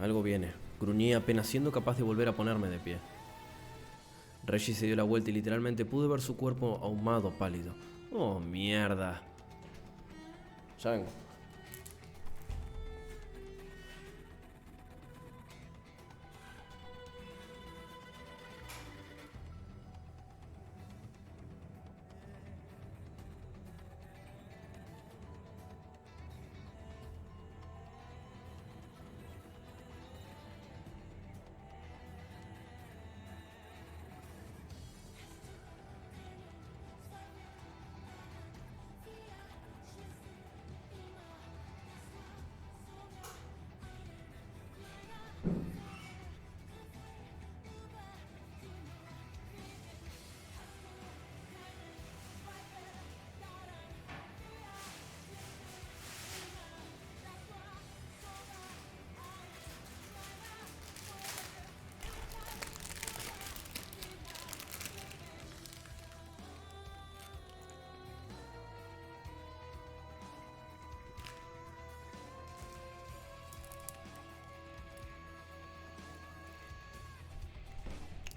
Algo viene. Gruñí apenas siendo capaz de volver a ponerme de pie. Reggie se dio la vuelta y literalmente pude ver su cuerpo ahumado, pálido. ¡Oh, mierda! Ya vengo.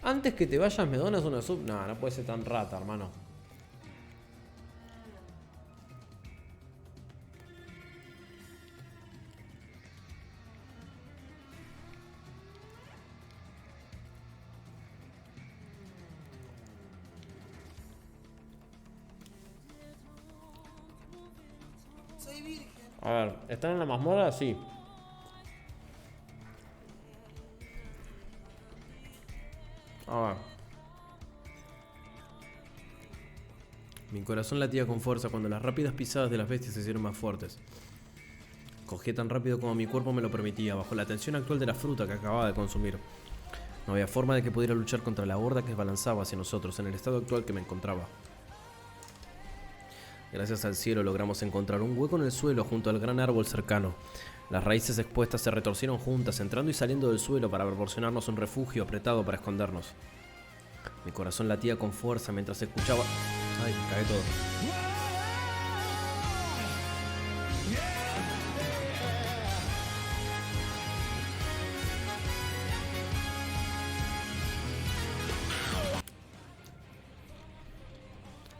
Antes que te vayas, ¿me donas una sub? No, no puede ser tan rata, hermano. Soy virgen. A ver, ¿están en la mazmorra? Sí. A ver. Mi corazón latía con fuerza cuando las rápidas pisadas de las bestias se hicieron más fuertes. Cogí tan rápido como mi cuerpo me lo permitía, bajo la tensión actual de la fruta que acababa de consumir. No había forma de que pudiera luchar contra la horda que se balanzaba hacia nosotros en el estado actual que me encontraba. Gracias al cielo logramos encontrar un hueco en el suelo junto al gran árbol cercano. Las raíces expuestas se retorcieron juntas, entrando y saliendo del suelo para proporcionarnos un refugio apretado para escondernos. Mi corazón latía con fuerza mientras escuchaba... Ay, cagué todo.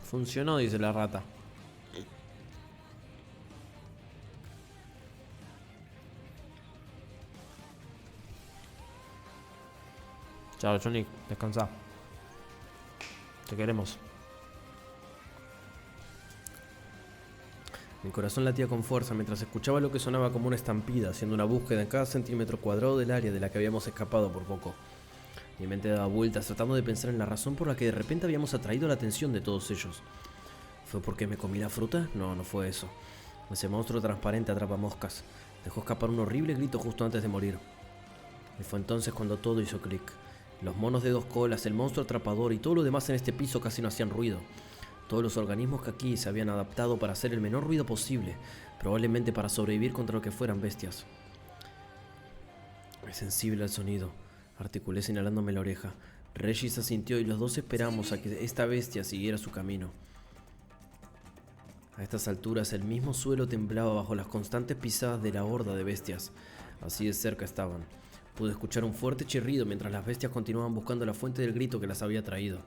Funcionó, dice la rata. Chao, Johnny, descansa. Te queremos. Mi corazón latía con fuerza mientras escuchaba lo que sonaba como una estampida, haciendo una búsqueda en cada centímetro cuadrado del área de la que habíamos escapado por poco. Mi mente daba vueltas tratando de pensar en la razón por la que de repente habíamos atraído la atención de todos ellos. ¿Fue porque me comí la fruta? No, no fue eso. Ese monstruo transparente atrapa moscas. Dejó escapar un horrible grito justo antes de morir. Y fue entonces cuando todo hizo clic. Los monos de 2 colas, el monstruo atrapador y todo lo demás en este piso casi no hacían ruido. Todos los organismos que aquí se habían adaptado para hacer el menor ruido posible, probablemente para sobrevivir contra lo que fueran bestias. Es sensible al sonido, articulé señalándome la oreja. Regis asintió y los dos esperamos a que esta bestia siguiera su camino. A estas alturas el mismo suelo temblaba bajo las constantes pisadas de la horda de bestias. Así de cerca estaban. Pude escuchar un fuerte chirrido mientras las bestias continuaban buscando la fuente del grito que las había traído.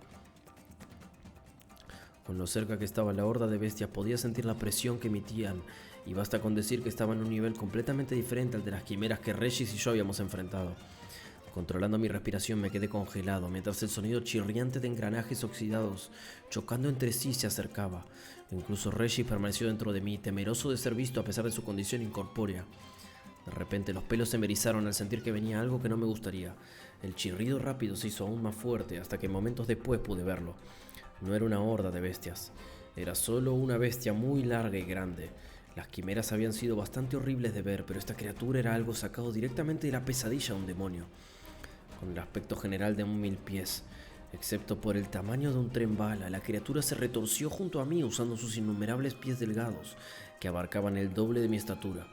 Con lo cerca que estaba la horda de bestias podía sentir la presión que emitían, y basta con decir que estaban en un nivel completamente diferente al de las quimeras que Regis y yo habíamos enfrentado. Controlando mi respiración me quedé congelado mientras el sonido chirriante de engranajes oxidados chocando entre sí se acercaba. Incluso Regis permaneció dentro de mí, temeroso de ser visto a pesar de su condición incorpórea. De repente los pelos se me erizaron al sentir que venía algo que no me gustaría. El chirrido rápido se hizo aún más fuerte hasta que momentos después pude verlo. No era una horda de bestias, era solo una bestia muy larga y grande. Las quimeras habían sido bastante horribles de ver, pero esta criatura era algo sacado directamente de la pesadilla de un demonio. Con el aspecto general de un 1000 pies, excepto por el tamaño de un tren bala, la criatura se retorció junto a mí usando sus innumerables pies delgados, que abarcaban el doble de mi estatura.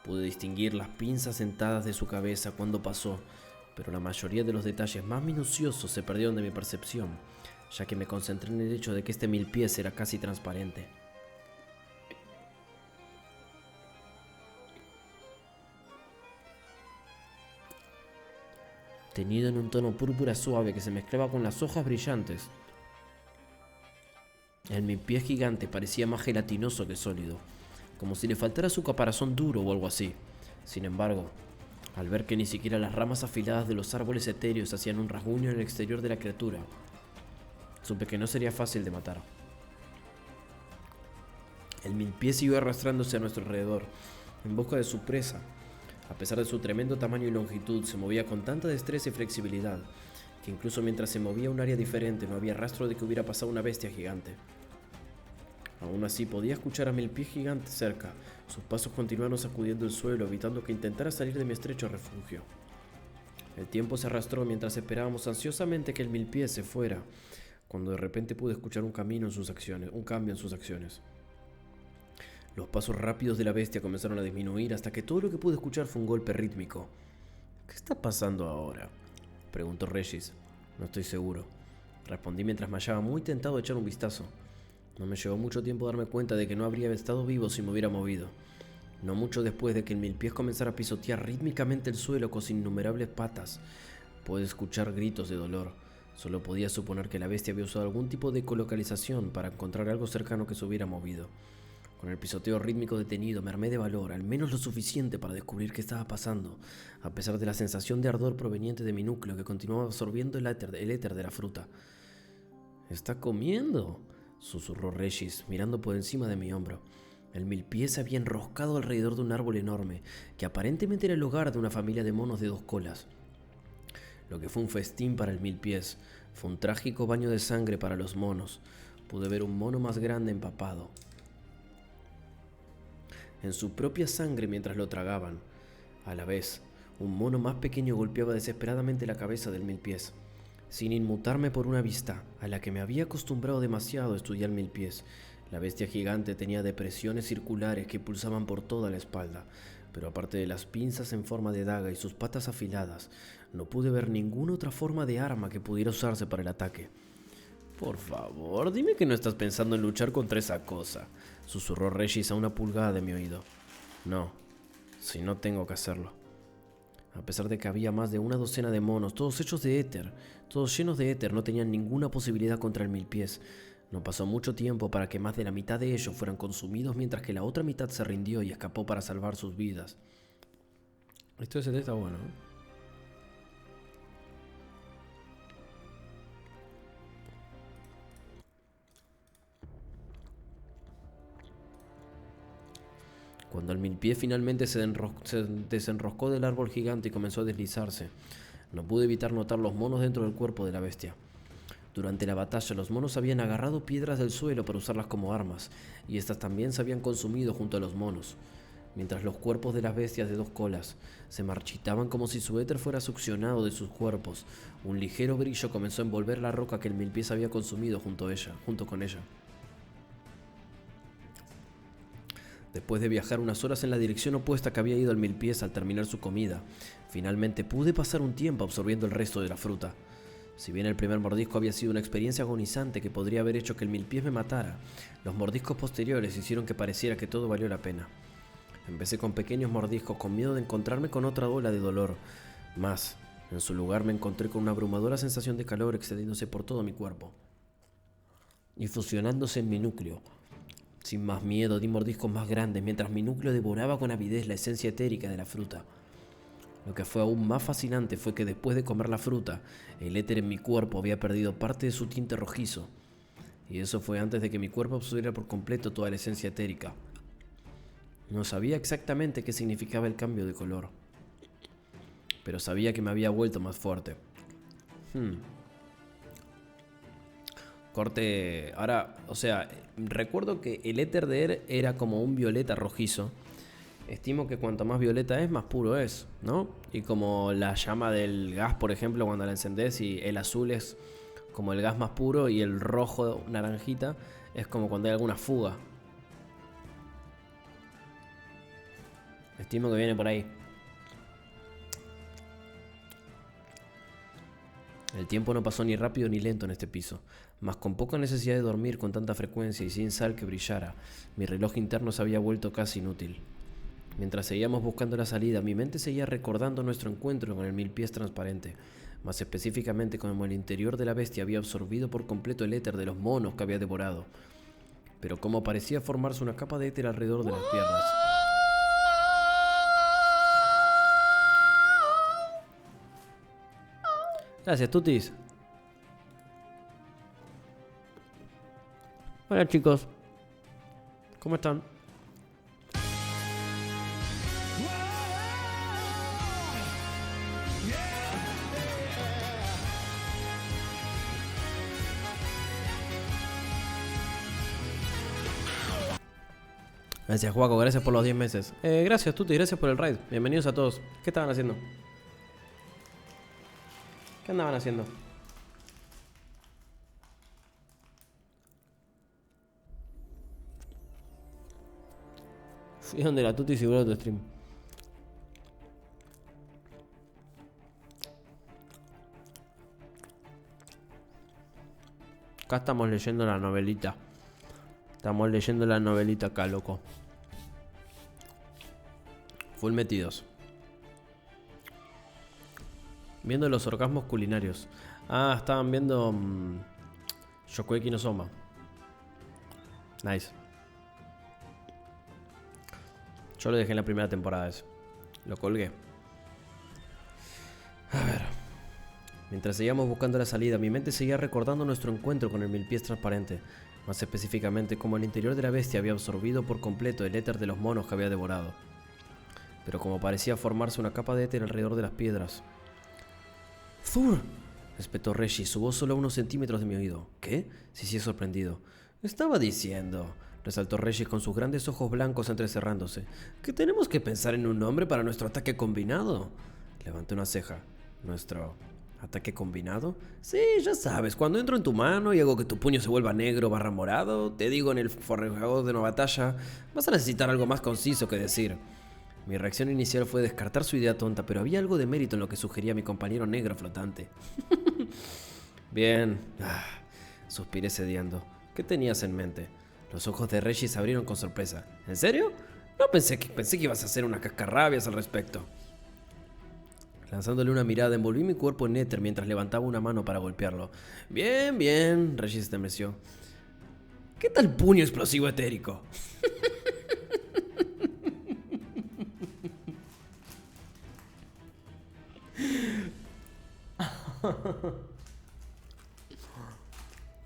Pude distinguir las pinzas sentadas de su cabeza cuando pasó, pero la mayoría de los detalles más minuciosos se perdieron de mi percepción, ya que me concentré en el hecho de que este 1000 pies era casi transparente. teñido en un tono púrpura suave que se mezclaba con las hojas brillantes. El mil-pie gigante parecía más gelatinoso que sólido, como si le faltara su caparazón duro o algo así. Sin embargo, al ver que ni siquiera las ramas afiladas de los árboles etéreos hacían un rasguño en el exterior de la criatura, supe que no sería fácil de matar. El mil-pie siguió arrastrándose a nuestro alrededor, en busca de su presa. A pesar de su tremendo tamaño y longitud, se movía con tanta destreza y flexibilidad, que incluso mientras se movía a un área diferente no había rastro de que hubiera pasado una bestia gigante. Aún así, podía escuchar a mil-pie gigante cerca. Sus pasos continuaron sacudiendo el suelo, evitando que intentara salir de mi estrecho refugio. El tiempo se arrastró mientras esperábamos ansiosamente que el mil-pie se fuera, cuando de repente pude escuchar un cambio en sus acciones. Los pasos rápidos de la bestia comenzaron a disminuir hasta que todo lo que pude escuchar fue un golpe rítmico. ¿Qué está pasando ahora?, preguntó Regis. No estoy seguro, respondí mientras me hallaba muy tentado de echar un vistazo. No me llevó mucho tiempo darme cuenta de que no habría estado vivo si me hubiera movido. No mucho después de que el mil-pies comenzara a pisotear rítmicamente el suelo con sus innumerables patas, pude escuchar gritos de dolor. Solo podía suponer que la bestia había usado algún tipo de ecolocalización para encontrar algo cercano que se hubiera movido. Con el pisoteo rítmico detenido me armé de valor, al menos lo suficiente para descubrir qué estaba pasando, a pesar de la sensación de ardor proveniente de mi núcleo que continuaba absorbiendo el éter de la fruta. ¿Está comiendo?, susurró Regis, mirando por encima de mi hombro. El mil-pie se había enroscado alrededor de un árbol enorme, que aparentemente era el hogar de una familia de monos de 2 colas. Lo que fue un festín para el mil-pies, fue un trágico baño de sangre para los monos. Pude ver un mono más grande empapado en su propia sangre mientras lo tragaban. A la vez, un mono más pequeño golpeaba desesperadamente la cabeza del mil-pies. Sin inmutarme por una vista, a la que me había acostumbrado demasiado a estudiar mil-pies, la bestia gigante tenía depresiones circulares que pulsaban por toda la espalda, pero aparte de las pinzas en forma de daga y sus patas afiladas, no pude ver ninguna otra forma de arma que pudiera usarse para el ataque. Por favor, dime que no estás pensando en luchar contra esa cosa, susurró Regis a una pulgada de mi oído. No, si no tengo que hacerlo. A pesar de que había más de una docena de monos, todos hechos de éter, todos llenos de éter, no tenían ninguna posibilidad contra el mil-pies. No pasó mucho tiempo para que más de la mitad de ellos fueran consumidos, mientras que la otra mitad se rindió y escapó para salvar sus vidas. Esto de CT está bueno, ¿eh? Cuando el mil-pie finalmente se desenroscó del árbol gigante y comenzó a deslizarse, no pude evitar notar los monos dentro del cuerpo de la bestia. Durante la batalla, los monos habían agarrado piedras del suelo para usarlas como armas, y estas también se habían consumido junto a los monos. Mientras los cuerpos de las bestias de 2 colas se marchitaban como si su éter fuera succionado de sus cuerpos, un ligero brillo comenzó a envolver la roca que el mil-pies había consumido junto con ella. Después de viajar unas horas en la dirección opuesta que había ido el mil-pies al terminar su comida, finalmente pude pasar un tiempo absorbiendo el resto de la fruta. Si bien el primer mordisco había sido una experiencia agonizante que podría haber hecho que el mil-pies me matara, los mordiscos posteriores hicieron que pareciera que todo valió la pena. Empecé con pequeños mordiscos con miedo de encontrarme con otra ola de dolor. Más, en su lugar me encontré con una abrumadora sensación de calor extendiéndose por todo mi cuerpo y fusionándose en mi núcleo. Sin más miedo di mordiscos más grandes mientras mi núcleo devoraba con avidez la esencia etérica de la fruta. Lo que fue aún más fascinante fue que después de comer la fruta, el éter en mi cuerpo había perdido parte de su tinte rojizo. Y eso fue antes de que mi cuerpo absorbiera por completo toda la esencia etérica. No sabía exactamente qué significaba el cambio de color, pero sabía que me había vuelto más fuerte. Corte, ahora, o sea, recuerdo que el éter de él era como un violeta rojizo. Estimo que cuanto más violeta es, más puro es, ¿no? Y como la llama del gas, por ejemplo, cuando la encendés y el azul es como el gas más puro y el rojo naranjita es como cuando hay alguna fuga. Estimo que viene por ahí. El tiempo no pasó ni rápido ni lento en este piso, mas con poca necesidad de dormir con tanta frecuencia y sin sal que brillara, mi reloj interno se había vuelto casi inútil. Mientras seguíamos buscando la salida, mi mente seguía recordando nuestro encuentro con el mil-pies transparente. más específicamente como el interior de la bestia había absorbido por completo el éter de los monos que había devorado, pero como parecía formarse una capa de éter alrededor de las piernas. Gracias, Tutis. Hola, chicos. ¿Cómo están? Gracias, Juaco, gracias por los 10 meses. Gracias, Tuti, gracias por el raid. Bienvenidos a todos. ¿Qué estaban haciendo? ¿Qué andaban haciendo? Fui donde la Tuti seguro tu stream. Acá estamos leyendo la novelita. Estamos leyendo la novelita acá, loco. Full metidos. Viendo los orgasmos culinarios. Ah, estaban viendo Shokugeki no Soma. Nice. Yo lo dejé en la primera temporada ese. Lo colgué. A ver. Mientras seguíamos buscando la salida, mi mente seguía recordando nuestro encuentro con el milpiés transparente. Más específicamente, cómo el interior de la bestia había absorbido por completo el éter de los monos que había devorado. Pero como parecía formarse una capa de éter alrededor de las piedras. ¡Thur! Espetó Reggie, su voz solo a unos centímetros de mi oído. ¿Qué? Sí, sorprendido. Estaba diciendo, resaltó Reggie con sus grandes ojos blancos entrecerrándose, que tenemos que pensar en un nombre para nuestro ataque combinado. Levanté una ceja. ¿Nuestro ataque combinado? Sí, ya sabes, cuando entro en tu mano y hago que tu puño se vuelva negro barra morado, te digo en el forjador de una batalla, vas a necesitar algo más conciso que decir. Mi reacción inicial fue descartar su idea tonta, pero había algo de mérito en lo que sugería mi compañero negro flotante. Bien. Suspiré sediando. ¿Qué tenías en mente? Los ojos de Reggie se abrieron con sorpresa. ¿En serio? No pensé que ibas a hacer una cascarrabias al respecto. Lanzándole una mirada, envolví mi cuerpo en éter mientras levantaba una mano para golpearlo. Bien, bien, Reggie se estremeció. ¿Qué tal puño explosivo etérico?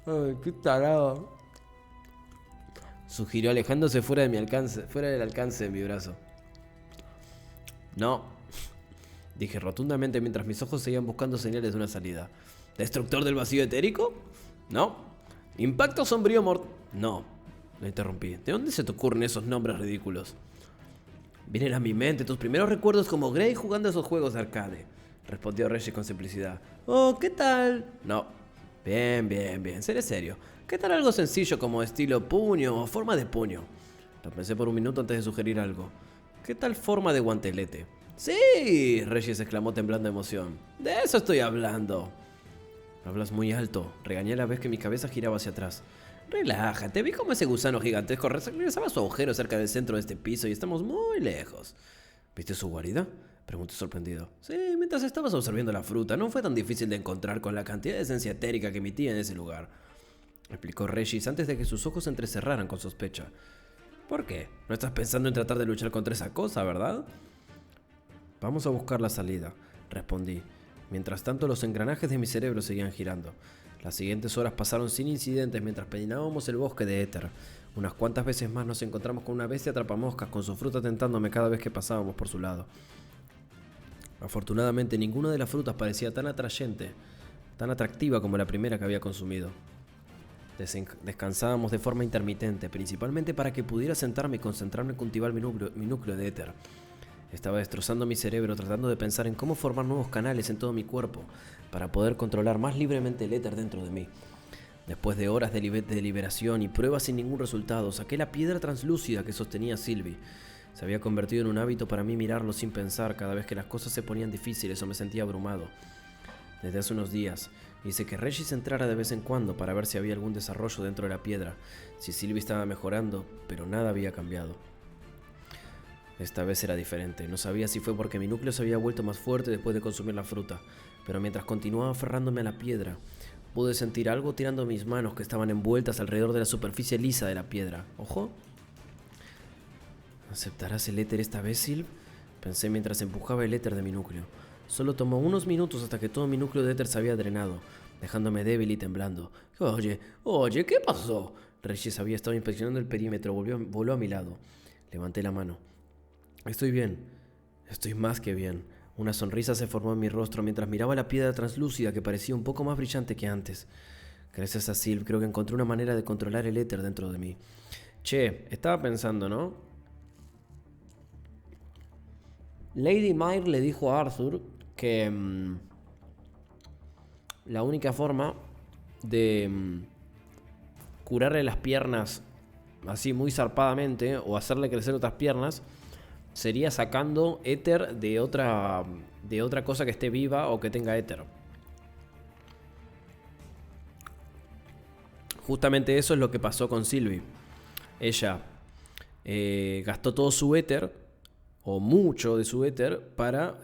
Ay, qué tarado. Sugirió alejándose fuera de mi alcance, fuera del alcance de mi brazo. No, dije rotundamente mientras mis ojos seguían buscando señales de una salida. ¿Destructor del vacío etérico? No. ¿Impacto sombrío mortal? No. Me interrumpí. ¿De dónde se te ocurren esos nombres ridículos? Vienen a mi mente tus primeros recuerdos como Grey jugando esos juegos de arcade, respondió Reggie con simplicidad. Oh, ¿qué tal? No. Bien, bien, bien. Seré serio. ¿Qué tal algo sencillo como estilo puño o forma de puño? Lo pensé por un minuto antes de sugerir algo. ¿Qué tal forma de guantelete? ¡Sí! Reggie se exclamó temblando de emoción. ¡De eso estoy hablando! Hablas muy alto. Regañé a la vez que mi cabeza giraba hacia atrás. Relájate, vi como ese gusano gigantesco regresaba a su agujero cerca del centro de este piso y estamos muy lejos. ¿Viste su guarida? Pregunté sorprendido. Sí, mientras estabas observando la fruta, no fue tan difícil de encontrar con la cantidad de esencia etérica que emitía en ese lugar, explicó Regis antes de que sus ojos se entrecerraran con sospecha. ¿Por qué? No estás pensando en tratar de luchar contra esa cosa, ¿verdad? Vamos a buscar la salida, respondí. Mientras tanto, los engranajes de mi cerebro seguían girando. Las siguientes horas pasaron sin incidentes mientras peinábamos el bosque de éter. Unas cuantas veces más nos encontramos con una bestia atrapamoscas con su fruta tentándome cada vez que pasábamos por su lado. Afortunadamente, ninguna de las frutas parecía tan atrayente, tan atractiva como la primera que había consumido. Descansábamos de forma intermitente, principalmente para que pudiera sentarme y concentrarme en cultivar mi núcleo de éter. Estaba destrozando mi cerebro tratando de pensar en cómo formar nuevos canales en todo mi cuerpo para poder controlar más libremente el éter dentro de mí. Después de horas de deliberación y pruebas sin ningún resultado, saqué la piedra translúcida que sostenía Sylvie. Se había convertido en un hábito para mí mirarlo sin pensar cada vez que las cosas se ponían difíciles o me sentía abrumado. Desde hace unos días, hice que Regis entrara de vez en cuando para ver si había algún desarrollo dentro de la piedra, si Sylvie estaba mejorando, pero nada había cambiado. Esta vez era diferente. No sabía si fue porque mi núcleo se había vuelto más fuerte después de consumir la fruta, pero mientras continuaba aferrándome a la piedra, pude sentir algo tirando mis manos que estaban envueltas alrededor de la superficie lisa de la piedra. ¿Ojo? ¿Aceptarás el éter esta vez, Sylve? Pensé mientras empujaba el éter de mi núcleo. Solo tomó unos minutos hasta que todo mi núcleo de éter se había drenado, dejándome débil y temblando. Oye, ¿qué pasó? Regis había estado inspeccionando el perímetro, voló a mi lado. Levanté la mano. Estoy bien. Estoy más que bien. Una sonrisa se formó en mi rostro mientras miraba la piedra translúcida que parecía un poco más brillante que antes. Gracias a Sylve creo que encontré una manera de controlar el éter dentro de mí. Che, estaba pensando, ¿no? Lady Myr le dijo a Arthur que la única forma de curarle las piernas así muy zarpadamente o hacerle crecer otras piernas sería sacando éter de otra cosa que esté viva o que tenga éter. Justamente eso es lo que pasó con Sylvie. Ella gastó todo su éter, o mucho de su éter, para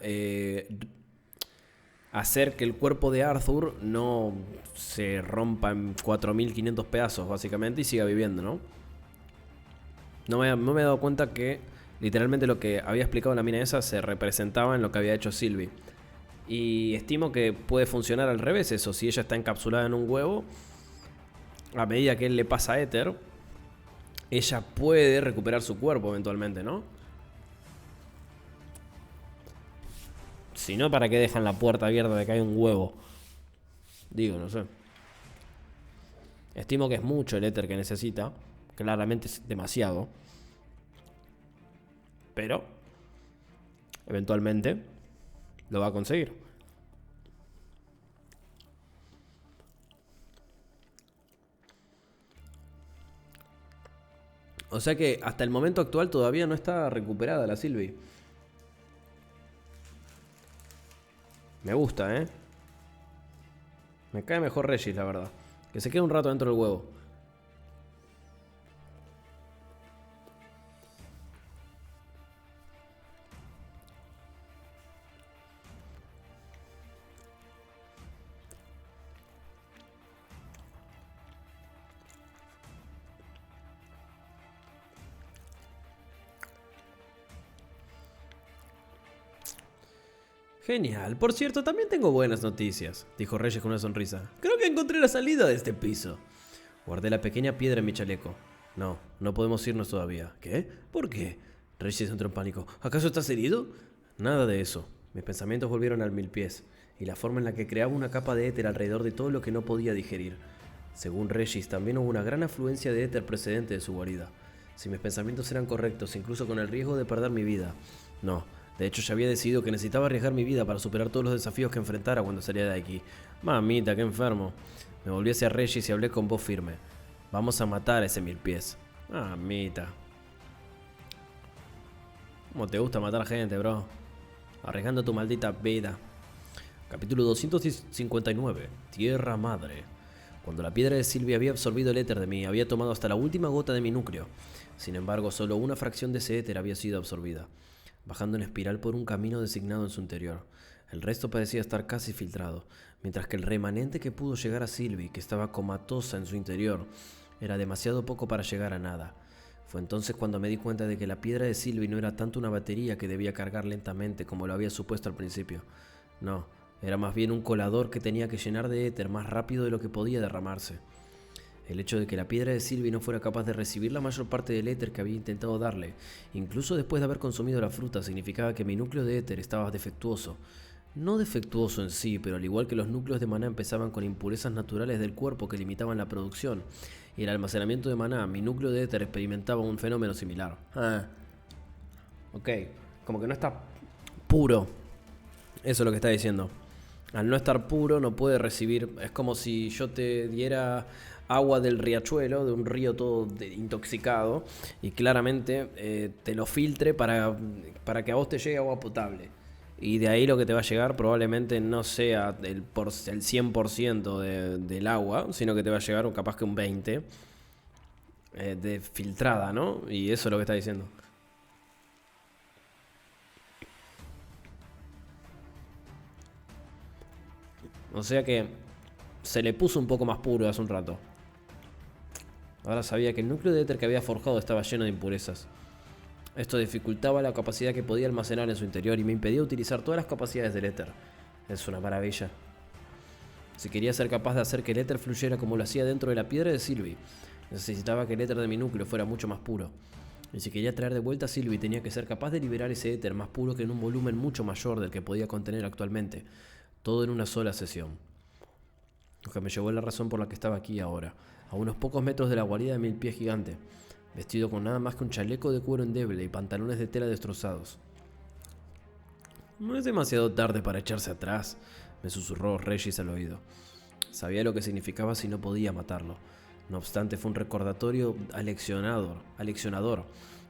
hacer que el cuerpo de Arthur no se rompa en 4500 pedazos, básicamente, y siga viviendo, ¿no? No me he dado cuenta que literalmente lo que había explicado la mina esa se representaba en lo que había hecho Sylvie. Y estimo que puede funcionar al revés eso. Si ella está encapsulada en un huevo, a medida que él le pasa éter, ella puede recuperar su cuerpo eventualmente, ¿no? Si no, ¿para qué dejan la puerta abierta de que hay un huevo? Digo, no sé. Estimo que es mucho el éter que necesita. Claramente es demasiado. Pero eventualmente lo va a conseguir. O sea que hasta el momento actual todavía no está recuperada la Sylvie. Me gusta, ¿eh? Me cae mejor Regis, la verdad. Que se quede un rato dentro del huevo. Genial. Por cierto, también tengo buenas noticias, dijo Reyes con una sonrisa. Creo que encontré la salida de este piso. Guardé la pequeña piedra en mi chaleco. No podemos irnos todavía. ¿Qué? ¿Por qué? Reyes entró en pánico. ¿Acaso estás herido? Nada de eso. Mis pensamientos volvieron al mil pies, y la forma en la que creaba una capa de éter alrededor de todo lo que no podía digerir. Según Regis, también hubo una gran afluencia de éter precedente de su guarida. Si mis pensamientos eran correctos, incluso con el riesgo de perder mi vida. No. De hecho, ya había decidido que necesitaba arriesgar mi vida para superar todos los desafíos que enfrentara cuando salía de aquí. Mamita, qué enfermo. Me volví hacia Regis y hablé con voz firme. Vamos a matar a ese mil pies. Mamita. ¿Cómo te gusta matar gente, bro? Arriesgando tu maldita vida. Capítulo 259. Tierra Madre. Cuando la piedra de Sylvie había absorbido el éter de mí, había tomado hasta la última gota de mi núcleo. Sin embargo, solo una fracción de ese éter había sido absorbida, bajando en espiral por un camino designado en su interior. El resto parecía estar casi filtrado, mientras que el remanente que pudo llegar a Sylvie, que estaba comatosa en su interior, era demasiado poco para llegar a nada. Fue entonces cuando me di cuenta de que la piedra de Sylvie no era tanto una batería que debía cargar lentamente como lo había supuesto al principio. No, era más bien un colador que tenía que llenar de éter más rápido de lo que podía derramarse. El hecho de que la piedra de Sylvie no fuera capaz de recibir la mayor parte del éter que había intentado darle, incluso después de haber consumido la fruta, significaba que mi núcleo de éter estaba defectuoso. No defectuoso en sí, pero al igual que los núcleos de maná empezaban con impurezas naturales del cuerpo que limitaban la producción y el almacenamiento de maná, mi núcleo de éter experimentaba un fenómeno similar. Ok, como que no está puro. Eso es lo que está diciendo. Al no estar puro no puede recibir. Es como si yo te diera agua del riachuelo, de un río todo intoxicado, y claramente te lo filtre para que a vos te llegue agua potable. Y de ahí lo que te va a llegar probablemente no sea el 100% del agua, sino que te va a llegar capaz que un 20% de filtrada, ¿no? Y eso es lo que está diciendo. O sea que se le puso un poco más puro hace un rato. Ahora sabía que el núcleo de éter que había forjado estaba lleno de impurezas. Esto dificultaba la capacidad que podía almacenar en su interior y me impedía utilizar todas las capacidades del éter. Es una maravilla. Si quería ser capaz de hacer que el éter fluyera como lo hacía dentro de la piedra de Sylvie, necesitaba que el éter de mi núcleo fuera mucho más puro. Y si quería traer de vuelta a Sylvie, tenía que ser capaz de liberar ese éter más puro que en un volumen mucho mayor del que podía contener actualmente. Todo en una sola sesión. Lo que me llevó a la razón por la que estaba aquí ahora, a unos pocos metros de la guarida de 1000 pies gigante, vestido con nada más que un chaleco de cuero endeble y pantalones de tela destrozados. No es demasiado tarde para echarse atrás, me susurró Regis al oído. Sabía lo que significaba si no podía matarlo. No obstante, fue un recordatorio aleccionador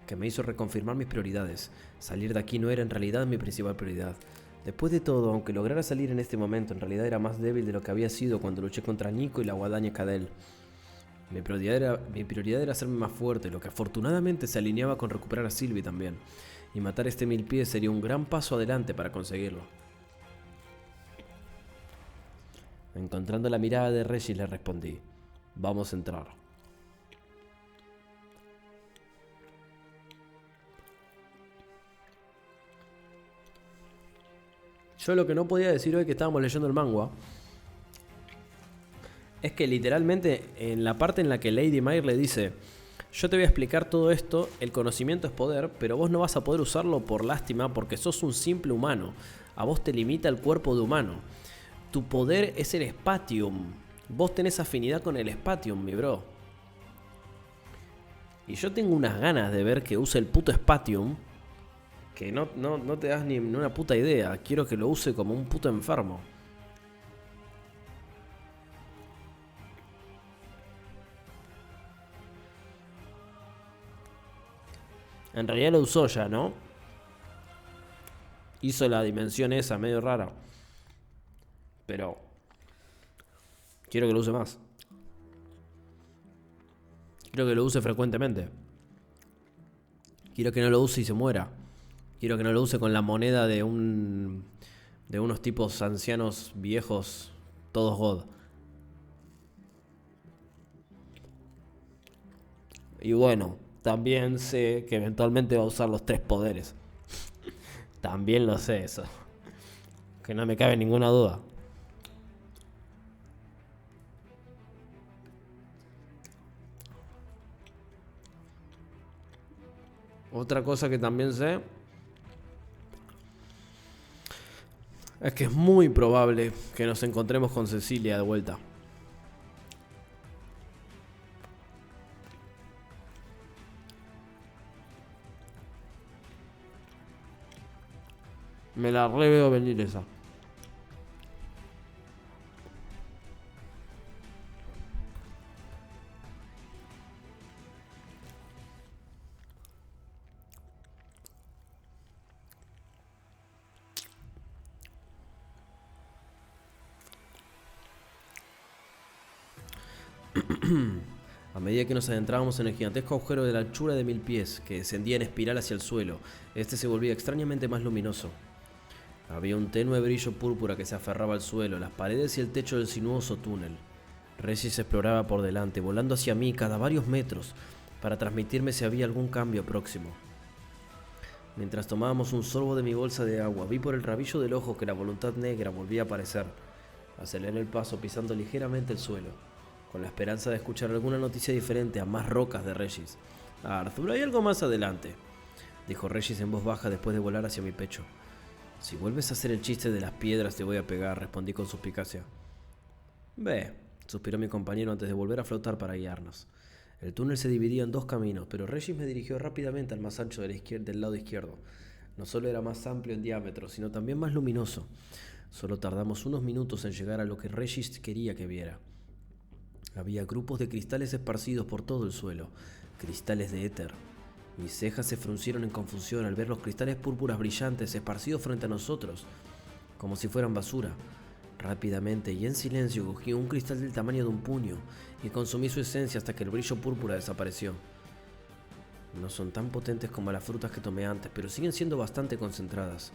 que me hizo reconfirmar mis prioridades. Salir de aquí no era en realidad mi principal prioridad. Después de todo, aunque lograra salir en este momento, en realidad era más débil de lo que había sido cuando luché contra Nico y la guadaña Cadel. Mi prioridad era hacerme más fuerte, lo que afortunadamente se alineaba con recuperar a Sylvie también. Y matar este 1000 pies sería un gran paso adelante para conseguirlo. Encontrando la mirada de Regis le respondí: vamos a entrar. Yo lo que no podía decir hoy que estábamos leyendo el manga es que literalmente en la parte en la que Lady Mayr le dice: yo te voy a explicar todo esto, el conocimiento es poder, pero vos no vas a poder usarlo por lástima porque sos un simple humano. A vos te limita el cuerpo de humano. Tu poder es el Spatium. Vos tenés afinidad con el Spatium, mi bro. Y yo tengo unas ganas de ver que use el puto Spatium que no te das ni una puta idea. Quiero que lo use como un puto enfermo. En realidad lo usó ya, ¿no? Hizo la dimensión esa, medio rara. Pero quiero que lo use más. Quiero que lo use frecuentemente. Quiero que no lo use y se muera. Quiero que no lo use con la moneda de unos tipos ancianos viejos, todos God. Y bueno, también sé que eventualmente va a usar los 3 poderes. También lo sé eso. Que no me cabe ninguna duda. Otra cosa que también sé es que es muy probable que nos encontremos con Cecilia de vuelta. Me la re veo venir esa. A medida que nos adentrábamos en el gigantesco agujero de la anchura de 1000 pies, que descendía en espiral hacia el suelo, este se volvía extrañamente más luminoso. Había un tenue brillo púrpura que se aferraba al suelo, las paredes y el techo del sinuoso túnel. Regis exploraba por delante, volando hacia mí cada varios metros, para transmitirme si había algún cambio próximo. Mientras tomábamos un sorbo de mi bolsa de agua, vi por el rabillo del ojo que la voluntad negra volvía a aparecer. Aceleré el paso pisando ligeramente el suelo, con la esperanza de escuchar alguna noticia diferente a más rocas de Regis. Arthur, hay algo más adelante, dijo Regis en voz baja después de volar hacia mi pecho. Si vuelves a hacer el chiste de las piedras te voy a pegar, respondí con suspicacia. Ve, suspiró mi compañero antes de volver a flotar para guiarnos. El túnel se dividía en 2 caminos, pero Regis me dirigió rápidamente al más ancho del lado izquierdo. No solo era más amplio en diámetro, sino también más luminoso. Solo tardamos unos minutos en llegar a lo que Regis quería que viera. Había grupos de cristales esparcidos por todo el suelo, cristales de éter. Mis cejas se fruncieron en confusión al ver los cristales púrpuras brillantes esparcidos frente a nosotros, como si fueran basura. Rápidamente y en silencio cogí un cristal del tamaño de un puño y consumí su esencia hasta que el brillo púrpura desapareció. No son tan potentes como las frutas que tomé antes, pero siguen siendo bastante concentradas.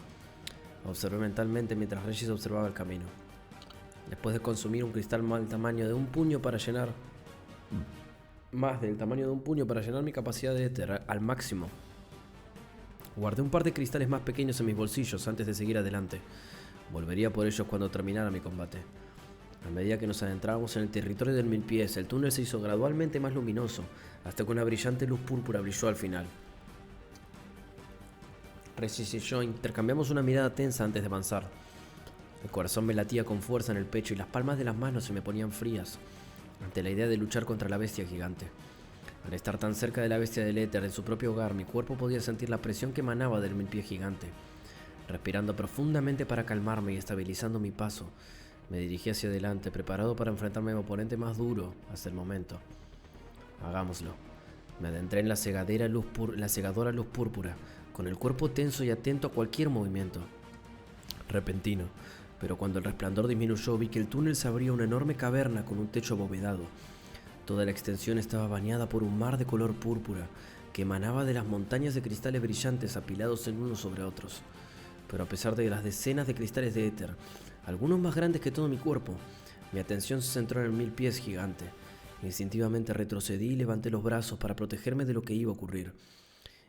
Observé mentalmente mientras Regis observaba el camino. Después de consumir un cristal más del tamaño de un puño para llenar... Más del tamaño de un puño para llenar mi capacidad de éter al máximo. Guardé un par de cristales más pequeños en mis bolsillos antes de seguir adelante. Volvería por ellos cuando terminara mi combate. A medida que nos adentrábamos en el territorio del Mil Pies, el túnel se hizo gradualmente más luminoso, hasta que una brillante luz púrpura brilló al final. Regis y yo intercambiamos una mirada tensa antes de avanzar. El corazón me latía con fuerza en el pecho y las palmas de las manos se me ponían frías ante la idea de luchar contra la bestia gigante. Al estar tan cerca de la bestia del éter en su propio hogar, mi cuerpo podía sentir la presión que emanaba del Mil Pies gigante. Respirando profundamente para calmarme y estabilizando mi paso, me dirigí hacia adelante, preparado para enfrentarme a mi oponente más duro hasta el momento. Hagámoslo. Me adentré en la cegadora luz púrpura, con el cuerpo tenso y atento a cualquier movimiento repentino, pero cuando el resplandor disminuyó vi que el túnel se abría una enorme caverna con un techo abovedado. Toda la extensión estaba bañada por un mar de color púrpura que emanaba de las montañas de cristales brillantes apilados en unos sobre otros. Pero a pesar de las decenas de cristales de éter, algunos más grandes que todo mi cuerpo, mi atención se centró en el Mil Pies gigante. Instintivamente retrocedí y levanté los brazos para protegerme de lo que iba a ocurrir.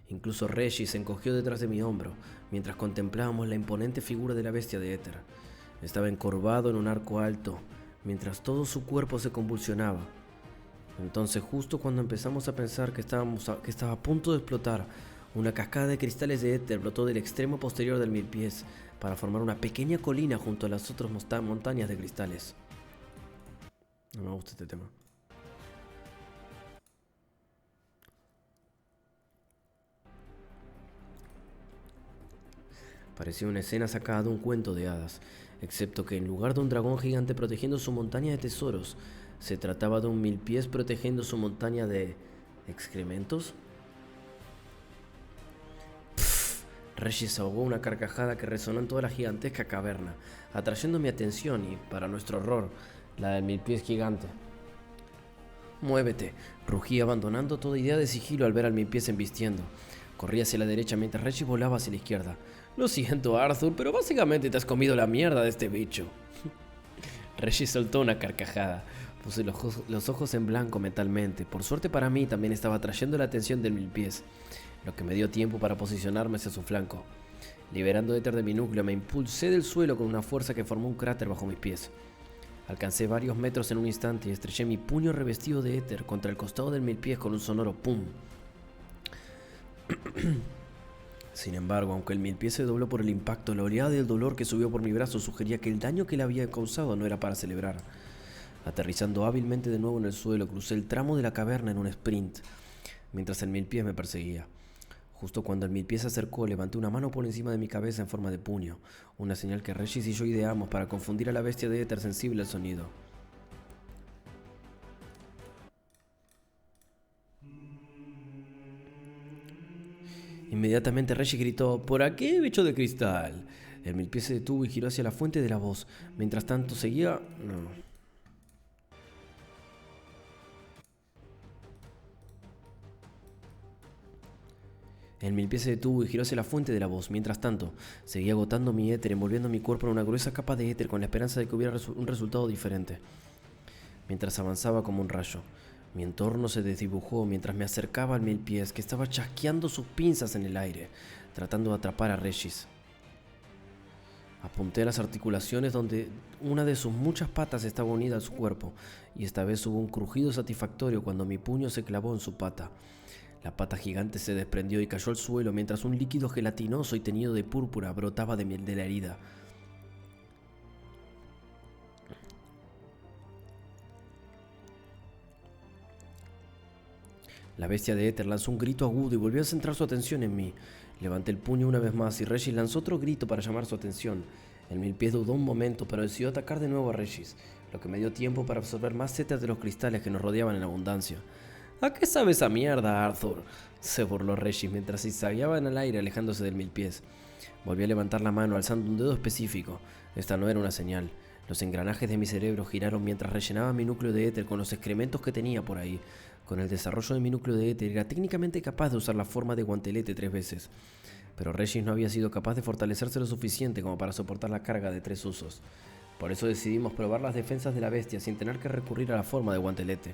Incluso Regis se encogió detrás de mi hombro, mientras contemplábamos la imponente figura de la bestia de éter. Estaba encorvado en un arco alto, mientras todo su cuerpo se convulsionaba. Entonces, justo cuando empezamos a pensar que estaba a punto de explotar, una cascada de cristales de éter brotó del extremo posterior del Mil Pies para formar una pequeña colina junto a las otras montañas de cristales. No me gusta este tema. Parecía una escena sacada de un cuento de hadas, excepto que en lugar de un dragón gigante protegiendo su montaña de tesoros, se trataba de un Mil Pies protegiendo su montaña de... ¿excrementos? Regis ahogó una carcajada que resonó en toda la gigantesca caverna, atrayendo mi atención y, para nuestro horror, la del Mil Pies gigante. «Muévete», rugí abandonando toda idea de sigilo al ver al Mil Pies embistiendo. Corrí hacia la derecha mientras Regis volaba hacia la izquierda. «Lo siento, Arthur, pero básicamente te has comido la mierda de este bicho». Regis soltó una carcajada. Puse los ojos en blanco mentalmente. Por suerte para mí también estaba atrayendo la atención del Mil Pies, lo que me dio tiempo para posicionarme hacia su flanco. Liberando éter de mi núcleo, me impulsé del suelo con una fuerza que formó un cráter bajo mis pies. Alcancé varios metros en un instante y estrellé mi puño revestido de éter contra el costado del Mil Pies con un sonoro pum. Sin embargo, aunque el Mil Pies se dobló por el impacto, la oleada del dolor que subió por mi brazo sugería que el daño que le había causado no era para celebrar. Aterrizando hábilmente de nuevo en el suelo, crucé el tramo de la caverna en un sprint, mientras el Mil Pies me perseguía. Justo cuando el Mil Pies se acercó, levanté una mano por encima de mi cabeza en forma de puño, una señal que Regis y yo ideamos para confundir a la bestia de éter sensible al sonido. Inmediatamente Regis gritó: «¡Por aquí, bicho de cristal!». El Mil Pies se detuvo y giró hacia la fuente de la voz. Mientras tanto seguía... No. El Mil Pies se detuvo y giró hacia la fuente de la voz. Mientras tanto, seguía agotando mi éter, envolviendo mi cuerpo en una gruesa capa de éter con la esperanza de que hubiera un resultado diferente. Mientras avanzaba como un rayo, mi entorno se desdibujó mientras me acercaba al Mil Pies, que estaba chasqueando sus pinzas en el aire, tratando de atrapar a Regis. Apunté a las articulaciones donde una de sus muchas patas estaba unida a su cuerpo, y esta vez hubo un crujido satisfactorio cuando mi puño se clavó en su pata. La pata gigante se desprendió y cayó al suelo mientras un líquido gelatinoso y teñido de púrpura brotaba de la herida. La bestia de éter lanzó un grito agudo y volvió a centrar su atención en mí. Levanté el puño una vez más y Regis lanzó otro grito para llamar su atención. El Mil Pies dudó un momento, pero decidió atacar de nuevo a Regis, lo que me dio tiempo para absorber más éter de los cristales que nos rodeaban en abundancia. «¿A qué sabe esa mierda, Arthur?», se burló Regis mientras zigzagueaba en el aire alejándose del Mil Pies. Volví a levantar la mano alzando un dedo específico. Esta no era una señal. Los engranajes de mi cerebro giraron mientras rellenaba mi núcleo de éter con los excrementos que tenía por ahí. Con el desarrollo de mi núcleo de éter era técnicamente capaz de usar la forma de guantelete 3 veces. Pero Regis no había sido capaz de fortalecerse lo suficiente como para soportar la carga de 3 usos. Por eso decidimos probar las defensas de la bestia sin tener que recurrir a la forma de guantelete.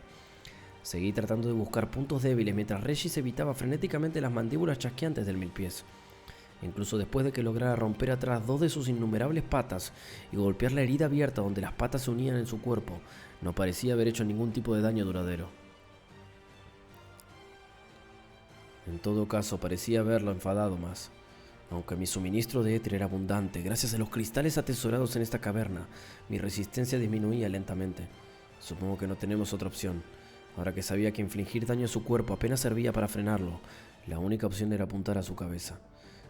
Seguí tratando de buscar puntos débiles mientras Regis evitaba frenéticamente las mandíbulas chasqueantes del mil pies. Incluso después de que lograra romper atrás 2 de sus innumerables patas y golpear la herida abierta donde las patas se unían en su cuerpo, no parecía haber hecho ningún tipo de daño duradero. En todo caso, parecía haberlo enfadado más. Aunque mi suministro de éter era abundante, gracias a los cristales atesorados en esta caverna, mi resistencia disminuía lentamente. Supongo que no tenemos otra opción. Ahora que sabía que infligir daño a su cuerpo apenas servía para frenarlo, la única opción era apuntar a su cabeza.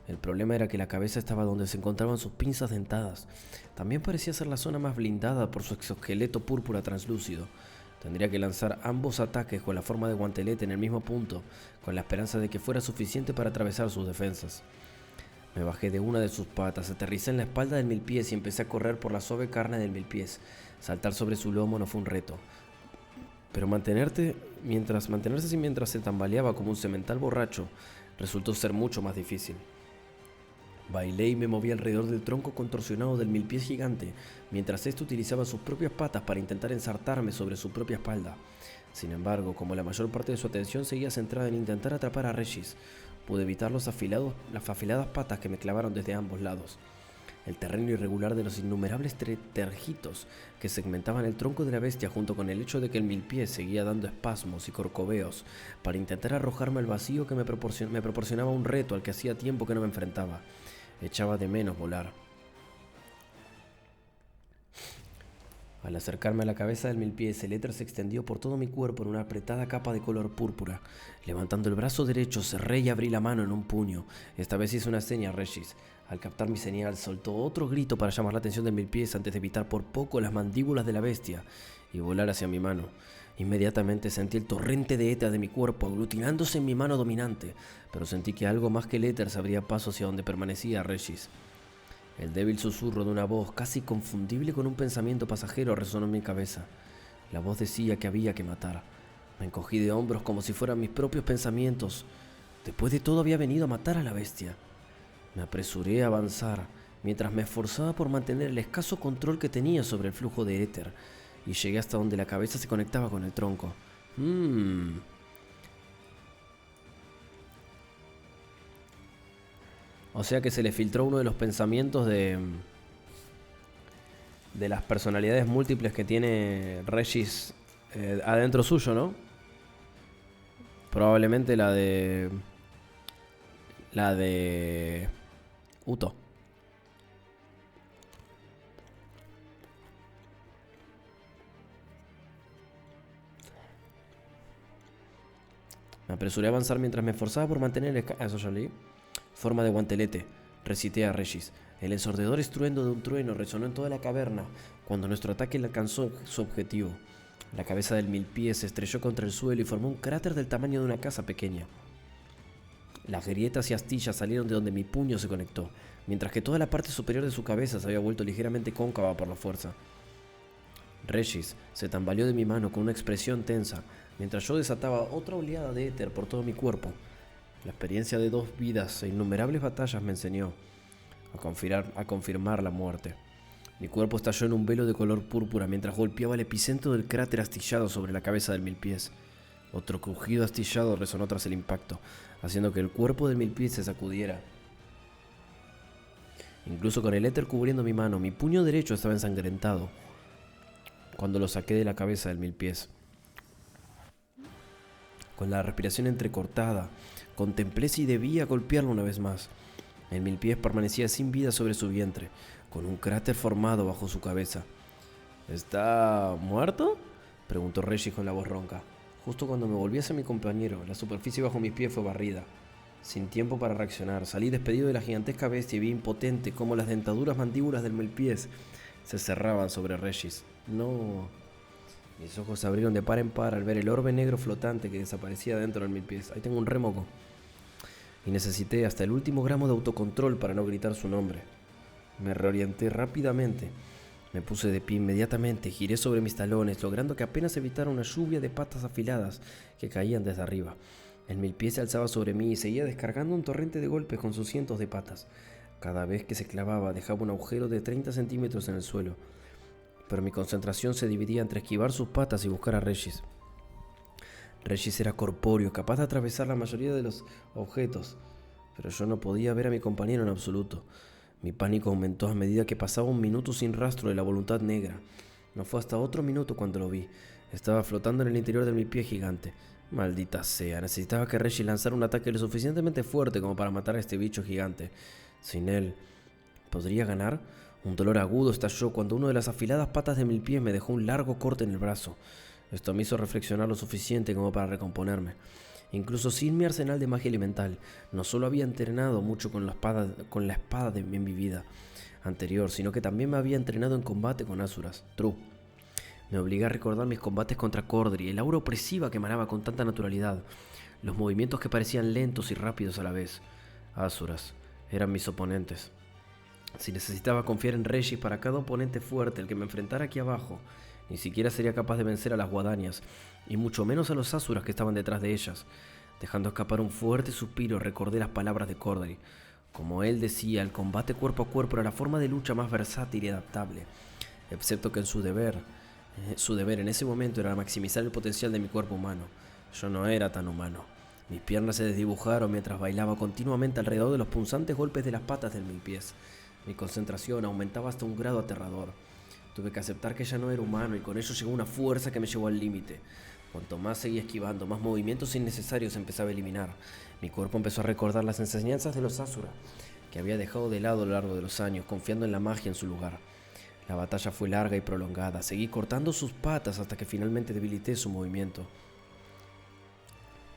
El problema era que la cabeza estaba donde se encontraban sus pinzas dentadas. También parecía ser la zona más blindada por su exoesqueleto púrpura translúcido. Tendría que lanzar ambos ataques con la forma de guantelete en el mismo punto, con la esperanza de que fuera suficiente para atravesar sus defensas. Me bajé de una de sus patas, aterricé en la espalda del mil pies y empecé a correr por la suave carne del mil pies. Saltar sobre su lomo no fue un reto, pero mantenerse así mientras se tambaleaba como un semental borracho resultó ser mucho más difícil. Bailé y me moví alrededor del tronco contorsionado del mil pies gigante, mientras éste utilizaba sus propias patas para intentar ensartarme sobre su propia espalda. Sin embargo, como la mayor parte de su atención seguía centrada en intentar atrapar a Regis, pude evitar las afiladas patas que me clavaron desde ambos lados. El terreno irregular de los innumerables tergitos que segmentaban el tronco de la bestia, junto con el hecho de que el mil pies seguía dando espasmos y corcoveos para intentar arrojarme al vacío que me proporcionaba un reto al que hacía tiempo que no me enfrentaba. Echaba de menos volar. Al acercarme a la cabeza del mil pies, el éter se extendió por todo mi cuerpo en una apretada capa de color púrpura. Levantando el brazo derecho, cerré y abrí la mano en un puño. Esta vez hice una seña a Regis. Al captar mi señal, soltó otro grito para llamar la atención del mil pies antes de evitar por poco las mandíbulas de la bestia y volar hacia mi mano. Inmediatamente sentí el torrente de éter de mi cuerpo aglutinándose en mi mano dominante, pero sentí que algo más que el éter se abría paso hacia donde permanecía Regis. El débil susurro de una voz casi confundible con un pensamiento pasajero resonó en mi cabeza. La voz decía que había que matar. Me encogí de hombros como si fueran mis propios pensamientos. Después de todo había venido a matar a la bestia. Me apresuré a avanzar, mientras me esforzaba por mantener el escaso control que tenía sobre el flujo de éter, y llegué hasta donde la cabeza se conectaba con el tronco. O sea que se le filtró uno de los pensamientos de las personalidades múltiples que tiene Regis adentro suyo, ¿no? Probablemente la de Uto. Me apresuré a avanzar mientras me esforzaba por mantener eso ya leí. Forma de guantelete, recité a Regis. El ensordecedor estruendo de un trueno resonó en toda la caverna cuando nuestro ataque alcanzó su objetivo. La cabeza del mil pies se estrelló contra el suelo y formó un cráter del tamaño de una casa pequeña. Las grietas y astillas salieron de donde mi puño se conectó, mientras que toda la parte superior de su cabeza se había vuelto ligeramente cóncava por la fuerza. Regis se tambaleó de mi mano con una expresión tensa, mientras yo desataba otra oleada de éter por todo mi cuerpo. La experiencia de 2 vidas e innumerables batallas me enseñó a confirmar la muerte. Mi cuerpo estalló en un velo de color púrpura mientras golpeaba el epicentro del cráter astillado sobre la cabeza del mil pies. Otro crujido astillado resonó tras el impacto, haciendo que el cuerpo del mil pies se sacudiera. Incluso con el éter cubriendo mi mano, mi puño derecho estaba ensangrentado cuando lo saqué de la cabeza del mil pies. Con la respiración entrecortada, contemplé si debía golpearlo una vez más. El mil pies permanecía sin vida sobre su vientre, con un cráter formado bajo su cabeza. ¿Está muerto?, preguntó Regis con la voz ronca. Justo cuando me volví hacia mi compañero, la superficie bajo mis pies fue barrida. Sin tiempo para reaccionar, salí despedido de la gigantesca bestia y vi impotente cómo las dentaduras mandíbulas del mil pies se cerraban sobre Regis. No. Mis ojos se abrieron de par en par al ver el orbe negro flotante que desaparecía dentro del mil pies. Ahí tengo un remoco. Y necesité hasta el último gramo de autocontrol para no gritar su nombre. Me reorienté rápidamente. Me puse de pie inmediatamente, giré sobre mis talones, logrando que apenas evitara una lluvia de patas afiladas que caían desde arriba. El mil pies se alzaba sobre mí y seguía descargando un torrente de golpes con sus cientos de patas. Cada vez que se clavaba dejaba un agujero de 30 centímetros en el suelo. pero mi concentración se dividía entre esquivar sus patas y buscar a Regis. Regis era corpóreo, capaz de atravesar la mayoría de los objetos, pero yo no podía ver a mi compañero en absoluto. Mi pánico aumentó a medida que pasaba un minuto sin rastro de la voluntad negra. No fue hasta otro minuto cuando lo vi. Estaba flotando en el interior de mi pie gigante. Maldita sea, necesitaba que Regis lanzara un ataque lo suficientemente fuerte como para matar a este bicho gigante. Sin él, ¿podría ganar? Un dolor agudo estalló cuando una de las afiladas patas de mi pie me dejó un largo corte en el brazo. Esto me hizo reflexionar lo suficiente como para recomponerme. Incluso sin mi arsenal de magia elemental, no solo había entrenado mucho con la espada en mi vida anterior, sino que también me había entrenado en combate con Asuras. True. Me obligué a recordar mis combates contra Cordry, el aura opresiva que emanaba con tanta naturalidad, los movimientos que parecían lentos y rápidos a la vez. Asuras eran mis oponentes. Si necesitaba confiar en Regis para cada oponente fuerte el que me enfrentara aquí abajo, ni siquiera sería capaz de vencer a las guadañas, y mucho menos a los Asuras que estaban detrás de ellas. Dejando escapar un fuerte suspiro, recordé las palabras de Cordry. Como él decía, el combate cuerpo a cuerpo era la forma de lucha más versátil y adaptable, excepto que su deber en ese momento era maximizar el potencial de mi cuerpo humano. Yo no era tan humano. Mis piernas se desdibujaron mientras bailaba continuamente alrededor de los punzantes golpes de las patas de mis pies. Mi concentración aumentaba hasta un grado aterrador. Tuve que aceptar que ya no era humano y con ello llegó una fuerza que me llevó al límite. Cuanto más seguía esquivando, más movimientos innecesarios empezaba a eliminar. Mi cuerpo empezó a recordar las enseñanzas de los Asura, que había dejado de lado a lo largo de los años, confiando en la magia en su lugar. La batalla fue larga y prolongada. Seguí cortando sus patas hasta que finalmente debilité su movimiento.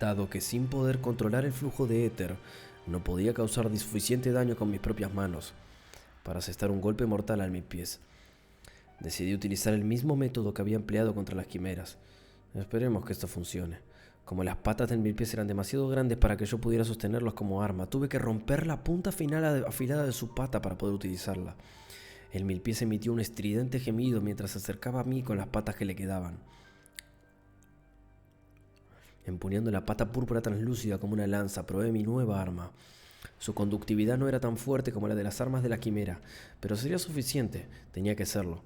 Dado que sin poder controlar el flujo de éter, no podía causar suficiente daño con mis propias manos para asestar un golpe mortal a mis pies. Decidí utilizar el mismo método que había empleado contra las quimeras. Esperemos que esto funcione. Como las patas de mis pies eran demasiado grandes para que yo pudiera sostenerlos como arma, tuve que romper la punta afilada de su pata para poder utilizarla. El milpiés emitió un estridente gemido mientras se acercaba a mí con las patas que le quedaban, empuñando la pata púrpura translúcida como una lanza. Probé mi nueva arma. Su conductividad no era tan fuerte como la de las armas de la quimera, pero sería suficiente, tenía que serlo.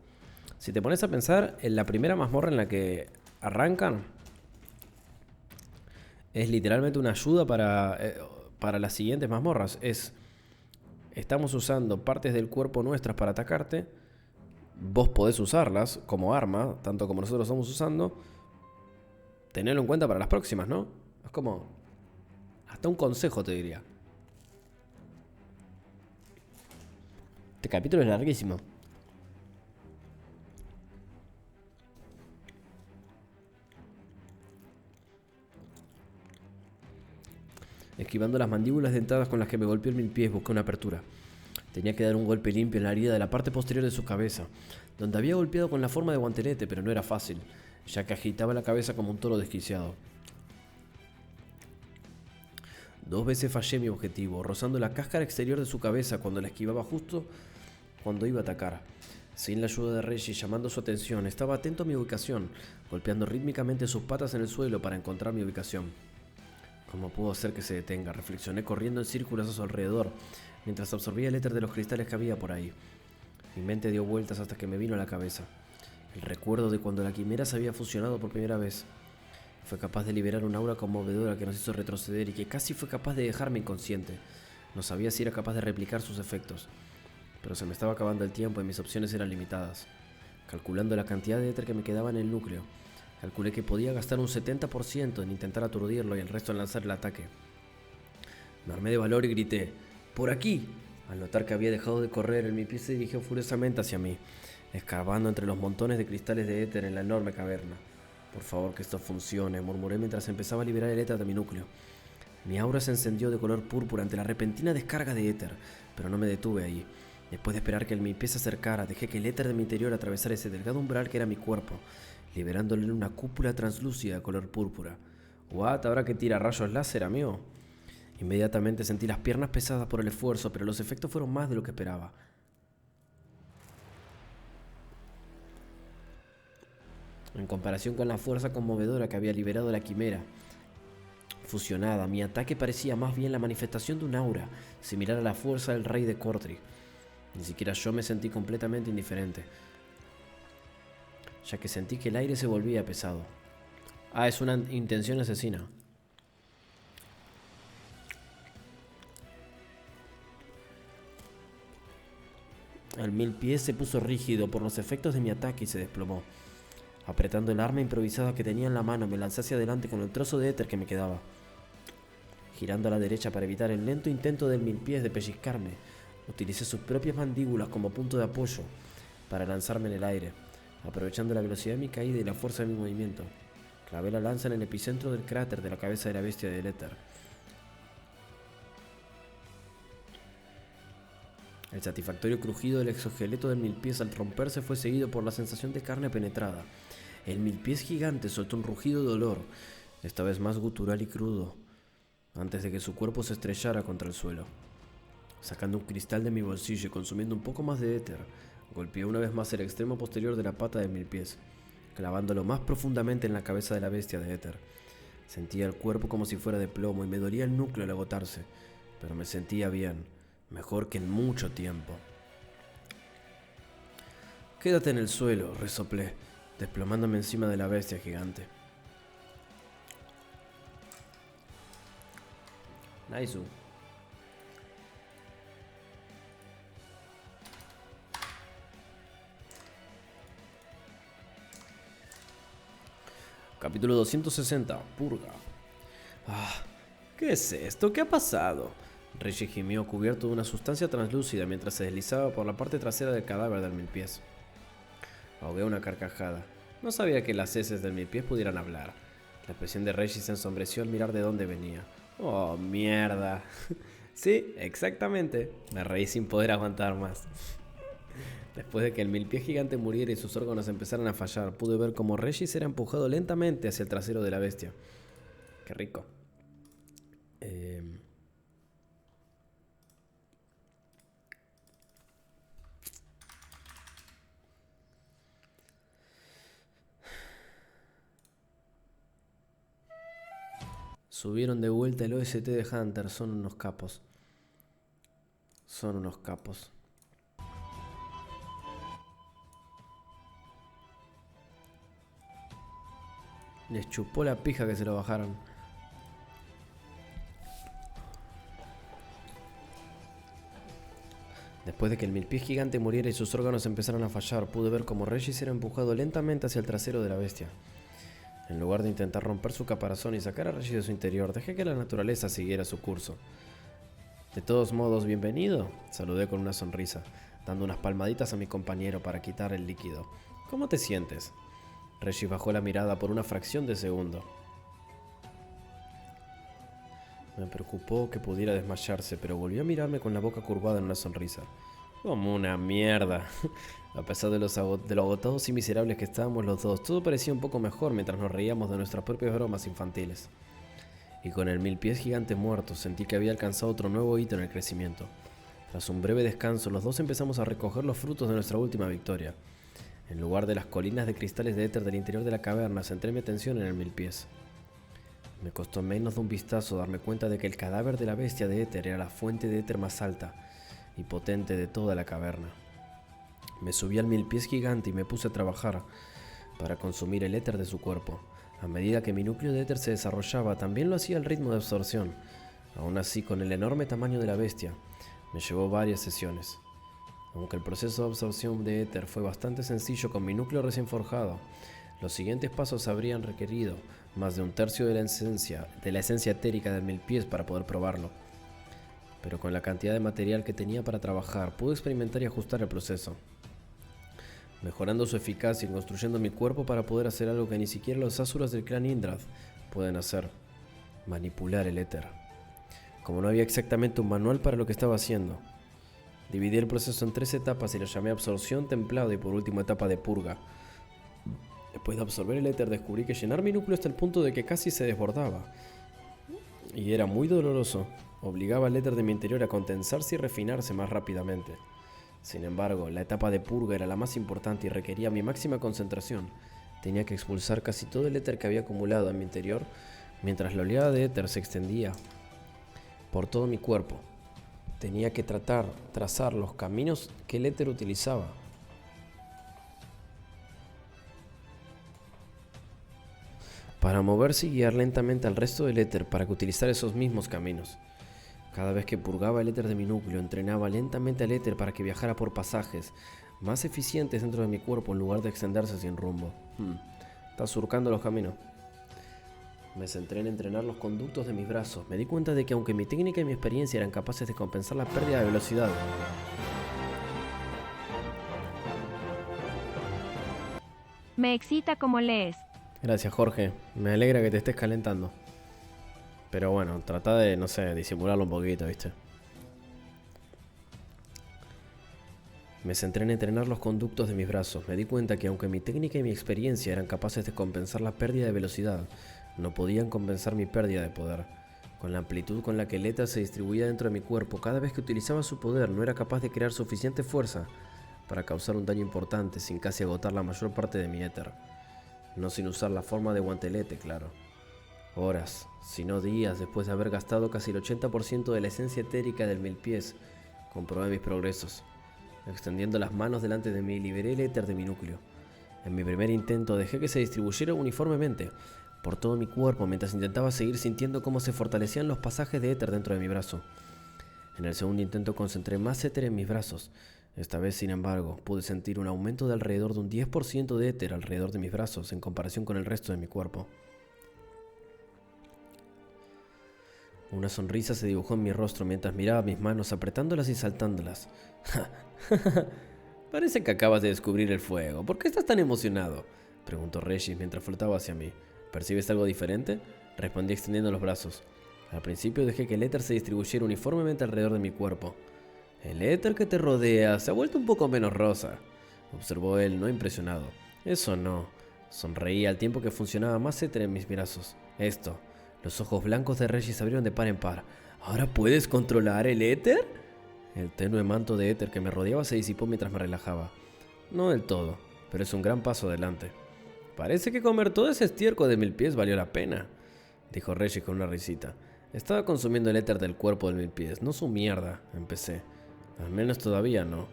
Si te pones a pensar, en la primera mazmorra en la que arrancan, es literalmente una ayuda para las siguientes mazmorras. Estamos usando partes del cuerpo nuestras para atacarte. Vos podés usarlas como arma, tanto como nosotros estamos usando. Tenedlo en cuenta para las próximas, ¿no? Es como hasta un consejo, te diría. Este capítulo es larguísimo. Esquivando las mandíbulas dentadas con las que me golpeó en mis pies, busqué una apertura. Tenía que dar un golpe limpio en la herida de la parte posterior de su cabeza, donde había golpeado con la forma de guantelete, pero no era fácil, ya que agitaba la cabeza como un toro desquiciado. 2 veces fallé mi objetivo, rozando la cáscara exterior de su cabeza cuando la esquivaba justo cuando iba a atacar. Sin la ayuda de Regis llamando su atención, estaba atento a mi ubicación, golpeando rítmicamente sus patas en el suelo para encontrar mi ubicación. ¿Cómo puedo hacer que se detenga? Reflexioné corriendo en círculos a su alrededor, mientras absorbía el éter de los cristales que había por ahí. Mi mente dio vueltas hasta que me vino a la cabeza el recuerdo de cuando la quimera se había fusionado por primera vez. Fue capaz de liberar una aura conmovedora que nos hizo retroceder y que casi fue capaz de dejarme inconsciente. No sabía si era capaz de replicar sus efectos, pero se me estaba acabando el tiempo y mis opciones eran limitadas. Calculando la cantidad de éter que me quedaba en el núcleo, calculé que podía gastar un 70% en intentar aturdirlo y el resto en lanzar el ataque. Me armé de valor y grité: ¡por aquí! Al notar que había dejado de correr, mi pie se dirigió furiosamente hacia mí, escarbando entre los montones de cristales de éter en la enorme caverna. Por favor, que esto funcione, murmuré mientras empezaba a liberar el éter de mi núcleo. Mi aura se encendió de color púrpura ante la repentina descarga de éter, pero no me detuve ahí. Después de esperar que mi pie se acercara, dejé que el éter de mi interior atravesara ese delgado umbral que era mi cuerpo, liberándole una cúpula translúcida de color púrpura. ¿What? ¿Ahora que tira rayos láser, amigo? Inmediatamente sentí las piernas pesadas por el esfuerzo, pero los efectos fueron más de lo que esperaba. En comparación con la fuerza conmovedora que había liberado la quimera fusionada, mi ataque parecía más bien la manifestación de un aura, similar a la fuerza del rey de Cordry. Ni siquiera yo me sentí completamente indiferente. ya que sentí que el aire se volvía pesado. Ah, es una intención asesina. El 1000 pies se puso rígido por los efectos de mi ataque y se desplomó. Apretando el arma improvisada que tenía en la mano, me lancé hacia adelante con el trozo de éter que me quedaba. Girando a la derecha para evitar el lento intento del 1000 pies de pellizcarme, utilicé sus propias mandíbulas como punto de apoyo para lanzarme en el aire, aprovechando la velocidad de mi caída y la fuerza de mi movimiento. Clavé la lanza en el epicentro del cráter de la cabeza de la bestia del éter. El satisfactorio crujido del exoesqueleto del 1000 pies al romperse fue seguido por la sensación de carne penetrada. El 1000 pies gigante soltó un rugido de dolor, esta vez más gutural y crudo, antes de que su cuerpo se estrellara contra el suelo. Sacando un cristal de mi bolsillo y consumiendo un poco más de éter, golpeé una vez más el extremo posterior de la pata del 1000 pies, clavándolo más profundamente en la cabeza de la bestia de éter. Sentía el cuerpo como si fuera de plomo y me dolía el núcleo al agotarse, pero me sentía bien, mejor que en mucho tiempo. Quédate en el suelo, resoplé, desplomándome encima de la bestia gigante. Nice. Capítulo 260. Purga. ¿Qué es esto? ¿Qué ha pasado? Reggie gimió cubierto de una sustancia translúcida mientras se deslizaba por la parte trasera del cadáver del 1000 pies. Ahogué una carcajada. No sabía que las heces del 1000 pies pudieran hablar. La expresión de Reggie se ensombreció al mirar de dónde venía. ¡Oh, mierda! Sí, exactamente. Me reí sin poder aguantar más. Después de que el 1000 pies gigante muriera y sus órganos empezaran a fallar, pude ver cómo Reggie era empujado lentamente hacia el trasero de la bestia. ¡Qué rico! Subieron de vuelta el OST de Hunter. Son unos capos. Son unos capos. Les chupó la pija que se lo bajaron. Después de que el 1000 pies gigante muriera y sus órganos empezaron a fallar, pude ver cómo Reggie era empujado lentamente hacia el trasero de la bestia. En lugar de intentar romper su caparazón y sacar a Reggie de su interior, dejé que la naturaleza siguiera su curso. De todos modos, bienvenido, saludé con una sonrisa, dando unas palmaditas a mi compañero para quitar el líquido. ¿Cómo te sientes? Reggie bajó la mirada por una fracción de segundo. Me preocupó que pudiera desmayarse, pero volvió a mirarme con la boca curvada en una sonrisa. Como una mierda. A pesar de lo agotados y miserables que estábamos los dos, todo parecía un poco mejor mientras nos reíamos de nuestras propias bromas infantiles. Y con el 1000 pies gigante muerto, sentí que había alcanzado otro nuevo hito en el crecimiento. Tras un breve descanso, los dos empezamos a recoger los frutos de nuestra última victoria. En lugar de las colinas de cristales de éter del interior de la caverna, centré mi atención en el 1000 pies. Me costó menos de un vistazo darme cuenta de que el cadáver de la bestia de éter era la fuente de éter más alta y potente de toda la caverna. Me subí al 1000 pies gigante y me puse a trabajar para consumir el éter de su cuerpo. A medida que mi núcleo de éter se desarrollaba, también lo hacía al ritmo de absorción. Aún así, con el enorme tamaño de la bestia, me llevó varias sesiones. Aunque el proceso de absorción de éter fue bastante sencillo con mi núcleo recién forjado, los siguientes pasos habrían requerido más de un tercio de la esencia etérica del 1000 pies para poder probarlo. Pero con la cantidad de material que tenía para trabajar, pude experimentar y ajustar el proceso, mejorando su eficacia y construyendo mi cuerpo para poder hacer algo que ni siquiera los asuras del clan Indrad pueden hacer: manipular el éter. Como no había exactamente un manual para lo que estaba haciendo, dividí el proceso en 3 etapas y lo llamé absorción, templado y por último etapa de purga. Después de absorber el éter, descubrí que llenar mi núcleo hasta el punto de que casi se desbordaba. Y era muy doloroso. Obligaba al éter de mi interior a condensarse y refinarse más rápidamente. Sin embargo, la etapa de purga era la más importante y requería mi máxima concentración. Tenía que expulsar casi todo el éter que había acumulado en mi interior, mientras la oleada de éter se extendía por todo mi cuerpo. Tenía que trazar los caminos que el éter utilizaba. para moverse y guiar lentamente al resto del éter para que utilizara esos mismos caminos. Cada vez que purgaba el éter de mi núcleo, entrenaba lentamente al éter para que viajara por pasajes más eficientes dentro de mi cuerpo en lugar de extenderse sin rumbo. Está surcando los caminos. Me centré en entrenar los conductos de mis brazos. Me di cuenta de que aunque mi técnica y mi experiencia eran capaces de compensar la pérdida de velocidad, Me excita como lees. Gracias, Jorge. Me alegra que te estés calentando. Pero bueno, trata de, no sé, disimularlo un poquito, ¿viste? Me centré en entrenar los conductos de mis brazos. Me di cuenta que aunque mi técnica y mi experiencia eran capaces de compensar la pérdida de velocidad, no podían compensar mi pérdida de poder. Con la amplitud con la que el éter se distribuía dentro de mi cuerpo, cada vez que utilizaba su poder no era capaz de crear suficiente fuerza para causar un daño importante sin casi agotar la mayor parte de mi éter. No sin usar la forma de guantelete, claro. Horas, si no días, después de haber gastado casi el 80% de la esencia etérica del mil pies, comprobé mis progresos. Extendiendo las manos delante de mí, liberé el éter de mi núcleo. En mi primer intento dejé que se distribuyera uniformemente por todo mi cuerpo mientras intentaba seguir sintiendo cómo se fortalecían los pasajes de éter dentro de mi brazo. En el segundo intento concentré más éter en mis brazos. Esta vez, sin embargo, pude sentir un aumento de alrededor de un 10% de éter alrededor de mis brazos en comparación con el resto de mi cuerpo. Una sonrisa se dibujó en mi rostro mientras miraba mis manos apretándolas y saltándolas. Parece que acabas de descubrir el fuego. ¿Por qué estás tan emocionado?, preguntó Regis mientras flotaba hacia mí. ¿Percibes algo diferente?, respondí extendiendo los brazos. Al principio dejé que el éter se distribuyera uniformemente alrededor de mi cuerpo. El éter que te rodea se ha vuelto un poco menos rosa, observó él, no impresionado. Eso no. Sonreí al tiempo que funcionaba más éter en mis brazos. Esto. Los ojos blancos de Regis se abrieron de par en par. ¿Ahora puedes controlar el éter? El tenue manto de éter que me rodeaba se disipó mientras me relajaba. No del todo, pero es un gran paso adelante. Parece que comer todo ese estiércol de mil pies valió la pena, dijo Regis con una risita. Estaba consumiendo el éter del cuerpo del mil pies, no su mierda, empecé. Al menos todavía no.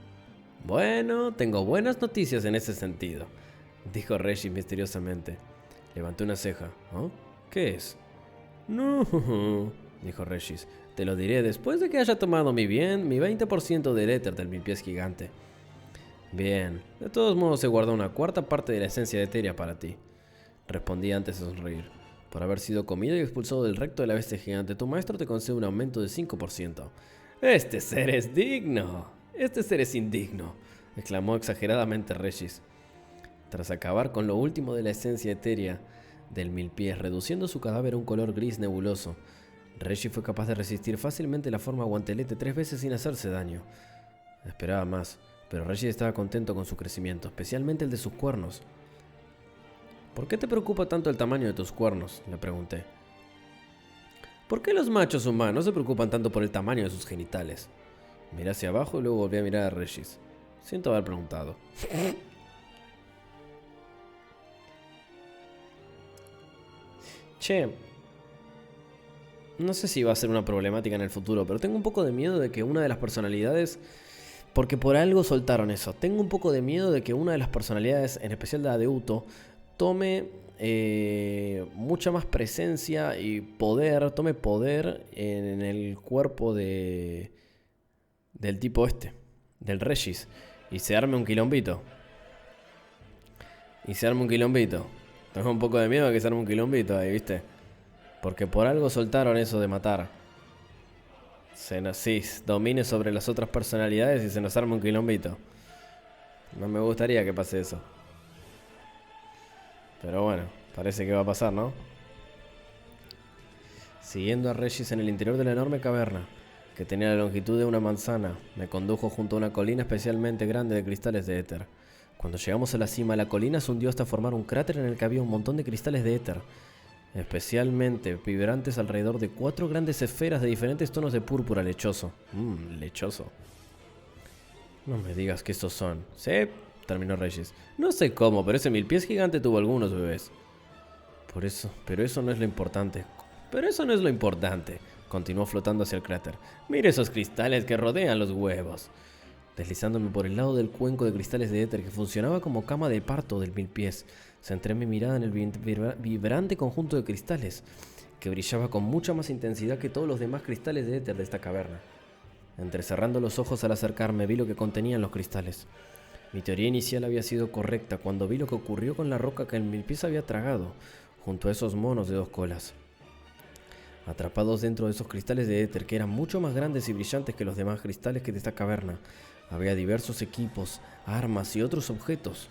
Bueno, tengo buenas noticias en ese sentido, dijo Regis misteriosamente. Levanté una ceja. ¿Oh? ¿Qué es? No, dijo Regis. Te lo diré después de que haya tomado mi 20% del éter del mil pies gigante. Bien, de todos modos se guardó una cuarta parte de la esencia etérea para ti, respondí antes de sonreír. Por haber sido comido y expulsado del recto de la bestia gigante, tu maestro te concede un aumento de 5%. Este ser es digno. Este ser es indigno, exclamó exageradamente Regis. Tras acabar con lo último de la esencia etérea del mil pies, reduciendo su cadáver a un color gris nebuloso, Regis fue capaz de resistir fácilmente la forma guantelete 3 veces sin hacerse daño. Esperaba más, pero Regis estaba contento con su crecimiento, especialmente el de sus cuernos. ¿Por qué te preocupa tanto el tamaño de tus cuernos?, le pregunté. ¿Por qué los machos humanos se preocupan tanto por el tamaño de sus genitales? Miré hacia abajo y luego volví a mirar a Regis. Siento haber preguntado. Che, no sé si va a ser una problemática en el futuro, pero tengo un poco de miedo de que una de las personalidades, porque por algo soltaron eso, tengo un poco de miedo de que una de las personalidades, en especial la de Uto, tome mucha más presencia y poder, tome poder en el cuerpo del tipo este, del Regis, y se arme un quilombito. Tengo un poco de miedo de que se arme un quilombito ahí, ¿viste? Porque por algo soltaron eso de matar. Sí, domine sobre las otras personalidades y se nos arma un quilombito. No me gustaría que pase eso. Pero bueno, parece que va a pasar, ¿no? Siguiendo a Regis en el interior de la enorme caverna, que tenía la longitud de una manzana, me condujo junto a una colina especialmente grande de cristales de éter. Cuando llegamos a la cima, la colina se hundió hasta formar un cráter en el que había un montón de cristales de éter, especialmente vibrantes alrededor de 4 grandes esferas de diferentes tonos de púrpura lechoso. Lechoso. No me digas que estos son. Sí, terminó Regis. No sé cómo, pero ese mil pies gigante tuvo algunos bebés. Pero eso no es lo importante. Continuó flotando hacia el cráter. Mire esos cristales que rodean los huevos. Deslizándome por el lado del cuenco de cristales de éter que funcionaba como cama de parto del mil pies, centré mi mirada en el vibrante conjunto de cristales, que brillaba con mucha más intensidad que todos los demás cristales de éter de esta caverna. Entrecerrando los ojos al acercarme, vi lo que contenían los cristales. Mi teoría inicial había sido correcta cuando vi lo que ocurrió con la roca que el mil pies había tragado, junto a esos monos de 2 colas. Atrapados dentro de esos cristales de éter, que eran mucho más grandes y brillantes que los demás cristales que de esta caverna, había diversos equipos, armas y otros objetos.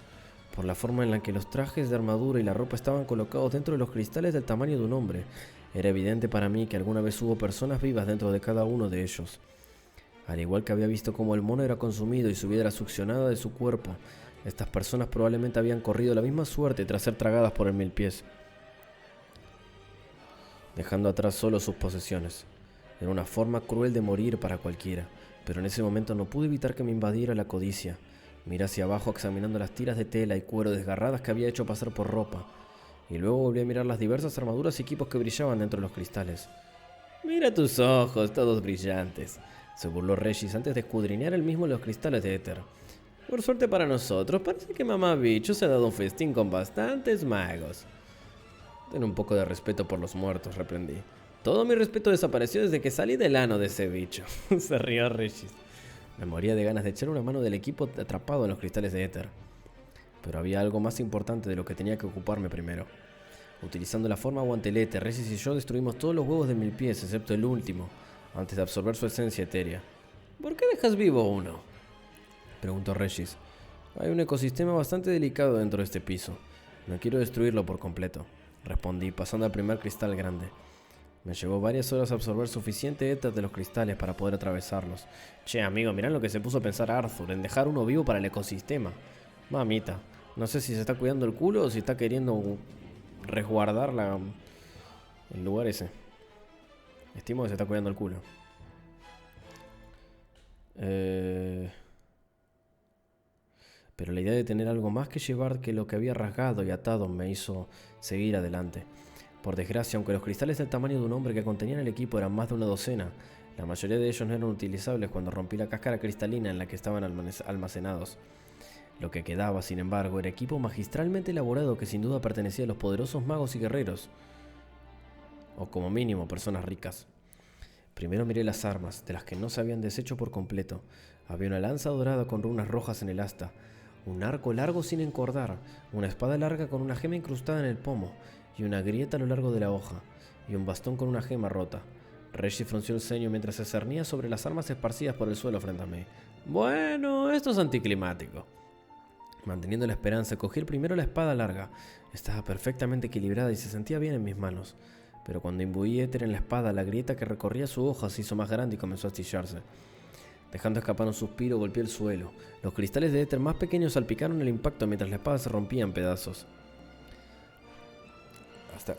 Por la forma en la que los trajes de armadura y la ropa estaban colocados dentro de los cristales del tamaño de un hombre, era evidente para mí que alguna vez hubo personas vivas dentro de cada uno de ellos. Al igual que había visto cómo el mono era consumido y su vida era succionada de su cuerpo, estas personas probablemente habían corrido la misma suerte tras ser tragadas por el mil pies, dejando atrás solo sus posesiones. Era una forma cruel de morir para cualquiera, pero en ese momento no pude evitar que me invadiera la codicia. Miré hacia abajo examinando las tiras de tela y cuero desgarradas que había hecho pasar por ropa, y luego volví a mirar las diversas armaduras y equipos que brillaban dentro de los cristales. «Mira tus ojos, todos brillantes», se burló Regis antes de escudriñar él mismo los cristales de éter. «Por suerte para nosotros, parece que mamá bicho se ha dado un festín con bastantes magos». «Ten un poco de respeto por los muertos», reprendí. «Todo mi respeto desapareció desde que salí del ano de ese bicho». Se rió Regis. Me moría de ganas de echar una mano del equipo atrapado en los cristales de éter. Pero había algo más importante de lo que tenía que ocuparme primero. Utilizando la forma guantelete, Regis y yo destruimos todos los huevos de mil pies, excepto el último, antes de absorber su esencia etérea. «¿Por qué dejas vivo uno?», preguntó Regis. «Hay un ecosistema bastante delicado dentro de este piso. No quiero destruirlo por completo», respondí, pasando al primer cristal grande. Me llevó varias horas absorber suficiente éter de los cristales para poder atravesarlos. Che, amigo, mirá lo que se puso a pensar Arthur, en dejar uno vivo para el ecosistema. Mamita, no sé si se está cuidando el culo o si está queriendo resguardar el lugar ese. Estimo que se está cuidando el culo. Pero la idea de tener algo más que llevar que lo que había rasgado y atado me hizo seguir adelante. Por desgracia, aunque los cristales del tamaño de un hombre que contenían el equipo eran más de una docena, la mayoría de ellos no eran utilizables cuando rompí la cáscara cristalina en la que estaban almacenados. Lo que quedaba, sin embargo, era equipo magistralmente elaborado que sin duda pertenecía a los poderosos magos y guerreros, o como mínimo personas ricas. Primero miré las armas, de las que no se habían deshecho por completo. Había una lanza dorada con runas rojas en el asta, un arco largo sin encordar, una espada larga con una gema incrustada en el pomo, y una grieta a lo largo de la hoja, y un bastón con una gema rota. Regis frunció el ceño mientras se cernía sobre las armas esparcidas por el suelo frente a mí. «Bueno, esto es anticlimático». Manteniendo la esperanza, cogí primero la espada larga. Estaba perfectamente equilibrada y se sentía bien en mis manos. Pero cuando imbuí éter en la espada, la grieta que recorría su hoja se hizo más grande y comenzó a astillarse. Dejando escapar un suspiro, golpeé el suelo. Los cristales de éter más pequeños salpicaron el impacto mientras la espada se rompía en pedazos.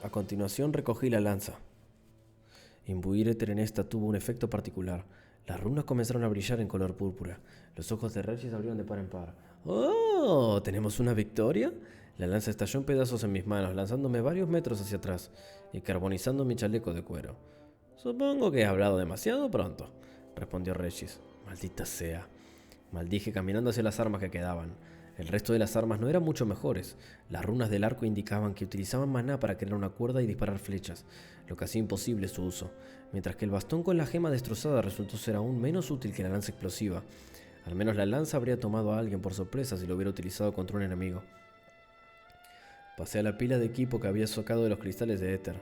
A continuación recogí la lanza. Imbuir éter en esta tuvo un efecto particular. Las runas comenzaron a brillar en color púrpura. Los ojos de Regis se abrieron de par en par. «¡Oh! ¿Tenemos una victoria?». La lanza estalló en pedazos en mis manos, lanzándome varios metros hacia atrás y carbonizando mi chaleco de cuero. «Supongo que he hablado demasiado pronto», respondió Regis. «Maldita sea», maldije caminando hacia las armas que quedaban. El resto de las armas no eran mucho mejores. Las runas del arco indicaban que utilizaban maná para crear una cuerda y disparar flechas, lo que hacía imposible su uso, mientras que el bastón con la gema destrozada resultó ser aún menos útil que la lanza explosiva. Al menos la lanza habría tomado a alguien por sorpresa si lo hubiera utilizado contra un enemigo. Pasé a la pila de equipo que había sacado de los cristales de éter.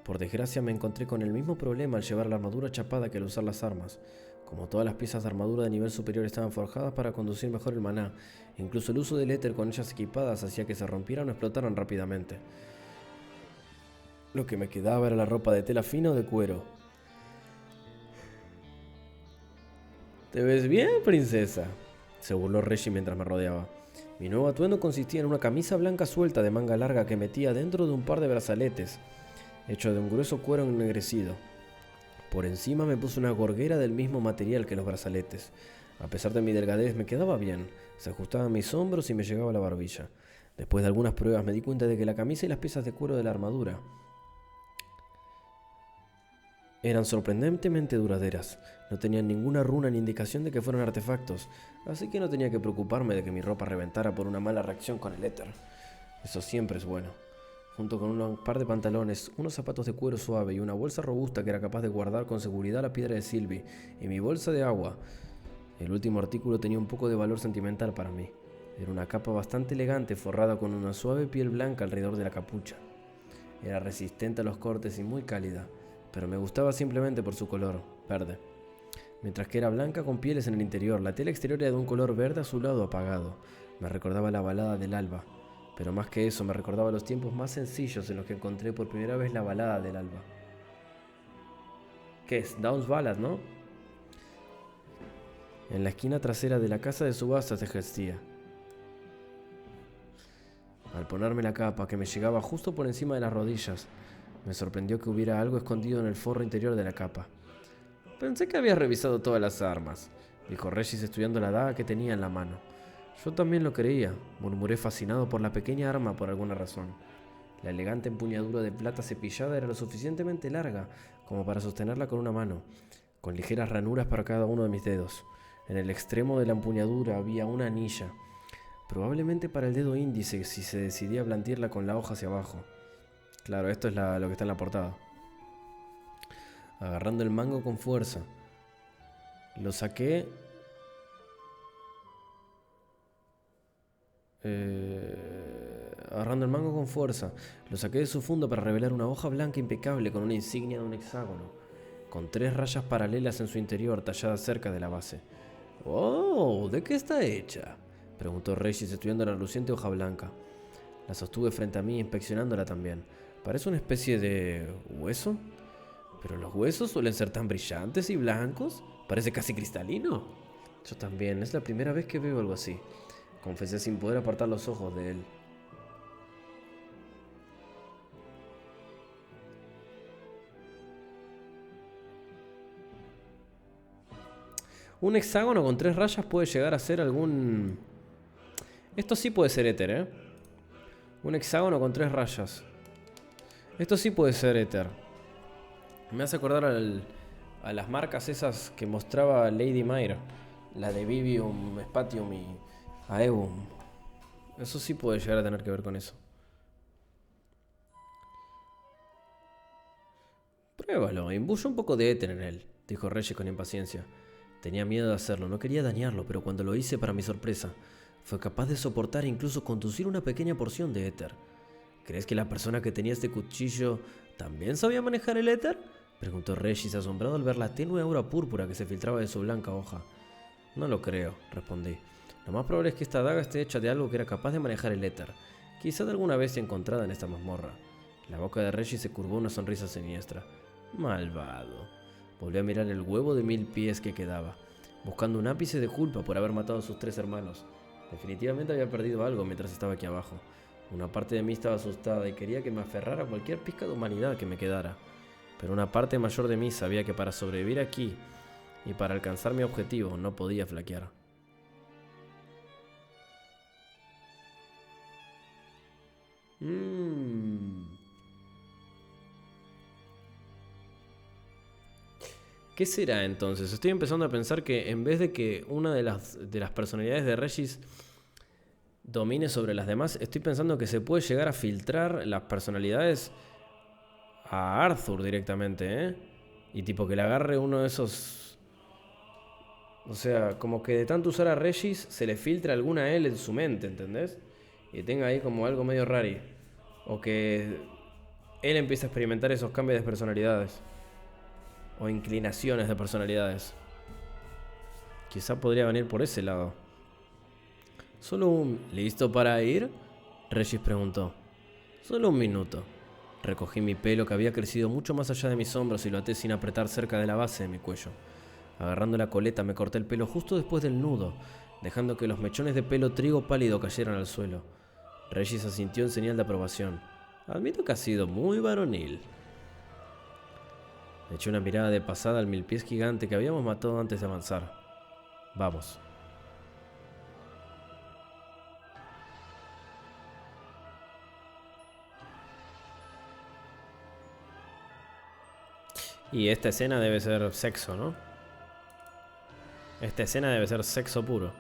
Por desgracia me encontré con el mismo problema al llevar la armadura chapada que al usar las armas. Como todas las piezas de armadura de nivel superior estaban forjadas para conducir mejor el maná, incluso el uso del éter con ellas equipadas hacía que se rompieran o explotaran rápidamente. Lo que me quedaba era la ropa de tela fina o de cuero. «¿Te ves bien, princesa?», se burló Reggie mientras me rodeaba. Mi nuevo atuendo consistía en una camisa blanca suelta de manga larga que metía dentro de un par de brazaletes, hecho de un grueso cuero ennegrecido. Por encima me puse una gorguera del mismo material que los brazaletes. A pesar de mi delgadez me quedaba bien, se ajustaba a mis hombros y me llegaba a la barbilla. Después de algunas pruebas me di cuenta de que la camisa y las piezas de cuero de la armadura Eran sorprendentemente duraderas. No tenían ninguna runa ni indicación de que fueran artefactos, así que no tenía que preocuparme de que mi ropa reventara por una mala reacción con el éter. Eso siempre es bueno. Junto con un par de pantalones, unos zapatos de cuero suave y una bolsa robusta que era capaz de guardar con seguridad la piedra de Sylvie y mi bolsa de agua. El último artículo tenía un poco de valor sentimental para mí. Era una capa bastante elegante forrada con una suave piel blanca alrededor de la capucha. Era resistente a los cortes y muy cálida, pero me gustaba simplemente por su color, verde. Mientras que era blanca con pieles en el interior, la tela exterior era de un color verde azulado apagado. Me recordaba la balada del alba, pero más que eso me recordaba los tiempos más sencillos en los que encontré por primera vez la balada del alba. ¿Qué es? Dawn's Ballad, ¿no? En la esquina trasera de la casa de subastas de Hestia. Al ponerme la capa, que me llegaba justo por encima de las rodillas, me sorprendió que hubiera algo escondido en el forro interior de la capa. Pensé que habías revisado todas las armas, dijo Regis estudiando la daga que tenía en la mano. Yo también lo creía, murmuré fascinado por la pequeña arma por alguna razón. La elegante empuñadura de plata cepillada era lo suficientemente larga como para sostenerla con una mano, con ligeras ranuras para cada uno de mis dedos. En el extremo de la empuñadura había una anilla, probablemente para el dedo índice si se decidía a blandirla con la hoja hacia abajo. Claro, esto es lo que está en la portada. Agarrando el mango con fuerza, lo saqué. Agarrando el mango con fuerza, lo saqué de su funda para revelar una hoja blanca impecable con una insignia de un hexágono, con 3 rayas paralelas en su interior talladas cerca de la base. ¡Oh! ¿De qué está hecha?, preguntó Regis estudiando la reluciente hoja blanca. La sostuve frente a mí, inspeccionándola también. Parece una especie de hueso. ¿Pero los huesos suelen ser tan brillantes y blancos? Parece casi cristalino. Yo también, es la primera vez que veo algo así, confesé sin poder apartar los ojos de él. Un hexágono con 3 rayas puede llegar a ser algún... Esto sí puede ser éter, ¿eh? Un hexágono con 3 rayas. Esto sí puede ser éter. Me hace acordar a las marcas esas que mostraba Lady Mayr. La de Vivium, Spatium y Aevum. Eso sí puede llegar a tener que ver con eso. Pruébalo, imbuye un poco de éter en él, dijo Regis con impaciencia. Tenía miedo de hacerlo, no quería dañarlo, pero cuando lo hice, para mi sorpresa, fue capaz de soportar e incluso conducir una pequeña porción de éter. ¿Crees que la persona que tenía este cuchillo también sabía manejar el éter?, preguntó Regis asombrado al ver la tenue aura púrpura que se filtraba de su blanca hoja. No lo creo, respondí. Lo más probable es que esta daga esté hecha de algo que era capaz de manejar el éter, quizá de alguna bestia encontrada en esta mazmorra. La boca de Regis se curvó una sonrisa siniestra. Malvado. Volví a mirar el huevo de 1000 pies que quedaba, buscando un ápice de culpa por haber matado a sus 3 hermanos. Definitivamente había perdido algo mientras estaba aquí abajo. Una parte de mí estaba asustada y quería que me aferrara a cualquier pizca de humanidad que me quedara. Pero una parte mayor de mí sabía que para sobrevivir aquí y para alcanzar mi objetivo no podía flaquear. ¿Qué será entonces? Estoy empezando a pensar que en vez de que una de las personalidades de Regis domine sobre las demás, estoy pensando que se puede llegar a filtrar las personalidades a Arthur directamente, ¿eh? Y tipo que le agarre uno de esos... O sea, como que de tanto usar a Regis se le filtra alguna a él en su mente, ¿entendés? Y tenga ahí como algo medio raro. O que él empieza a experimentar esos cambios de personalidades. O inclinaciones de personalidades. Quizá podría venir por ese lado. ¿Solo un... ¿Listo para ir?, Regis preguntó. Solo un minuto. Recogí mi pelo que había crecido mucho más allá de mis hombros y lo até sin apretar cerca de la base de mi cuello. Agarrando la coleta me corté el pelo justo después del nudo, dejando que los mechones de pelo trigo pálido cayeran al suelo. Regis asintió en señal de aprobación. Admito que ha sido muy varonil. Eché una mirada de pasada al 1000 pies gigante que habíamos matado antes de avanzar. Vamos. Y esta escena debe ser sexo, ¿no? Esta escena debe ser sexo puro.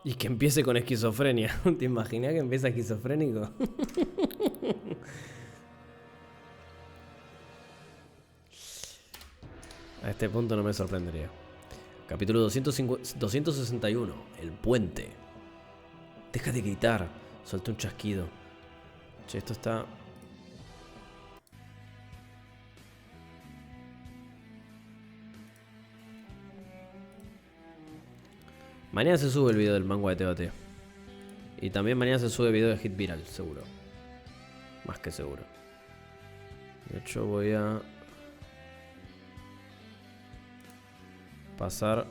Y que empiece con esquizofrenia. ¿Te imaginas que empieza esquizofrénico? A este punto no me sorprendería. Capítulo 261. El puente. Deja de gritar. Solté un chasquido. Che, esto está... Mañana se sube el video del manga de TBT. Y también mañana se sube el video de Hit Viral, seguro. Más que seguro. De hecho voy a... pasar...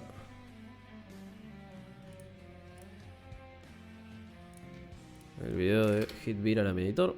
el video de Hit Viral a mi editor.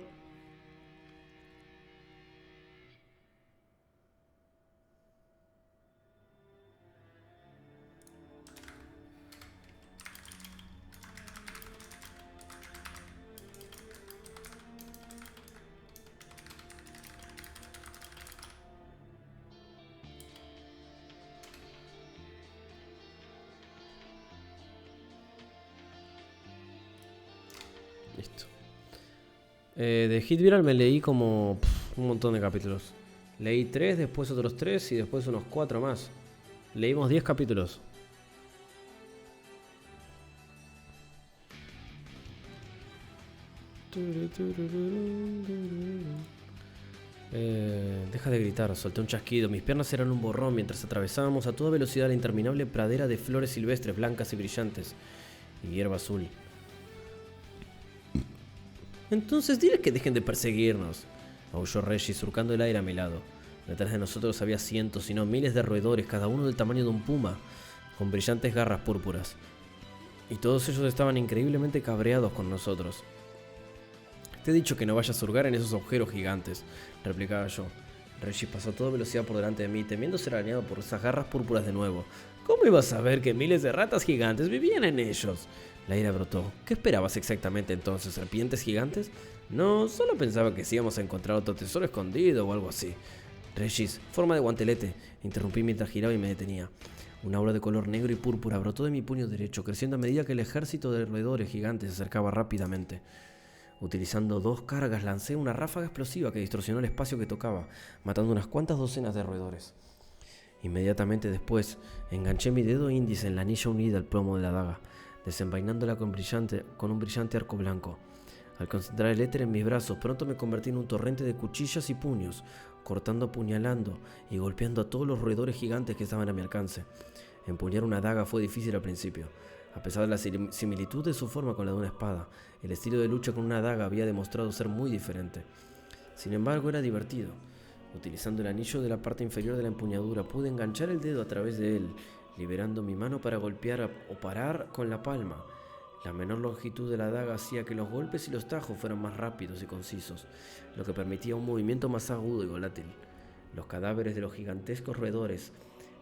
Listo. De Hit Viral me leí como un montón de capítulos. Leí 3, después otros 3 y después unos 4 más. Leímos 10 capítulos. Deja de gritar, solté un chasquido. Mis piernas eran un borrón mientras atravesábamos a toda velocidad la interminable pradera de flores silvestres blancas y brillantes y hierba azul. Entonces diles que dejen de perseguirnos, aulló Reggie surcando el aire a mi lado. Detrás de nosotros había cientos, si no miles de roedores, cada uno del tamaño de un puma, con brillantes garras púrpuras. Y todos ellos estaban increíblemente cabreados con nosotros. Te he dicho que no vayas a hurgar en esos agujeros gigantes, replicaba yo. Reggie pasó a toda velocidad por delante de mí, temiendo ser arañado por esas garras púrpuras de nuevo. ¿Cómo ibas a saber que miles de ratas gigantes vivían en ellos? La ira brotó. ¿Qué esperabas exactamente entonces? ¿Serpientes gigantes? No, solo pensaba que sí íbamos a encontrar otro tesoro escondido o algo así. Regis, forma de guantelete. Interrumpí mientras giraba y me detenía. Un aura de color negro y púrpura brotó de mi puño derecho, creciendo a medida que el ejército de roedores gigantes se acercaba rápidamente. Utilizando 2 cargas lancé una ráfaga explosiva que distorsionó el espacio que tocaba, matando unas cuantas docenas de roedores. Inmediatamente después, enganché mi dedo índice en la anilla unida al plomo de la daga, desenvainándola con un brillante arco blanco. Al concentrar el éter en mis brazos, pronto me convertí en un torrente de cuchillas y puños, cortando, apuñalando y golpeando a todos los roedores gigantes que estaban a mi alcance. Empuñar una daga fue difícil al principio. A pesar de la similitud de su forma con la de una espada, el estilo de lucha con una daga había demostrado ser muy diferente. Sin embargo, era divertido. Utilizando el anillo de la parte inferior de la empuñadura, pude enganchar el dedo a través de él, liberando mi mano para golpear o parar con la palma. La menor longitud de la daga hacía que los golpes y los tajos fueran más rápidos y concisos, lo que permitía un movimiento más agudo y volátil. Los cadáveres de los gigantescos roedores,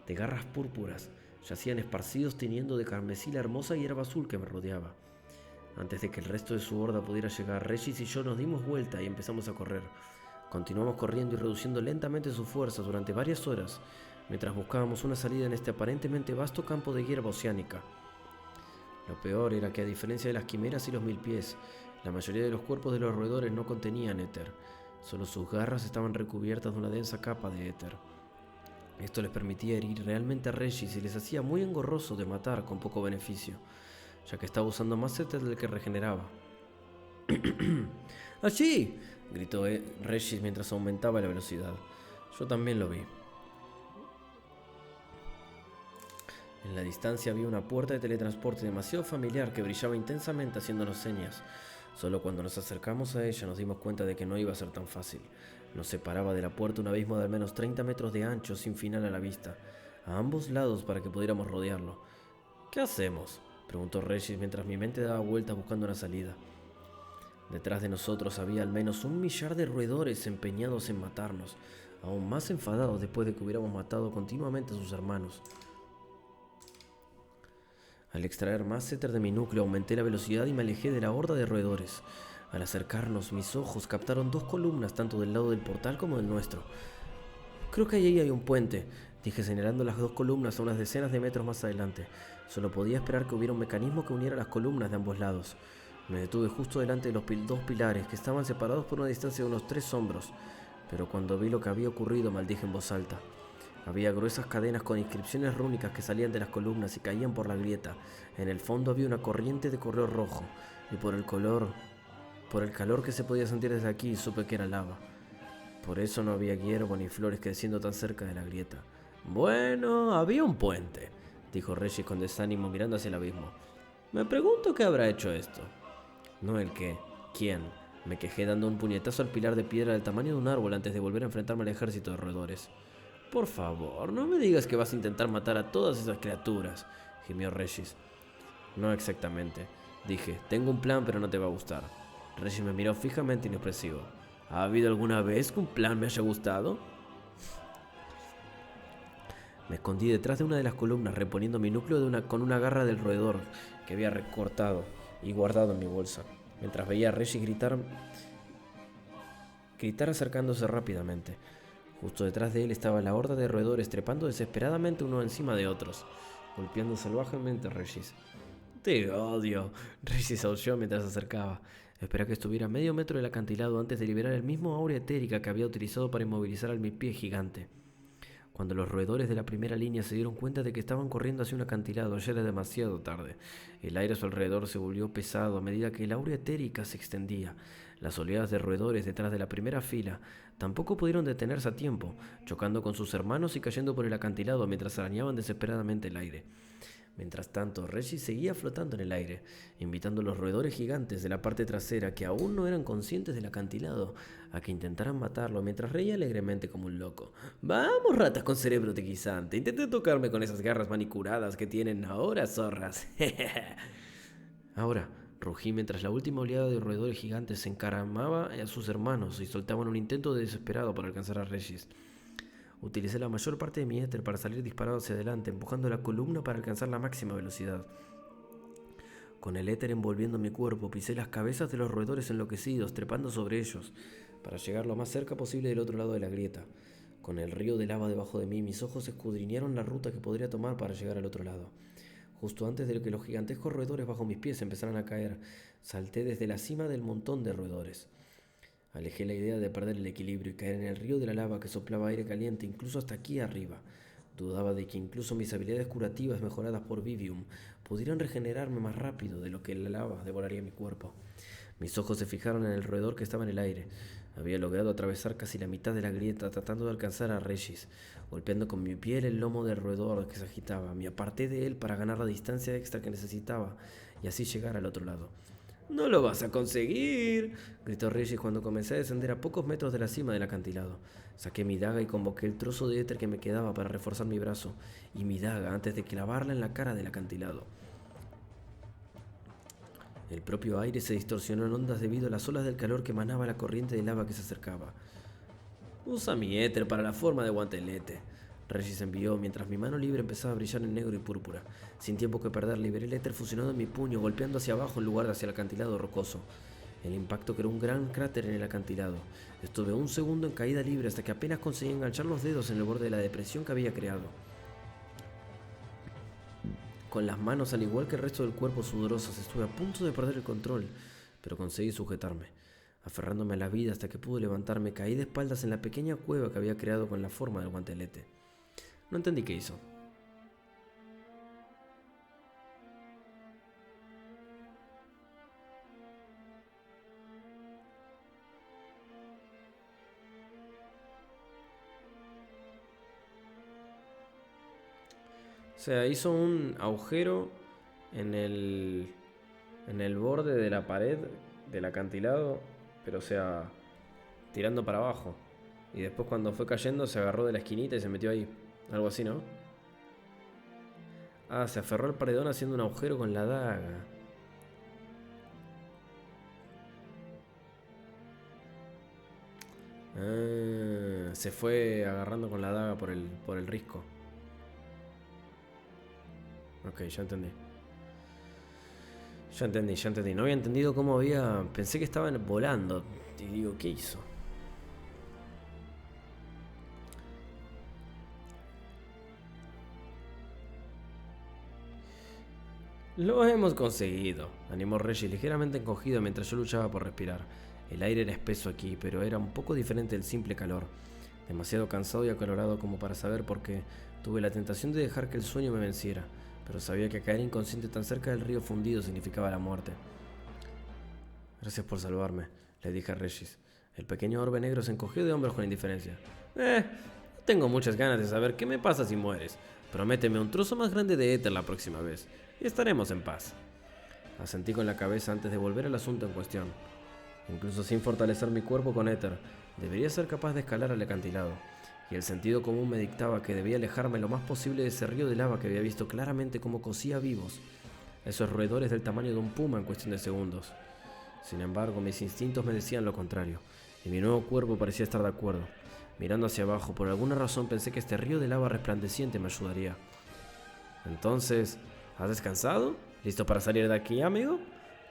de garras púrpuras, yacían esparcidos tiñendo de carmesí la hermosa hierba azul que me rodeaba. Antes de que el resto de su horda pudiera llegar, Regis y yo nos dimos vuelta y empezamos a correr. Continuamos corriendo y reduciendo lentamente su fuerza durante varias horas, mientras buscábamos una salida en este aparentemente vasto campo de hierba oceánica. Lo peor era que, a diferencia de las quimeras y los milpies, la mayoría de los cuerpos de los roedores no contenían éter. Solo sus garras estaban recubiertas de una densa capa de éter. Esto les permitía herir realmente a Regis y les hacía muy engorroso de matar con poco beneficio, ya que estaba usando más éter del que regeneraba. ¡Allí! Gritó Regis mientras aumentaba la velocidad. Yo también lo vi. En la distancia había una puerta de teletransporte demasiado familiar que brillaba intensamente haciéndonos señas. Solo cuando nos acercamos a ella nos dimos cuenta de que no iba a ser tan fácil. Nos separaba de la puerta un abismo de al menos 30 metros de ancho sin final a la vista, a ambos lados para que pudiéramos rodearlo. ¿Qué hacemos?, preguntó Regis mientras mi mente daba vueltas buscando una salida. Detrás de nosotros había al menos 1 millar de roedores empeñados en matarnos, aún más enfadados después de que hubiéramos matado continuamente a sus hermanos. Al extraer más éter de mi núcleo, aumenté la velocidad y me alejé de la horda de roedores. Al acercarnos, mis ojos captaron dos columnas tanto del lado del portal como del nuestro. Creo que ahí hay un puente, dije señalando las dos columnas a unas decenas de metros más adelante. Solo podía esperar que hubiera un mecanismo que uniera las columnas de ambos lados. Me detuve justo delante de los dos pilares, que estaban separados por una distancia de unos 3 hombros. Pero cuando vi lo que había ocurrido, maldije en voz alta. Había gruesas cadenas con inscripciones rúnicas que salían de las columnas y caían por la grieta. En el fondo había una corriente de color rojo, y por el calor que se podía sentir desde aquí, supe que era lava. Por eso no había hierba ni flores creciendo tan cerca de la grieta. Bueno, había un puente, dijo Regis con desánimo mirando hacia el abismo. Me pregunto qué habrá hecho esto. No el qué, quién. Me quejé dando un puñetazo al pilar de piedra del tamaño de un árbol antes de volver a enfrentarme al ejército de roedores. Por favor, no me digas que vas a intentar matar a todas esas criaturas, gimió Regis. No exactamente, dije. Tengo un plan, pero no te va a gustar. Regis me miró fijamente inexpresivo. ¿Ha habido alguna vez que un plan me haya gustado? Me escondí detrás de una de las columnas, reponiendo mi núcleo con una garra del roedor que había recortado y guardado en mi bolsa, mientras veía a Regis gritar acercándose rápidamente. Justo detrás de él estaba la horda de roedores trepando desesperadamente uno encima de otros, golpeando salvajemente a Regis. Te odio, Regis aulló mientras se acercaba. Esperé a que estuviera a medio metro del acantilado antes de liberar el mismo aura etérica que había utilizado para inmovilizar al mi pie gigante. Cuando los roedores de la primera línea se dieron cuenta de que estaban corriendo hacia un acantilado, ya era demasiado tarde. El aire a su alrededor se volvió pesado a medida que el aura etérica se extendía. Las oleadas de roedores detrás de la primera fila tampoco pudieron detenerse a tiempo, chocando con sus hermanos y cayendo por el acantilado mientras arañaban desesperadamente el aire. Mientras tanto, Regis seguía flotando en el aire, invitando a los roedores gigantes de la parte trasera, que aún no eran conscientes del acantilado, a que intentaran matarlo mientras reía alegremente como un loco. ¡Vamos, ratas con cerebro tequizante! Intenten tocarme con esas garras manicuradas que tienen ahora, zorras. Ahora, rugí mientras la última oleada de roedores gigantes se encaramaba a sus hermanos y soltaban un intento desesperado para alcanzar a Regis. Utilicé la mayor parte de mi éter para salir disparado hacia adelante, empujando la columna para alcanzar la máxima velocidad. Con el éter envolviendo mi cuerpo, pisé las cabezas de los roedores enloquecidos, trepando sobre ellos, para llegar lo más cerca posible del otro lado de la grieta. Con el río de lava debajo de mí, mis ojos escudriñaron la ruta que podría tomar para llegar al otro lado. Justo antes de que los gigantescos roedores bajo mis pies empezaran a caer, salté desde la cima del montón de roedores. Alejé la idea de perder el equilibrio y caer en el río de la lava que soplaba aire caliente incluso hasta aquí arriba. Dudaba de que incluso mis habilidades curativas mejoradas por Vivium pudieran regenerarme más rápido de lo que la lava devoraría mi cuerpo. Mis ojos se fijaron en el roedor que estaba en el aire. Había logrado atravesar casi la mitad de la grieta tratando de alcanzar a Regis. Golpeando con mi piel el lomo del roedor que se agitaba, me aparté de él para ganar la distancia extra que necesitaba y así llegar al otro lado. «¡No lo vas a conseguir!», gritó Regis cuando comencé a descender a pocos metros de la cima del acantilado. Saqué mi daga y convoqué el trozo de éter que me quedaba para reforzar mi brazo y mi daga antes de clavarla en la cara del acantilado. El propio aire se distorsionó en ondas debido a las olas del calor que emanaba la corriente de lava que se acercaba. «Usa mi éter para la forma de guantelete», Regis envió mientras mi mano libre empezaba a brillar en negro y púrpura. Sin tiempo que perder, liberé el éter fusionado en mi puño, golpeando hacia abajo en lugar de hacia el acantilado rocoso. El impacto creó un gran cráter en el acantilado. Estuve un segundo en caída libre hasta que apenas conseguí enganchar los dedos en el borde de la depresión que había creado. Con las manos, al igual que el resto del cuerpo, sudorosas, estuve a punto de perder el control, pero conseguí sujetarme. Aferrándome a la vida hasta que pude levantarme, caí de espaldas en la pequeña cueva que había creado con la forma del guantelete. No entendí qué hizo. O sea, hizo un agujero en el borde de la pared del acantilado, pero o sea, tirando para abajo. Y después cuando fue cayendo se agarró de la esquinita y se metió ahí. Algo así, ¿no? Ah, se aferró al paredón haciendo un agujero con la daga. Ah, se fue agarrando con la daga por el risco. Ok, ya entendí. Ya entendí, ya entendí. No había entendido cómo había... Pensé que estaban volando. Y digo, ¿qué hizo? Lo hemos conseguido, animó Reggie ligeramente encogido mientras yo luchaba por respirar. El aire era espeso aquí, pero era un poco diferente del simple calor. Demasiado cansado y acalorado como para saber por qué. Tuve la tentación de dejar que el sueño me venciera, pero sabía que caer inconsciente tan cerca del río fundido significaba la muerte. Gracias por salvarme, le dije a Regis. El pequeño orbe negro se encogió de hombros con indiferencia. No tengo muchas ganas de saber qué me pasa si mueres. Prométeme un trozo más grande de éter la próxima vez, y estaremos en paz. Asentí con la cabeza antes de volver al asunto en cuestión. Incluso sin fortalecer mi cuerpo con éter, debería ser capaz de escalar al acantilado, y el sentido común me dictaba que debía alejarme lo más posible de ese río de lava que había visto claramente cómo cocía vivos esos roedores del tamaño de un puma en cuestión de segundos. Sin embargo, mis instintos me decían lo contrario, y mi nuevo cuerpo parecía estar de acuerdo. Mirando hacia abajo, por alguna razón pensé que este río de lava resplandeciente me ayudaría. Entonces, ¿has descansado? ¿Listo para salir de aquí, amigo?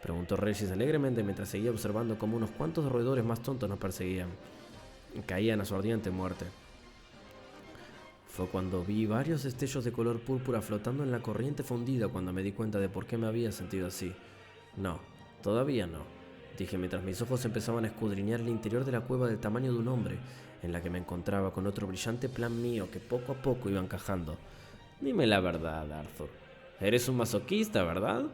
Preguntó Regis alegremente mientras seguía observando cómo unos cuantos roedores más tontos nos perseguían. Caían a su ardiente muerte. Fue cuando vi varios destellos de color púrpura flotando en la corriente fundida cuando me di cuenta de por qué me había sentido así. No, todavía no, dije mientras mis ojos empezaban a escudriñar el interior de la cueva del tamaño de un hombre, en la que me encontraba con otro brillante plan mío que poco a poco iba encajando. Dime la verdad, Arthur. Eres un masoquista, ¿verdad?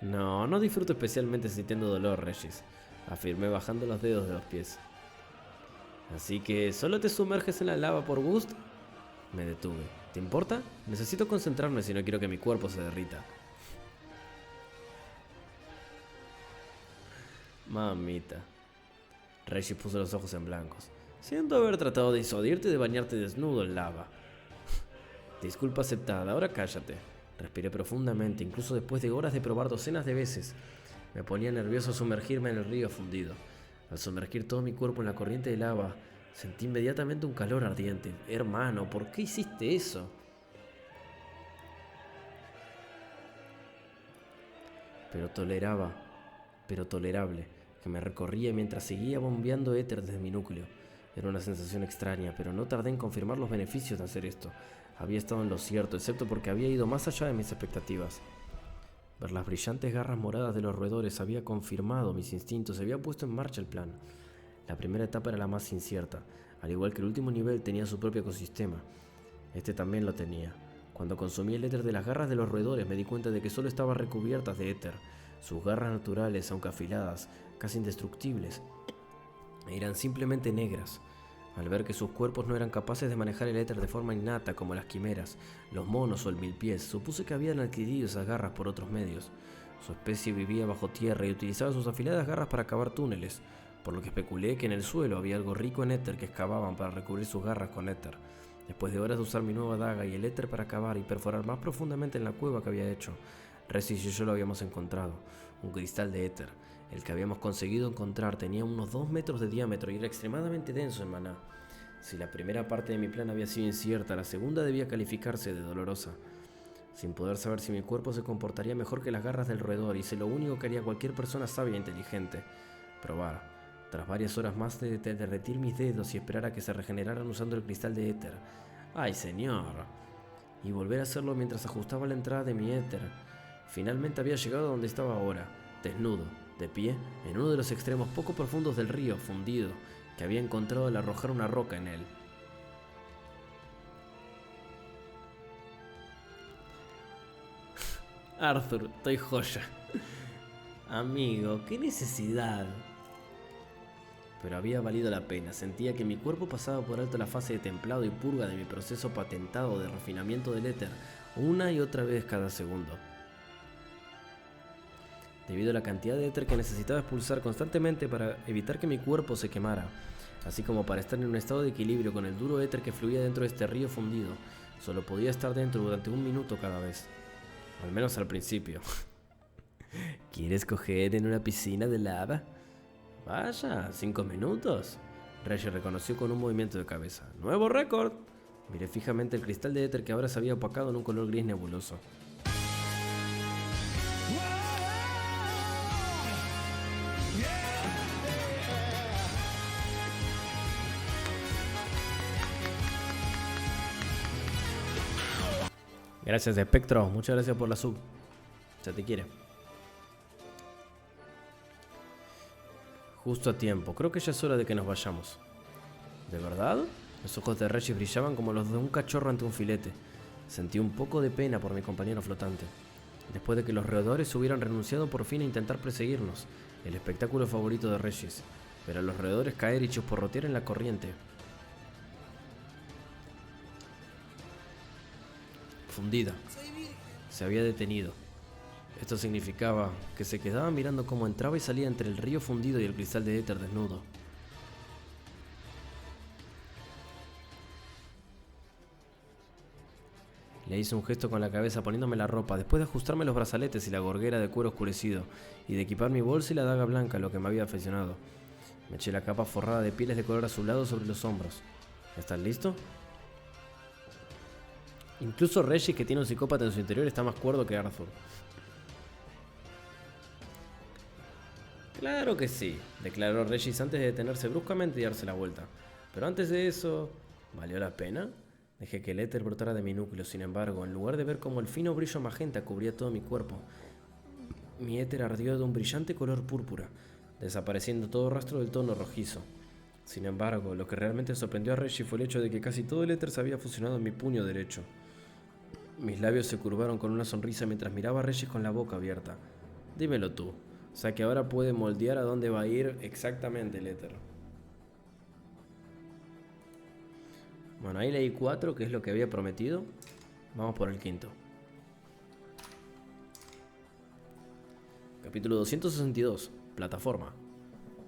No disfruto especialmente sintiendo dolor, Regis, afirmé bajando los dedos de los pies. Así que, ¿solo te sumerges en la lava por gusto? Me detuve. ¿Te importa? Necesito concentrarme si no quiero que mi cuerpo se derrita. Mamita. Regis puso los ojos en blancos. Siento haber tratado de disuadirte de bañarte desnudo en lava. Disculpa aceptada, ahora cállate. Respiré profundamente, incluso después de horas de probar docenas de veces. Me ponía nervioso sumergirme en el río fundido. Al sumergir todo mi cuerpo en la corriente de lava, sentí inmediatamente un calor ardiente. Hermano, ¿por qué hiciste eso? Pero tolerable, que me recorría mientras seguía bombeando éter desde mi núcleo. Era una sensación extraña, pero no tardé en confirmar los beneficios de hacer esto. Había estado en lo cierto, excepto porque había ido más allá de mis expectativas. Ver las brillantes garras moradas de los roedores había confirmado mis instintos y había puesto en marcha el plan. La primera etapa era la más incierta. Al igual que el último nivel tenía su propio ecosistema. Este también lo tenía. Cuando consumí el éter de las garras de los roedores me di cuenta de que solo estaban recubiertas de éter. Sus garras naturales, aunque afiladas, casi indestructibles, eran simplemente negras. Al ver que sus cuerpos no eran capaces de manejar el éter de forma innata como las quimeras, los monos o el milpiés, supuse que habían adquirido esas garras por otros medios. Su especie vivía bajo tierra y utilizaba sus afiladas garras para cavar túneles, por lo que especulé que en el suelo había algo rico en éter que excavaban para recubrir sus garras con éter. Después de horas de usar mi nueva daga y el éter para cavar y perforar más profundamente en la cueva que había hecho, Regis y yo lo habíamos encontrado, un cristal de éter. El que habíamos conseguido encontrar tenía unos 2 metros de diámetro y era extremadamente denso en maná. Si la primera parte de mi plan había sido incierta, la segunda debía calificarse de dolorosa. Sin poder saber si mi cuerpo se comportaría mejor que las garras del roedor, hice lo único que haría cualquier persona sabia e inteligente: probar. Tras varias horas más de derretir mis dedos y esperar a que se regeneraran usando el cristal de éter. ¡Ay, señor! Y volver a hacerlo mientras ajustaba la entrada de mi éter. Finalmente había llegado a donde estaba ahora, desnudo, de pie, en uno de los extremos poco profundos del río, fundido, que había encontrado al arrojar una roca en él. Arthur, estoy joya. Amigo, qué necesidad. Pero había valido la pena. Sentía que mi cuerpo pasaba por alto la fase de templado y purga de mi proceso patentado de refinamiento del éter, una y otra vez cada segundo. Debido a la cantidad de éter que necesitaba expulsar constantemente para evitar que mi cuerpo se quemara, así como para estar en un estado de equilibrio con el duro éter que fluía dentro de este río fundido, solo podía estar dentro durante 1 minuto cada vez. Al menos al principio. ¿Quieres coger en una piscina de lava? Vaya, 5 minutos. Reggie reconoció con un movimiento de cabeza. ¡Nuevo récord! Miré fijamente el cristal de éter que ahora se había opacado en un color gris nebuloso. Gracias, Espectro. Muchas gracias por la sub. Se te quiere. Justo a tiempo. Creo que ya es hora de que nos vayamos. ¿De verdad? Los ojos de Regis brillaban como los de un cachorro ante un filete. Sentí un poco de pena por mi compañero flotante. Después de que los roedores hubieran renunciado por fin a intentar perseguirnos, el espectáculo favorito de Regis, ver a los roedores caer y chisporrotear en la corriente. Fundida. Soy virgen. Se había detenido. Esto significaba que se quedaba mirando cómo entraba y salía entre el río fundido y el cristal de éter desnudo. Le hice un gesto con la cabeza poniéndome la ropa, después de ajustarme los brazaletes y la gorguera de cuero oscurecido, y de equipar mi bolsa y la daga blanca, lo que me había aficionado. Me eché la capa forrada de pieles de color azulado sobre los hombros. ¿Estás listo? Incluso Regis, que tiene un psicópata en su interior, está más cuerdo que Arthur. Claro que sí, declaró Regis antes de detenerse bruscamente y darse la vuelta. Pero antes de eso, ¿valió la pena? Dejé que el éter brotara de mi núcleo, sin embargo, en lugar de ver cómo el fino brillo magenta cubría todo mi cuerpo, mi éter ardió de un brillante color púrpura, desapareciendo todo rastro del tono rojizo. Sin embargo, lo que realmente sorprendió a Regis fue el hecho de que casi todo el éter se había fusionado en mi puño derecho. Mis labios se curvaron con una sonrisa mientras miraba a Regis con la boca abierta. Dímelo tú. O sea que ahora puede moldear a dónde va a ir exactamente el éter. Bueno, ahí leí 4, que es lo que había prometido. Vamos por el quinto. Capítulo 262. Plataforma.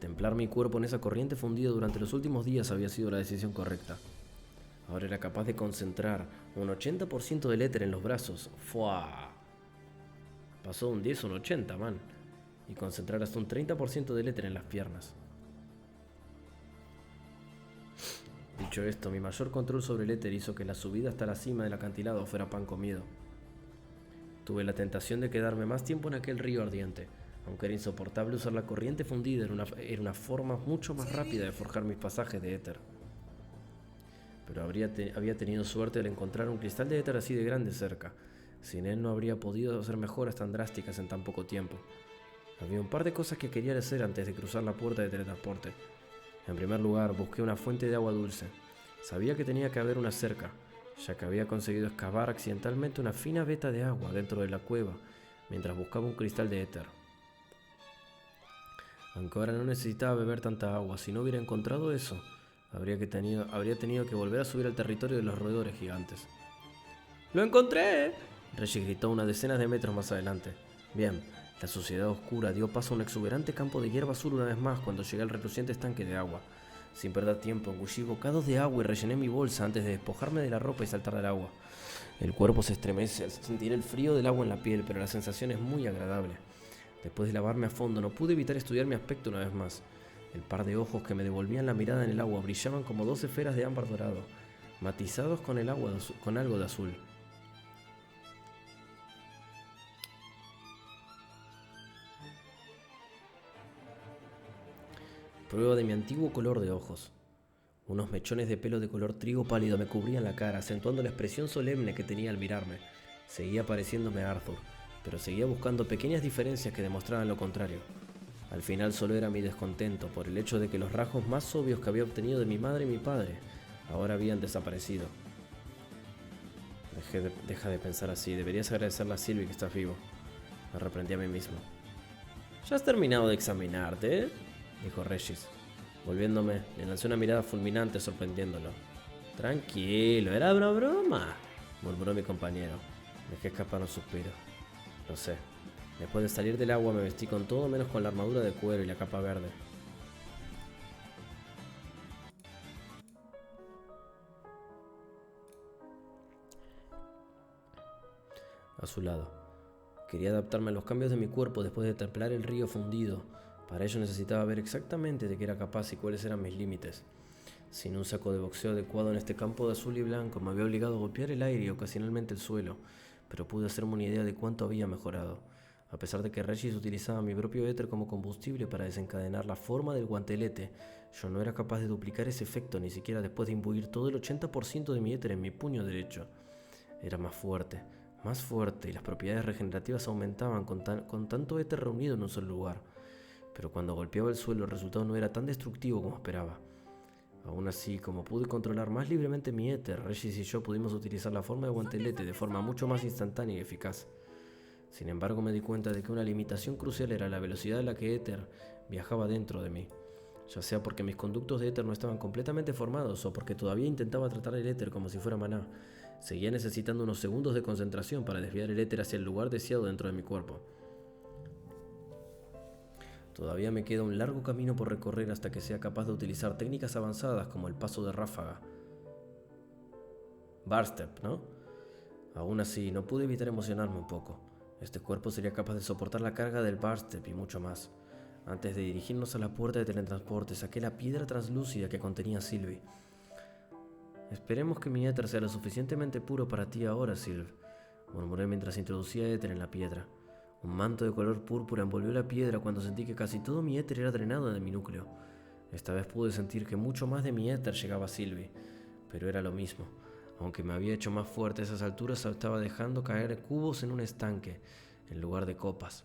Templar mi cuerpo en esa corriente fundida durante los últimos días había sido la decisión correcta. Ahora era capaz de concentrar un 80% del éter en los brazos. ¡Fua! Pasó de un 10 a un 80, man. Y concentrar hasta un 30% del éter en las piernas. Dicho esto, mi mayor control sobre el éter hizo que la subida hasta la cima del acantilado fuera pan comido. Tuve la tentación de quedarme más tiempo en aquel río ardiente, aunque era insoportable usar la corriente fundida, era una forma mucho más rápida de forjar mis pasajes de éter. Pero había tenido suerte al encontrar un cristal de éter así de grande cerca. Sin él no habría podido hacer mejoras tan drásticas en tan poco tiempo. Había un par de cosas que quería hacer antes de cruzar la puerta de teletransporte. En primer lugar, busqué una fuente de agua dulce. Sabía que tenía que haber una cerca, ya que había conseguido excavar accidentalmente una fina veta de agua dentro de la cueva, mientras buscaba un cristal de éter. Aunque ahora no necesitaba beber tanta agua, si no hubiera encontrado eso, habría tenido que volver a subir al territorio de los roedores gigantes. ¡Lo encontré! Regis gritó unas decenas de metros más adelante. Bien, la suciedad oscura dio paso a un exuberante campo de hierba azul una vez más cuando llegué al reluciente estanque de agua. Sin perder tiempo, engullí bocados de agua y rellené mi bolsa antes de despojarme de la ropa y saltar al agua. El cuerpo se estremece al sentir el frío del agua en la piel, pero la sensación es muy agradable. Después de lavarme a fondo, no pude evitar estudiar mi aspecto una vez más. El par de ojos que me devolvían la mirada en el agua brillaban como 2 esferas de ámbar dorado, matizados con algo de azul. Prueba de mi antiguo color de ojos. Unos mechones de pelo de color trigo pálido me cubrían la cara, acentuando la expresión solemne que tenía al mirarme. Seguía pareciéndome a Arthur, pero seguía buscando pequeñas diferencias que demostraban lo contrario. Al final solo era mi descontento por el hecho de que los rasgos más obvios que había obtenido de mi madre y mi padre ahora habían desaparecido. Deja de pensar así, deberías agradecerle a Sylvie que estás vivo. Me reprendí a mí mismo. ¿Ya has terminado de examinarte?, dijo Regis. Volviéndome, le lancé una mirada fulminante sorprendiéndolo. Tranquilo, era una broma, murmuró mi compañero. Dejé escapar un suspiro. Lo sé. Después de salir del agua me vestí con todo menos con la armadura de cuero y la capa verde. A su lado. Quería adaptarme a los cambios de mi cuerpo después de templar el río fundido. Para ello necesitaba ver exactamente de qué era capaz y cuáles eran mis límites. Sin un saco de boxeo adecuado en este campo de azul y blanco me había obligado a golpear el aire y ocasionalmente el suelo, pero pude hacerme una idea de cuánto había mejorado. A pesar de que Regis utilizaba mi propio éter como combustible para desencadenar la forma del guantelete, yo no era capaz de duplicar ese efecto ni siquiera después de imbuir todo el 80% de mi éter en mi puño derecho. Era más fuerte, más fuerte y las propiedades regenerativas aumentaban con tanto éter reunido en un solo lugar. Pero cuando golpeaba el suelo el resultado no era tan destructivo como esperaba. Aún así, como pude controlar más libremente mi éter, Regis y yo pudimos utilizar la forma de guantelete de forma mucho más instantánea y eficaz. Sin embargo, me di cuenta de que una limitación crucial era la velocidad a la que éter viajaba dentro de mí. Ya sea porque mis conductos de éter no estaban completamente formados o porque todavía intentaba tratar el éter como si fuera maná, seguía necesitando unos segundos de concentración para desviar el éter hacia el lugar deseado dentro de mi cuerpo. Todavía me queda un largo camino por recorrer hasta que sea capaz de utilizar técnicas avanzadas como el paso de ráfaga. Barstep, ¿no? Aún así, no pude evitar emocionarme un poco. Este cuerpo sería capaz de soportar la carga del Barstep y mucho más. Antes de dirigirnos a la puerta de teletransporte, saqué la piedra translúcida que contenía a Sylvie. Esperemos que mi éter sea lo suficientemente puro para ti ahora, Sylvie, murmuré mientras introducía éter en la piedra. Un manto de color púrpura envolvió la piedra cuando sentí que casi todo mi éter era drenado de mi núcleo. Esta vez pude sentir que mucho más de mi éter llegaba a Sylvie, pero era lo mismo. Aunque me había hecho más fuerte a esas alturas, estaba dejando caer cubos en un estanque, en lugar de copas.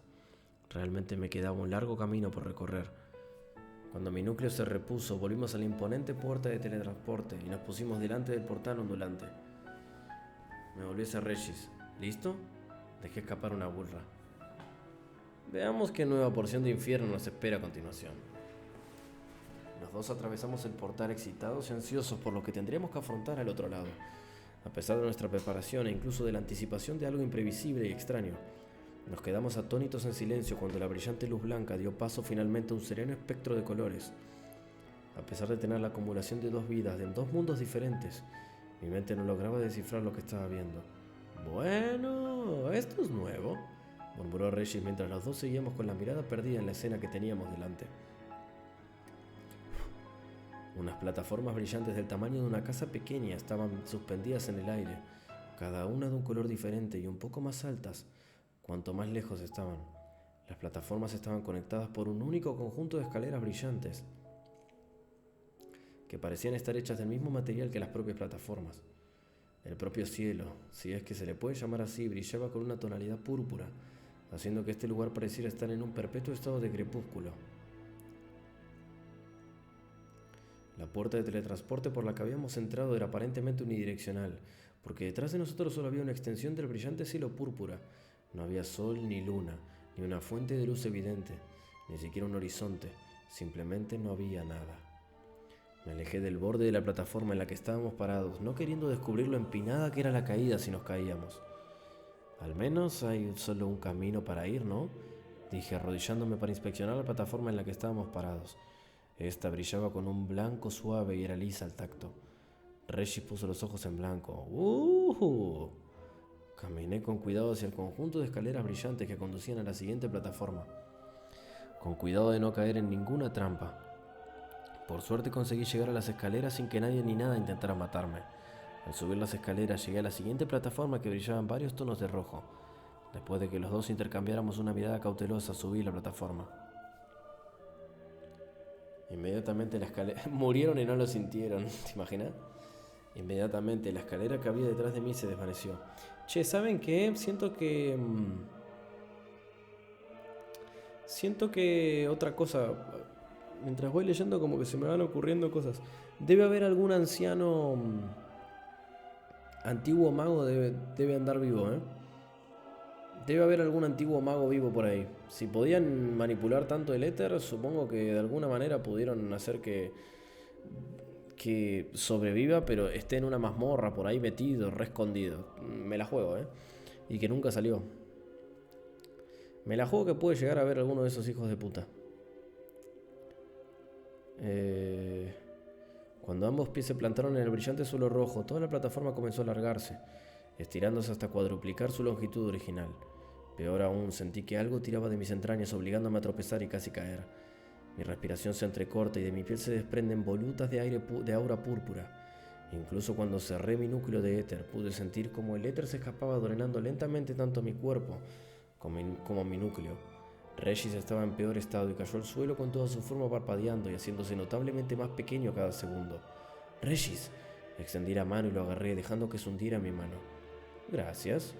Realmente me quedaba un largo camino por recorrer. Cuando mi núcleo se repuso, volvimos a la imponente puerta de teletransporte y nos pusimos delante del portal ondulante. Me volví hacia Regis. ¿Listo? Dejé escapar una burla. Veamos qué nueva porción de infierno nos espera a continuación. Los dos atravesamos el portal excitados y ansiosos por lo que tendríamos que afrontar al otro lado. A pesar de nuestra preparación e incluso de la anticipación de algo imprevisible y extraño, nos quedamos atónitos en silencio cuando la brillante luz blanca dio paso finalmente a un sereno espectro de colores. A pesar de tener la acumulación de dos vidas en dos mundos diferentes, mi mente no lograba descifrar lo que estaba viendo. Bueno, esto es nuevo, murmuró Regis mientras los dos seguíamos con la mirada perdida en la escena que teníamos delante. Unas plataformas brillantes del tamaño de una casa pequeña estaban suspendidas en el aire, cada una de un color diferente y un poco más altas, cuanto más lejos estaban. Las plataformas estaban conectadas por un único conjunto de escaleras brillantes, que parecían estar hechas del mismo material que las propias plataformas. El propio cielo, si es que se le puede llamar así, brillaba con una tonalidad púrpura, haciendo que este lugar pareciera estar en un perpetuo estado de crepúsculo. La puerta de teletransporte por la que habíamos entrado era aparentemente unidireccional, porque detrás de nosotros solo había una extensión del brillante cielo púrpura. No había sol ni luna, ni una fuente de luz evidente, ni siquiera un horizonte, simplemente no había nada. Me alejé del borde de la plataforma en la que estábamos parados, no queriendo descubrir lo empinada que era la caída si nos caíamos. Al menos hay solo un camino para ir, ¿no? Dije, arrodillándome para inspeccionar la plataforma en la que estábamos parados. Esta brillaba con un blanco suave y era lisa al tacto. Regis puso los ojos en blanco. Caminé con cuidado hacia el conjunto de escaleras brillantes que conducían a la siguiente plataforma, con cuidado de no caer en ninguna trampa. Por suerte conseguí llegar a las escaleras sin que nadie ni nada intentara matarme. Al subir las escaleras llegué a la siguiente plataforma que brillaba en varios tonos de rojo. Después de que los dos intercambiáramos una mirada cautelosa, subí la plataforma. Inmediatamente la escalera... Murieron y no lo sintieron, ¿te imaginas? Inmediatamente la escalera que había detrás de mí se desvaneció. Che, ¿saben qué? Siento que otra cosa... Mientras voy leyendo como que se me van ocurriendo cosas. Debe haber algún anciano... Antiguo mago debe andar vivo, ¿eh? Debe haber algún antiguo mago vivo por ahí. Si podían manipular tanto el éter, supongo que de alguna manera pudieron hacer que sobreviva, pero esté en una mazmorra por ahí metido, re escondido. Me la juego, ¿eh? Y que nunca salió. Me la juego que puede llegar a ver alguno de esos hijos de puta. Cuando ambos pies se plantaron en el brillante suelo rojo, toda la plataforma comenzó a alargarse, estirándose hasta cuadruplicar su longitud original. Peor aún, sentí que algo tiraba de mis entrañas, obligándome a tropezar y casi caer. Mi respiración se entrecorta y de mi piel se desprenden volutas de aire de aura púrpura. Incluso cuando cerré mi núcleo de éter, pude sentir como el éter se escapaba drenando lentamente tanto mi cuerpo como mi núcleo. Regis estaba en peor estado y cayó al suelo con toda su forma parpadeando y haciéndose notablemente más pequeño cada segundo. «¡Regis!». Extendí la mano y lo agarré, dejando que se hundiera en mi mano. «Gracias».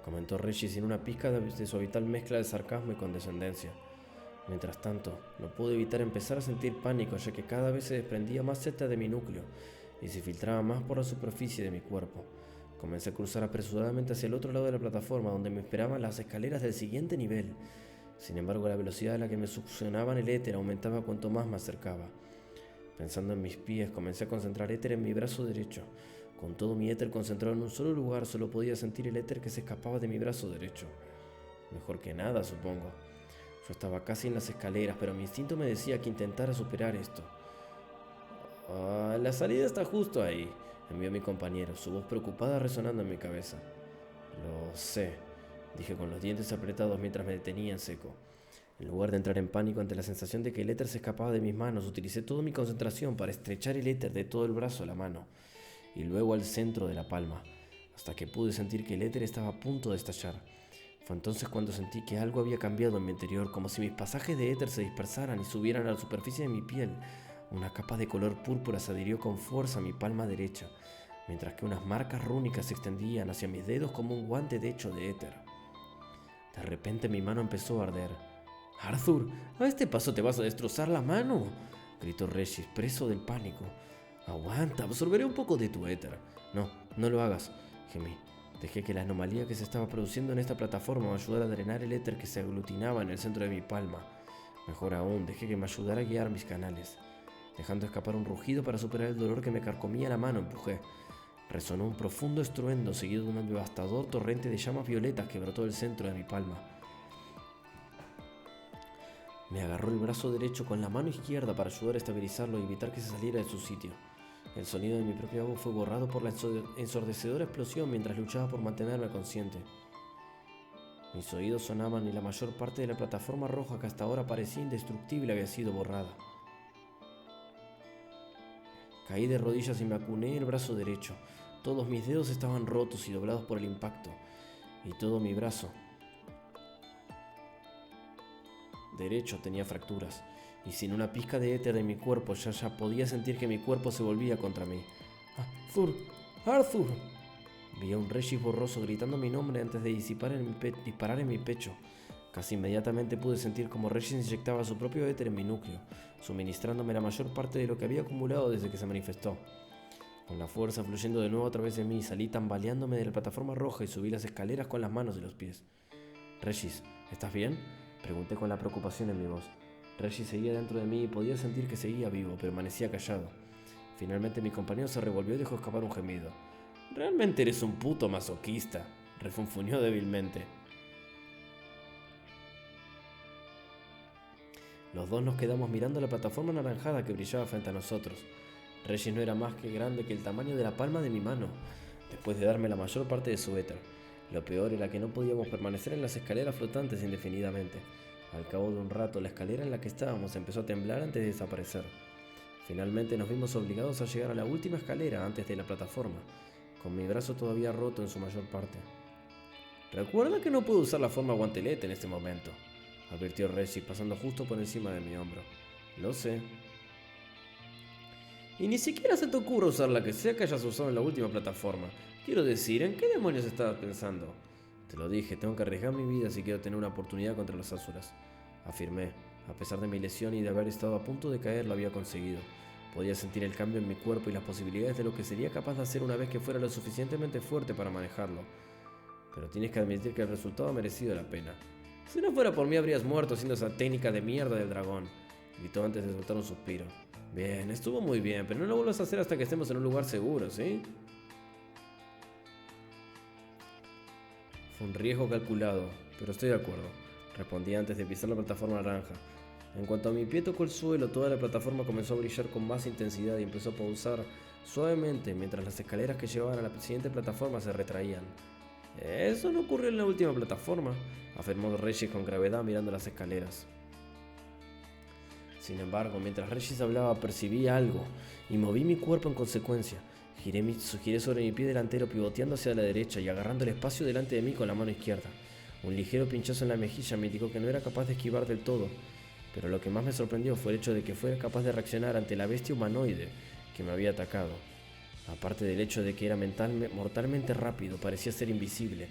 comentó Reggie sin una pizca de su habitual mezcla de sarcasmo y condescendencia. Mientras tanto, no pude evitar empezar a sentir pánico, ya que cada vez se desprendía más cerca de mi núcleo y se filtraba más por la superficie de mi cuerpo. Comencé a cruzar apresuradamente hacia el otro lado de la plataforma, donde me esperaban las escaleras del siguiente nivel. Sin embargo, la velocidad a la que me succionaban el éter aumentaba cuanto más me acercaba. Pensando en mis pies, comencé a concentrar éter en mi brazo derecho. Con todo mi éter concentrado en un solo lugar, solo podía sentir el éter que se escapaba de mi brazo derecho. Mejor que nada, supongo. Yo estaba casi en las escaleras, pero mi instinto me decía que intentara superar esto. La salida está justo ahí, envió mi compañero, su voz preocupada resonando en mi cabeza. Lo sé, dije con los dientes apretados mientras me detenía en seco. En lugar de entrar en pánico ante la sensación de que el éter se escapaba de mis manos, utilicé toda mi concentración para estrechar el éter de todo el brazo a la mano, y luego al centro de la palma, hasta que pude sentir que el éter estaba a punto de estallar. Fue entonces cuando sentí que algo había cambiado en mi interior, como si mis pasajes de éter se dispersaran y subieran a la superficie de mi piel. Una capa de color púrpura se adhirió con fuerza a mi palma derecha, mientras que unas marcas rúnicas se extendían hacia mis dedos como un guante hecho de éter. De repente mi mano empezó a arder. «Arthur, a este paso te vas a destrozar la mano», gritó Regis, preso del pánico. «Aguanta, absorberé un poco de tu éter». No lo hagas», gemí. Dejé que la anomalía que se estaba produciendo en esta plataforma me ayudara a drenar el éter que se aglutinaba en el centro de mi palma. Mejor aún, dejé que me ayudara a guiar mis canales. Dejando escapar un rugido para superar el dolor que me carcomía la mano, empujé. Resonó un profundo estruendo seguido de un devastador torrente de llamas violetas que brotó del centro de mi palma. Me agarró el brazo derecho con la mano izquierda para ayudar a estabilizarlo y evitar que se saliera de su sitio. El sonido de mi propia voz fue borrado por la ensordecedora explosión mientras luchaba por mantenerme consciente. Mis oídos sonaban y la mayor parte de la plataforma roja que hasta ahora parecía indestructible había sido borrada. Caí de rodillas y me acuné el brazo derecho. Todos mis dedos estaban rotos y doblados por el impacto, y todo mi brazo derecho tenía fracturas, y sin una pizca de éter de mi cuerpo ya podía sentir que mi cuerpo se volvía contra mí. ¡Arthur! Vi a un Regis borroso gritando mi nombre antes de disparar en mi pecho. Casi inmediatamente pude sentir como Regis inyectaba su propio éter en mi núcleo, suministrándome la mayor parte de lo que había acumulado desde que se manifestó. Con la fuerza fluyendo de nuevo a través de mí, salí tambaleándome de la plataforma roja y subí las escaleras con las manos y los pies. «Regis, ¿estás bien?», pregunté con la preocupación en mi voz. Regis seguía dentro de mí y podía sentir que seguía vivo, permanecía callado. Finalmente mi compañero se revolvió y dejó escapar un gemido. «Realmente eres un puto masoquista», refunfuñó débilmente. Los dos nos quedamos mirando la plataforma anaranjada que brillaba frente a nosotros. Regis no era más que grande que el tamaño de la palma de mi mano, después de darme la mayor parte de su éter. Lo peor era que no podíamos permanecer en las escaleras flotantes indefinidamente. Al cabo de un rato, la escalera en la que estábamos empezó a temblar antes de desaparecer. Finalmente nos vimos obligados a llegar a la última escalera antes de la plataforma, con mi brazo todavía roto en su mayor parte. «Recuerda que no puedo usar la forma guantelete en este momento», advirtió Regis pasando justo por encima de mi hombro. «Lo sé». «Y ni siquiera se te ocurre usar la que sea que hayas usado en la última plataforma. Quiero decir, ¿en qué demonios estabas pensando?» «Te lo dije, tengo que arriesgar mi vida si quiero tener una oportunidad contra los Asuras», afirmé. A pesar de mi lesión y de haber estado a punto de caer, lo había conseguido. Podía sentir el cambio en mi cuerpo y las posibilidades de lo que sería capaz de hacer una vez que fuera lo suficientemente fuerte para manejarlo. Pero tienes que admitir que el resultado ha merecido la pena. «Si no fuera por mí habrías muerto haciendo esa técnica de mierda del dragón», gritó antes de soltar un suspiro. «Bien, estuvo muy bien, pero no lo vuelvas a hacer hasta que estemos en un lugar seguro, ¿sí?» «Fue un riesgo calculado, pero estoy de acuerdo», respondí antes de pisar la plataforma naranja. En cuanto a mi pie tocó el suelo, toda la plataforma comenzó a brillar con más intensidad y empezó a pausar suavemente mientras las escaleras que llevaban a la siguiente plataforma se retraían. «Eso no ocurrió en la última plataforma», afirmó Regis con gravedad mirando las escaleras. Sin embargo, mientras Regis hablaba, percibí algo y moví mi cuerpo en consecuencia. Giré sobre mi pie delantero, pivoteando hacia la derecha y agarrando el espacio delante de mí con la mano izquierda. Un ligero pinchazo en la mejilla me indicó que no era capaz de esquivar del todo, pero lo que más me sorprendió fue el hecho de que fuera capaz de reaccionar ante la bestia humanoide que me había atacado. Aparte del hecho de que era mortalmente rápido, parecía ser invisible.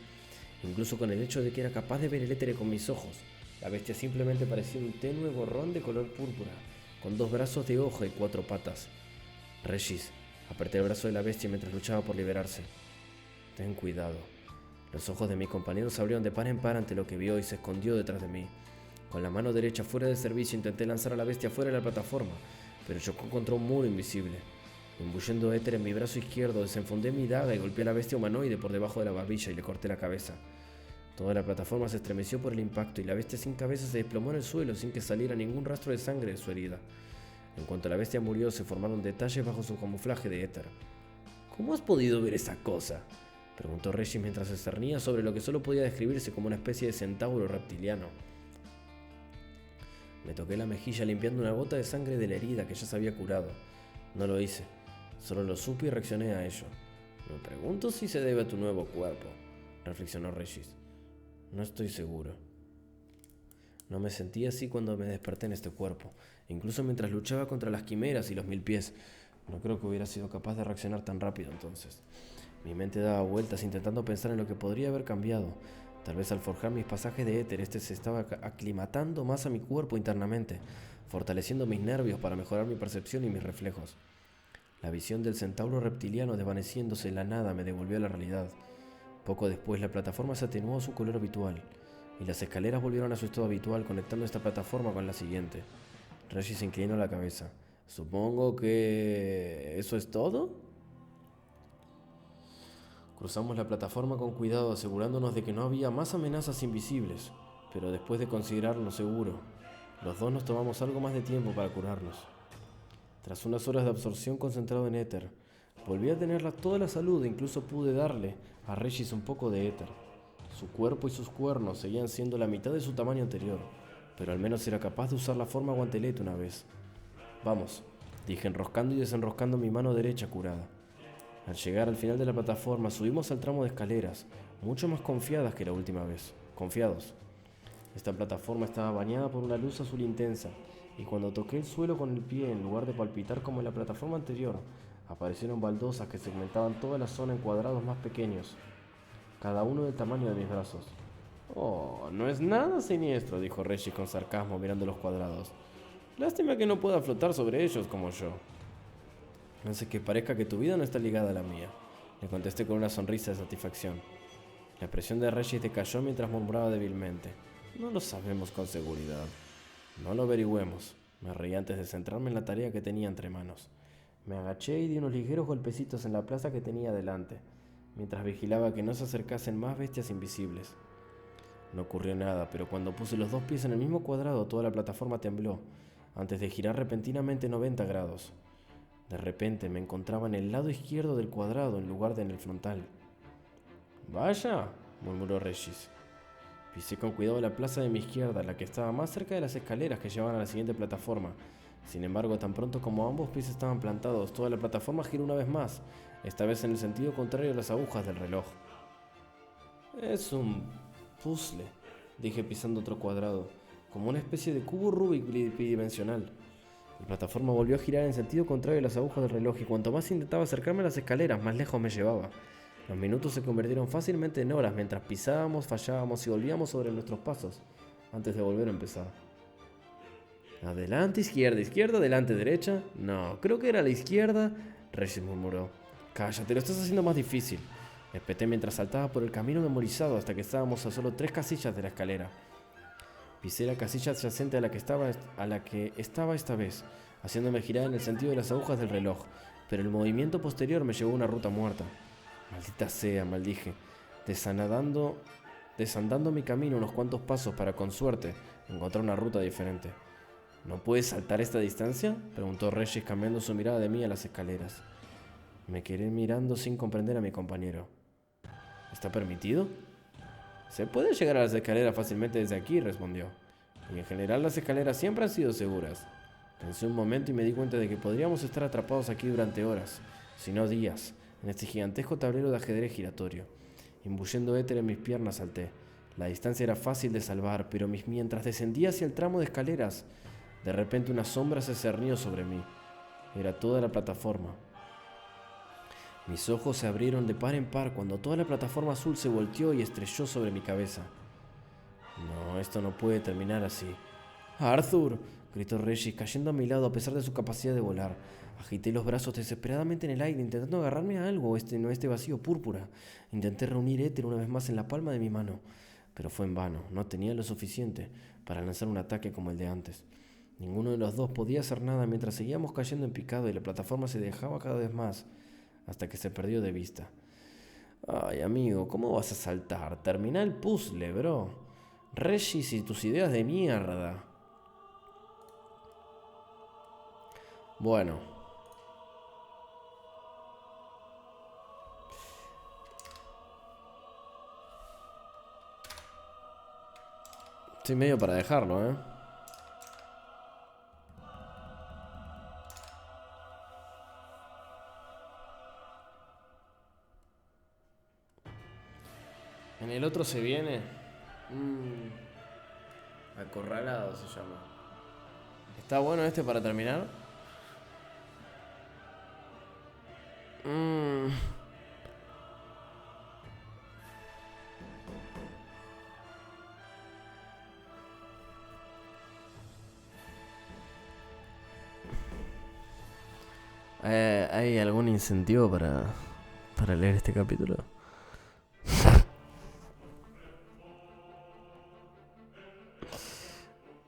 incluso con el hecho de que era capaz de ver el éter con mis ojos. La bestia simplemente parecía un tenue gorrón de color púrpura, con 2 brazos de hoja y 4 patas. Regis, apreté el brazo de la bestia mientras luchaba por liberarse. Ten cuidado. Los ojos de mi compañero se abrieron de par en par ante lo que vio y se escondió detrás de mí. Con la mano derecha fuera de servicio intenté lanzar a la bestia fuera de la plataforma, pero chocó contra un muro invisible. Embulliendo éter en mi brazo izquierdo, desenfundé mi daga y golpeé a la bestia humanoide por debajo de la barbilla y le corté la cabeza. Toda la plataforma se estremeció por el impacto y la bestia sin cabeza se desplomó en el suelo sin que saliera ningún rastro de sangre de su herida. En cuanto la bestia murió, se formaron detalles bajo su camuflaje de éter. ¿Cómo has podido ver esa cosa?, preguntó Regis mientras se cernía sobre lo que solo podía describirse como una especie de centauro reptiliano. Me toqué la mejilla limpiando una gota de sangre de la herida que ya se había curado. No lo hice, solo lo supe y reaccioné a ello. Me pregunto si se debe a tu nuevo cuerpo, reflexionó Regis. No estoy seguro. No me sentí así cuando me desperté en este cuerpo, incluso mientras luchaba contra las quimeras y los 1000 pies. No creo que hubiera sido capaz de reaccionar tan rápido entonces. Mi mente daba vueltas intentando pensar en lo que podría haber cambiado. Tal vez al forjar mis pasajes de éter, este se estaba aclimatando más a mi cuerpo internamente, fortaleciendo mis nervios para mejorar mi percepción y mis reflejos. La visión del centauro reptiliano desvaneciéndose en la nada me devolvió a la realidad. Poco después la plataforma se atenuó a su color habitual, y las escaleras volvieron a su estado habitual conectando esta plataforma con la siguiente. Regis se inclinó la cabeza. ¿Supongo que eso es todo? Cruzamos la plataforma con cuidado, asegurándonos de que no había más amenazas invisibles, pero después de considerarlo seguro, los dos nos tomamos algo más de tiempo para curarnos. Tras unas horas de absorción concentrado en éter, volví a tener toda la salud e incluso pude darle a Regis un poco de éter. Su cuerpo y sus cuernos seguían siendo la mitad de su tamaño anterior, pero al menos era capaz de usar la forma guantelete una vez. Vamos, dije enroscando y desenroscando mi mano derecha curada. Al llegar al final de la plataforma subimos al tramo de escaleras, mucho más confiadas que la última vez. Confiados. Esta plataforma estaba bañada por una luz azul intensa, y cuando toqué el suelo con el pie, en lugar de palpitar como en la plataforma anterior, aparecieron baldosas que segmentaban toda la zona en cuadrados más pequeños, cada uno del tamaño de mis brazos. Oh, no es nada siniestro, dijo Regis con sarcasmo mirando los cuadrados. Lástima que no pueda flotar sobre ellos como yo. Hace que parezca que tu vida no está ligada a la mía, le contesté con una sonrisa de satisfacción. La expresión de Regis decayó mientras murmuraba débilmente. No lo sabemos con seguridad. No lo averigüemos. Me reí antes de centrarme en la tarea que tenía entre manos. Me agaché y di unos ligeros golpecitos en la plaza que tenía delante, mientras vigilaba que no se acercasen más bestias invisibles. No ocurrió nada, pero cuando puse los 2 pies en el mismo cuadrado, toda la plataforma tembló, antes de girar repentinamente 90 grados. De repente me encontraba en el lado izquierdo del cuadrado en lugar de en el frontal. «Vaya», murmuró Regis. Pisé con cuidado la plaza de mi izquierda, la que estaba más cerca de las escaleras que llevaban a la siguiente plataforma. Sin embargo, tan pronto como ambos pies estaban plantados, toda la plataforma giró una vez más, esta vez en el sentido contrario a las agujas del reloj. «Es un puzzle», dije pisando otro cuadrado, como una especie de cubo Rubik bidimensional. La plataforma volvió a girar en sentido contrario a las agujas del reloj y cuanto más intentaba acercarme a las escaleras, más lejos me llevaba. Los minutos se convirtieron fácilmente en horas mientras pisábamos, fallábamos y volvíamos sobre nuestros pasos, antes de volver a empezar. Adelante, izquierda, adelante, derecha. No, creo que era la izquierda, Regis murmuró. Cállate, lo estás haciendo más difícil. Espeté mientras saltaba por el camino memorizado hasta que estábamos a solo 3 casillas de la escalera. Pisé la casilla adyacente a la que estaba esta vez, haciéndome girar en el sentido de las agujas del reloj, pero el movimiento posterior me llevó a una ruta muerta. Maldita sea, maldije, desandando mi camino unos cuantos pasos para, con suerte, encontrar una ruta diferente. ¿No puedes saltar esta distancia?, preguntó Regis cambiando su mirada de mí a las escaleras. Me quedé mirando sin comprender a mi compañero. ¿Está permitido? Se puede llegar a las escaleras fácilmente desde aquí, respondió. Y en general las escaleras siempre han sido seguras. Pensé un momento y me di cuenta de que podríamos estar atrapados aquí durante horas, si no días, en este gigantesco tablero de ajedrez giratorio. Imbuyendo éter en mis piernas salté. La distancia era fácil de salvar, pero mientras descendía hacia el tramo de escaleras, de repente una sombra se cernió sobre mí. Era toda la plataforma. Mis ojos se abrieron de par en par cuando toda la plataforma azul se volteó y estrelló sobre mi cabeza. No, esto no puede terminar así. ¡Arthur!, gritó Regis, cayendo a mi lado a pesar de su capacidad de volar. Agité los brazos desesperadamente en el aire, intentando agarrarme a algo, este vacío púrpura. Intenté reunir éter una vez más en la palma de mi mano, pero fue en vano. No tenía lo suficiente para lanzar un ataque como el de antes. Ninguno de los dos podía hacer nada mientras seguíamos cayendo en picado y la plataforma se dejaba cada vez más, hasta que se perdió de vista. Ay, amigo, ¿cómo vas a saltar? Termina el puzzle, bro. Regis y tus ideas de mierda. Bueno. Estoy medio para dejarlo, ¿eh? En el otro se viene. Acorralado se llama. ¿Está bueno este para terminar? ¿Hay algún incentivo para leer este capítulo?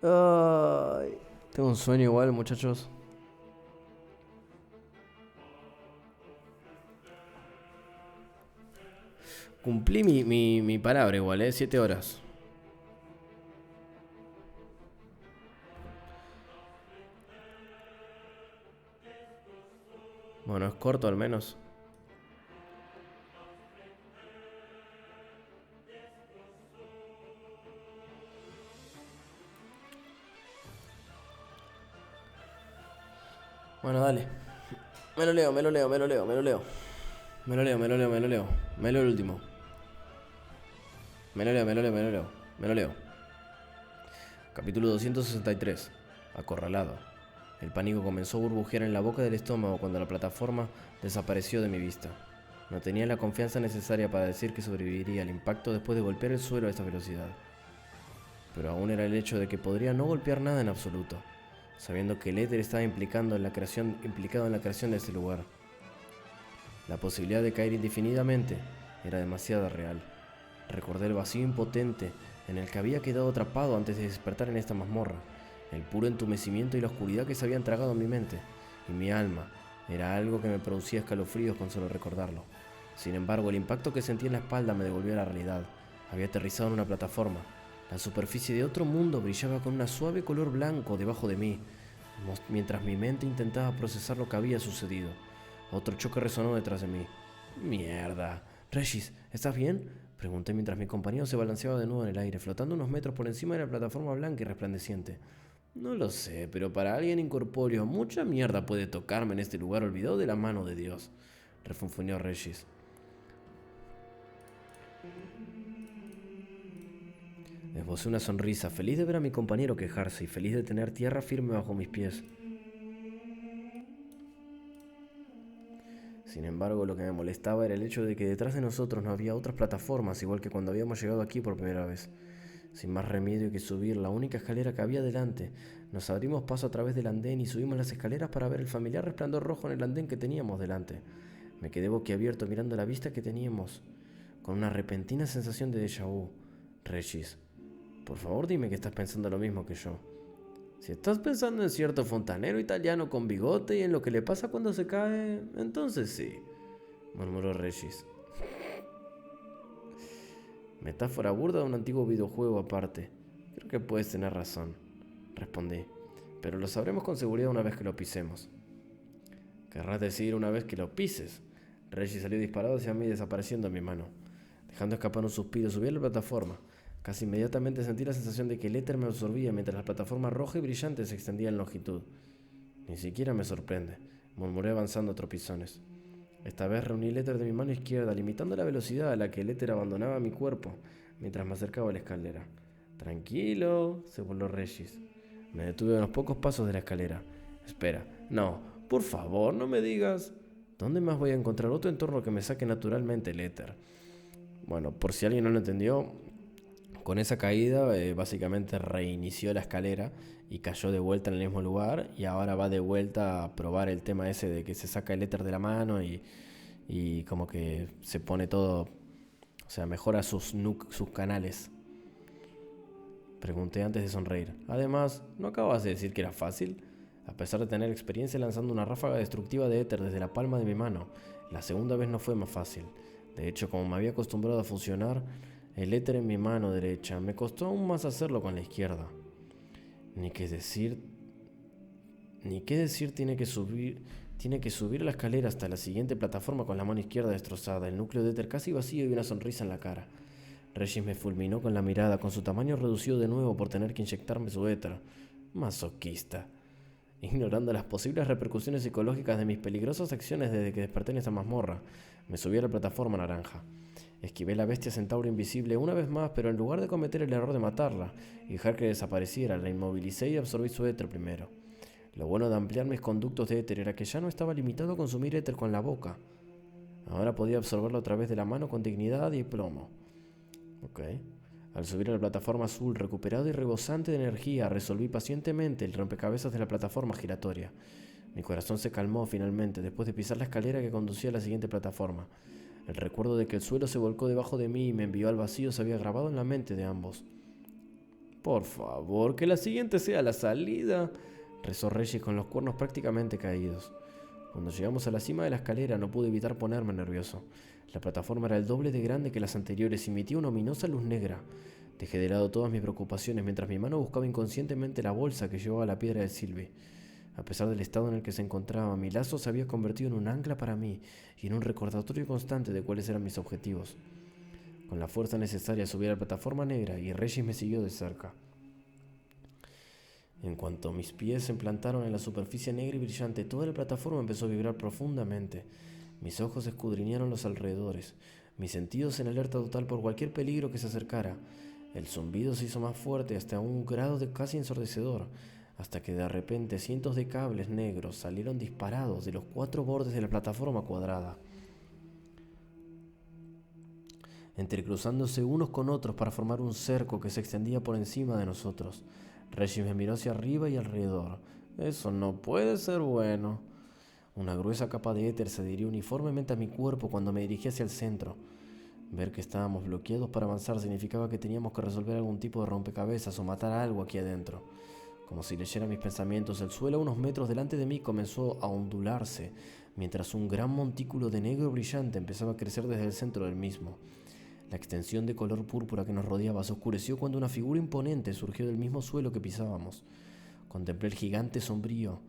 Ay, tengo un sueño igual, muchachos. Cumplí mi palabra igual, 7 horas. Bueno, es corto al menos. Bueno, dale. Me lo leo. Me leo el último. Me lo leo. Capítulo 263. Acorralado. El pánico comenzó a burbujear en la boca del estómago cuando la plataforma desapareció de mi vista. No tenía la confianza necesaria para decir que sobreviviría al impacto después de golpear el suelo a esta velocidad. Pero aún era el hecho de que podría no golpear nada en absoluto, sabiendo que el éter estaba implicado en la creación de ese lugar. La posibilidad de caer indefinidamente era demasiado real. Recordé el vacío impotente en el que había quedado atrapado antes de despertar en esta mazmorra, el puro entumecimiento y la oscuridad que se habían tragado mi mente y mi alma. Era algo que me producía escalofríos con solo recordarlo. Sin embargo, el impacto que sentí en la espalda me devolvió a la realidad. Había aterrizado en una plataforma. La superficie de otro mundo brillaba con un suave color blanco debajo de mí, mientras mi mente intentaba procesar lo que había sucedido. Otro choque resonó detrás de mí. ¡Mierda! Regis, ¿estás bien?, pregunté mientras mi compañero se balanceaba de nuevo en el aire, flotando unos metros por encima de la plataforma blanca y resplandeciente. No lo sé, pero para alguien incorpóreo, mucha mierda puede tocarme en este lugar olvidado de la mano de Dios, refunfuñó Regis. Esbocé una sonrisa, feliz de ver a mi compañero quejarse y feliz de tener tierra firme bajo mis pies. Sin embargo, lo que me molestaba era el hecho de que detrás de nosotros no había otras plataformas, igual que cuando habíamos llegado aquí por primera vez. Sin más remedio que subir la única escalera que había delante, nos abrimos paso a través del andén y subimos las escaleras para ver el familiar resplandor rojo en el andén que teníamos delante. Me quedé boquiabierto mirando la vista que teníamos, con una repentina sensación de déjà vu. Regis, por favor dime que estás pensando lo mismo que yo. Si estás pensando en cierto fontanero italiano con bigote y en lo que le pasa cuando se cae, entonces sí, murmuró Regis. Metáfora burda de un antiguo videojuego aparte. Creo que puedes tener razón, respondí, pero lo sabremos con seguridad una vez que lo pisemos. Querrás decir una vez que lo pises. Regis salió disparado hacia mí, desapareciendo en mi mano. Dejando escapar un suspiro, subí a la plataforma. Casi inmediatamente sentí la sensación de que el éter me absorbía mientras la plataforma roja y brillante se extendía en longitud. Ni siquiera me sorprende, murmuré avanzando a tropizones. Esta vez reuní el éter de mi mano izquierda, limitando la velocidad a la que el éter abandonaba mi cuerpo mientras me acercaba a la escalera. Tranquilo, se burló Regis. Me detuve a unos pocos pasos de la escalera. Espera, no, por favor, no me digas. ¿Dónde más voy a encontrar otro entorno que me saque naturalmente el éter? Bueno, por si alguien no lo entendió, con esa caída básicamente reinició la escalera y cayó de vuelta en el mismo lugar, y ahora va de vuelta a probar el tema ese de que se saca el éter de la mano y como que se pone todo, o sea, mejora sus canales. Pregunté antes de sonreír. Además, ¿no acabas de decir que era fácil? A pesar de tener experiencia lanzando una ráfaga destructiva de éter desde la palma de mi mano, la segunda vez no fue más fácil. De hecho, como me había acostumbrado a fusionar el éter en mi mano derecha, me costó aún más hacerlo con la izquierda. Ni qué decir, tiene que subir la escalera hasta la siguiente plataforma con la mano izquierda destrozada, el núcleo de éter casi vacío y una sonrisa en la cara. Regis me fulminó con la mirada, con su tamaño reducido de nuevo por tener que inyectarme su éter. Masoquista. Ignorando las posibles repercusiones psicológicas de mis peligrosas acciones desde que desperté en esa mazmorra, me subí a la plataforma naranja. Esquivé la bestia centauro invisible una vez más, pero en lugar de cometer el error de matarla y dejar que desapareciera, la inmovilicé y absorbí su éter primero. Lo bueno de ampliar mis conductos de éter era que ya no estaba limitado a consumir éter con la boca. Ahora podía absorberlo a través de la mano con dignidad y plomo. Ok. Al subir a la plataforma azul, recuperado y rebosante de energía, resolví pacientemente el rompecabezas de la plataforma giratoria. Mi corazón se calmó finalmente después de pisar la escalera que conducía a la siguiente plataforma. El recuerdo de que el suelo se volcó debajo de mí y me envió al vacío se había grabado en la mente de ambos. «Por favor, que la siguiente sea la salida», rezó Regis con los cuernos prácticamente caídos. Cuando llegamos a la cima de la escalera no pude evitar ponerme nervioso. La plataforma era el doble de grande que las anteriores y emitía una ominosa luz negra. Dejé de lado todas mis preocupaciones mientras mi mano buscaba inconscientemente la bolsa que llevaba la piedra de Sylvie. A pesar del estado en el que se encontraba, mi lazo se había convertido en un ancla para mí y en un recordatorio constante de cuáles eran mis objetivos. Con la fuerza necesaria subí a la plataforma negra y Regis me siguió de cerca. En cuanto mis pies se implantaron en la superficie negra y brillante, toda la plataforma empezó a vibrar profundamente. Mis ojos escudriñaron los alrededores, mis sentidos en alerta total por cualquier peligro que se acercara. El zumbido se hizo más fuerte hasta un grado de casi ensordecedor, hasta que de repente cientos de cables negros salieron disparados de los 4 bordes de la plataforma cuadrada, entrecruzándose unos con otros para formar un cerco que se extendía por encima de nosotros. Regis me miró hacia arriba y alrededor. «Eso no puede ser bueno». Una gruesa capa de éter se adhirió uniformemente a mi cuerpo cuando me dirigí hacia el centro. Ver que estábamos bloqueados para avanzar significaba que teníamos que resolver algún tipo de rompecabezas o matar algo aquí adentro. Como si leyera mis pensamientos, el suelo a unos metros delante de mí comenzó a ondularse, mientras un gran montículo de negro brillante empezaba a crecer desde el centro del mismo. La extensión de color púrpura que nos rodeaba se oscureció cuando una figura imponente surgió del mismo suelo que pisábamos. Contemplé el gigante sombrío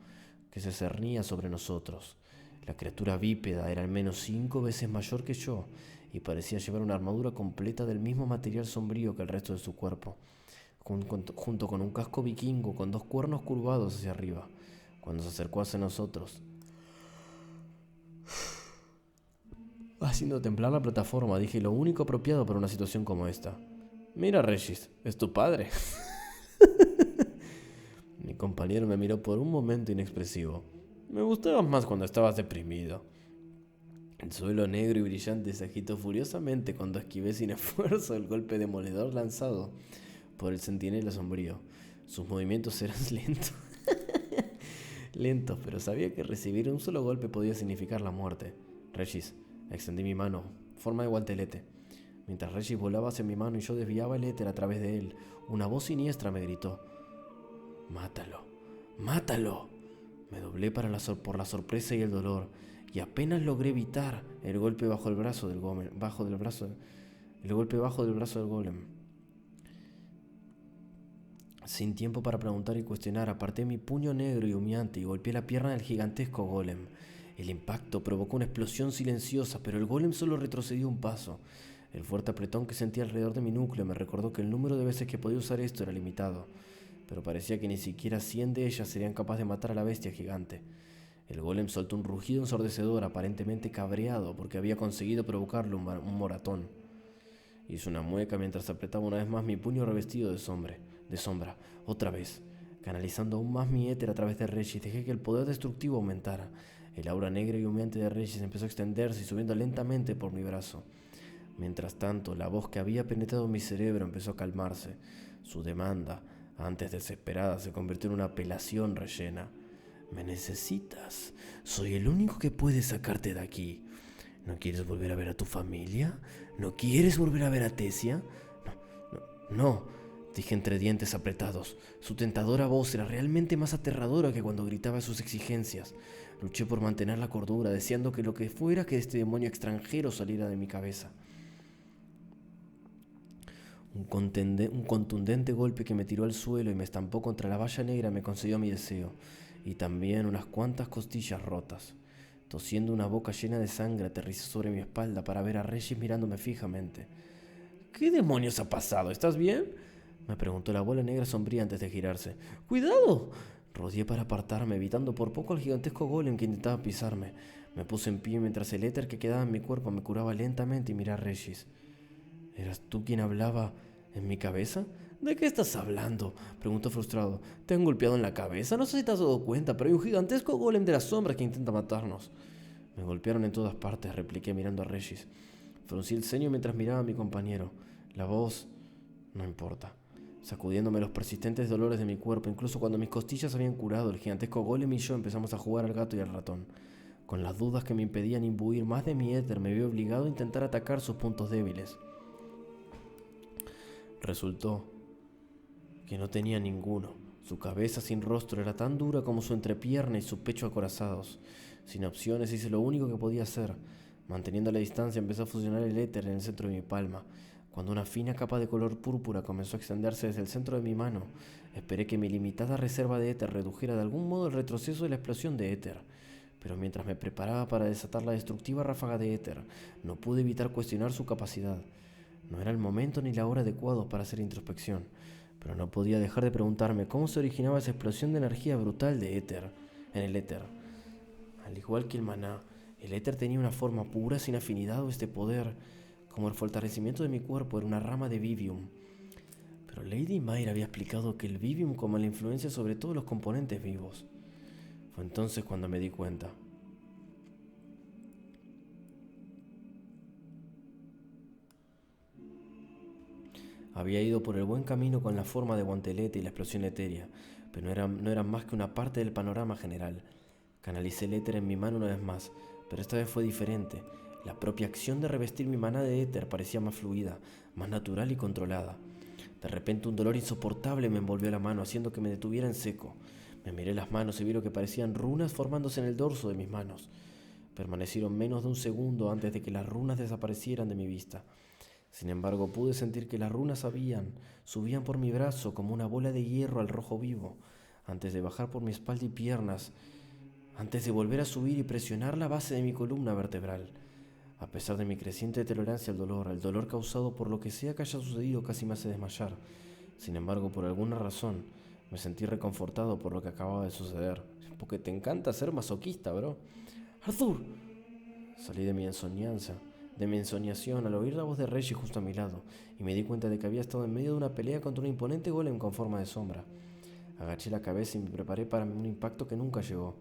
que se cernía sobre nosotros. La criatura bípeda era al menos 5 veces mayor que yo y parecía llevar una armadura completa del mismo material sombrío que el resto de su cuerpo, junto con un casco vikingo con 2 cuernos curvados hacia arriba. Cuando se acercó hacia nosotros, haciendo temblar la plataforma, dije lo único apropiado para una situación como esta: «Mira, Regis, es tu padre». Mi compañero me miró por un momento inexpresivo. «Me gustabas más cuando estabas deprimido». El suelo negro y brillante se agitó furiosamente cuando esquivé sin esfuerzo el golpe demoledor lanzado por el centinela sombrío. Sus movimientos eran lentos, pero sabía que recibir un solo golpe podía significar la muerte. «Regis», extendí mi mano, forma de guantelete. Mientras Regis volaba hacia mi mano y yo desviaba el éter a través de él, una voz siniestra me gritó: «¡Mátalo! ¡Mátalo!». Me doblé por la sorpresa y el dolor, y apenas logré evitar el golpe bajo del brazo del golem. Sin tiempo para preguntar y cuestionar, aparté mi puño negro y humeante y golpeé la pierna del gigantesco golem. El impacto provocó una explosión silenciosa, pero el golem solo retrocedió un paso. El fuerte apretón que sentía alrededor de mi núcleo me recordó que el número de veces que podía usar esto era limitado, pero parecía que ni siquiera 100 de ellas serían capaces de matar a la bestia gigante. El golem soltó un rugido ensordecedor, aparentemente cabreado porque había conseguido provocarle un moratón. Hizo una mueca mientras apretaba una vez más mi puño revestido de sombra. Otra vez, canalizando aún más mi éter a través de Regis, dejé que el poder destructivo aumentara. El aura negra y humeante de Regis empezó a extenderse y subiendo lentamente por mi brazo. Mientras tanto, la voz que había penetrado en mi cerebro empezó a calmarse. Su demanda, antes desesperada, se convirtió en una apelación rellena. «Me necesitas. Soy el único que puede sacarte de aquí. ¿No quieres volver a ver a tu familia? ¿No quieres volver a ver a Tessia?» No, dije entre dientes apretados. Su tentadora voz era realmente más aterradora que cuando gritaba sus exigencias. Luché por mantener la cordura, deseando que lo que fuera que este demonio extranjero saliera de mi cabeza. Un contundente golpe que me tiró al suelo y me estampó contra la valla negra me concedió mi deseo, y también unas cuantas costillas rotas. Tosiendo, una boca llena de sangre aterrizó sobre mi espalda para ver a Regis mirándome fijamente. «¿Qué demonios ha pasado? ¿Estás bien?», me preguntó la bola negra sombría antes de girarse. «¡Cuidado!». Rodeé para apartarme, evitando por poco al gigantesco golem que intentaba pisarme. Me puse en pie mientras el éter que quedaba en mi cuerpo me curaba lentamente y miré a Regis. «¿Eras tú quien hablaba en mi cabeza?». «¿De qué estás hablando?», preguntó frustrado. «¿Te han golpeado en la cabeza? No sé si te has dado cuenta, pero hay un gigantesco golem de las sombras que intenta matarnos». «Me golpearon en todas partes», repliqué mirando a Regis. Fruncí el ceño mientras miraba a mi compañero. La voz... no importa. Sacudiéndome los persistentes dolores de mi cuerpo, incluso cuando mis costillas habían curado, el gigantesco golem y yo empezamos a jugar al gato y al ratón. Con las dudas que me impedían imbuir más de mi éter, me vi obligado a intentar atacar sus puntos débiles. Resultó que no tenía ninguno. Su cabeza sin rostro era tan dura como su entrepierna y su pecho acorazados. Sin opciones hice lo único que podía hacer. Manteniendo la distancia empezó a fusionar el éter en el centro de mi palma. Cuando una fina capa de color púrpura comenzó a extenderse desde el centro de mi mano, esperé que mi limitada reserva de éter redujera de algún modo el retroceso de la explosión de éter. Pero mientras me preparaba para desatar la destructiva ráfaga de éter, no pude evitar cuestionar su capacidad. No era el momento ni la hora adecuados para hacer introspección, pero no podía dejar de preguntarme cómo se originaba esa explosión de energía brutal de éter en el éter. Al igual que el maná, el éter tenía una forma pura sin afinidad o este poder, como el fortalecimiento de mi cuerpo era una rama de Vivium. Pero Lady Mayra había explicado que el Vivium como la influencia sobre todos los componentes vivos. Fue entonces cuando me di cuenta. Había ido por el buen camino con la forma de guantelete y la explosión etérea, pero no eran más que una parte del panorama general. Canalicé el éter en mi mano una vez más, pero esta vez fue diferente. La propia acción de revestir mi maná de éter parecía más fluida, más natural y controlada. De repente un dolor insoportable me envolvió la mano, haciendo que me detuviera en seco. Me miré las manos y vi lo que parecían runas formándose en el dorso de mis manos. Permanecieron menos de un segundo antes de que las runas desaparecieran de mi vista. Sin embargo, pude sentir que las runas subían por mi brazo como una bola de hierro al rojo vivo, antes de bajar por mi espalda y piernas, antes de volver a subir y presionar la base de mi columna vertebral. A pesar de mi creciente tolerancia al dolor, el dolor causado por lo que sea que haya sucedido casi me hace desmayar. Sin embargo, por alguna razón, me sentí reconfortado por lo que acababa de suceder. Porque te encanta ser masoquista, bro. ¡Arthur! Salí de mi ensoñación al oír la voz de Reggie justo a mi lado, y me di cuenta de que había estado en medio de una pelea contra un imponente golem con forma de sombra. Agaché la cabeza y me preparé para un impacto que nunca llegó.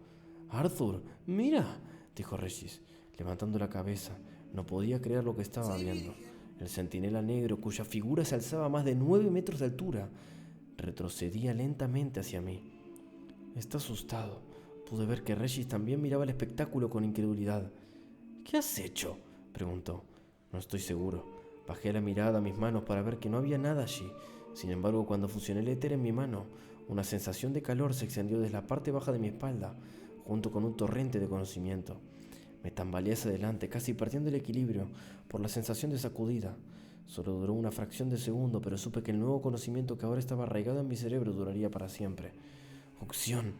«Arthur, mira», dijo Regis, levantando la cabeza. No podía creer lo que estaba viendo. El centinela negro, cuya figura se alzaba a más de 9 metros de altura, retrocedía lentamente hacia mí. Está asustado. Pude ver que Regis también miraba el espectáculo con incredulidad. «¿Qué has hecho?», preguntó. «No estoy seguro». Bajé la mirada a mis manos para ver que no había nada allí. Sin embargo, cuando fusioné el éter en mi mano, una sensación de calor se extendió desde la parte baja de mi espalda, junto con un torrente de conocimiento. Me tambaleé hacia adelante, casi perdiendo el equilibrio por la sensación de sacudida. Solo duró una fracción de segundo, pero supe que el nuevo conocimiento que ahora estaba arraigado en mi cerebro duraría para siempre. «Uxión»,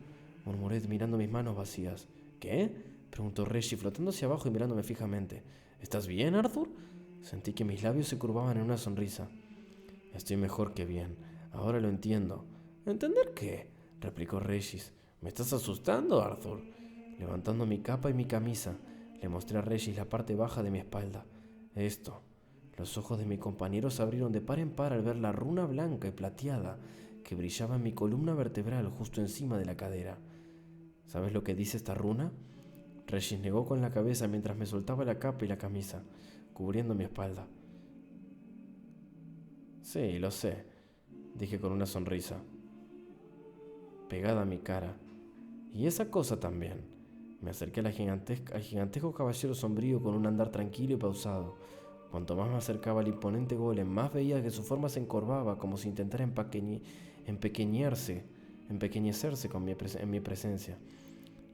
murmuré mirando mis manos vacías. «¿Qué?», preguntó Reggie flotando hacia abajo y mirándome fijamente. «¿Estás bien, Arthur?». Sentí que mis labios se curvaban en una sonrisa. «Estoy mejor que bien. Ahora lo entiendo». «¿Entender qué?», replicó Regis. «¿Me estás asustando, Arthur?». Levantando mi capa y mi camisa, le mostré a Regis la parte baja de mi espalda. Esto. Los ojos de mi compañero se abrieron de par en par al ver la runa blanca y plateada que brillaba en mi columna vertebral justo encima de la cadera. «¿Sabes lo que dice esta runa?». Regis negó con la cabeza mientras me soltaba la capa y la camisa, cubriendo mi espalda. Sí, lo sé, dije con una sonrisa, pegada a mi cara. Y esa cosa también. Me acerqué al gigantesco caballero sombrío con un andar tranquilo y pausado. Cuanto más me acercaba al imponente golem, más veía que su forma se encorvaba como si intentara empequeñecerse en mi presencia.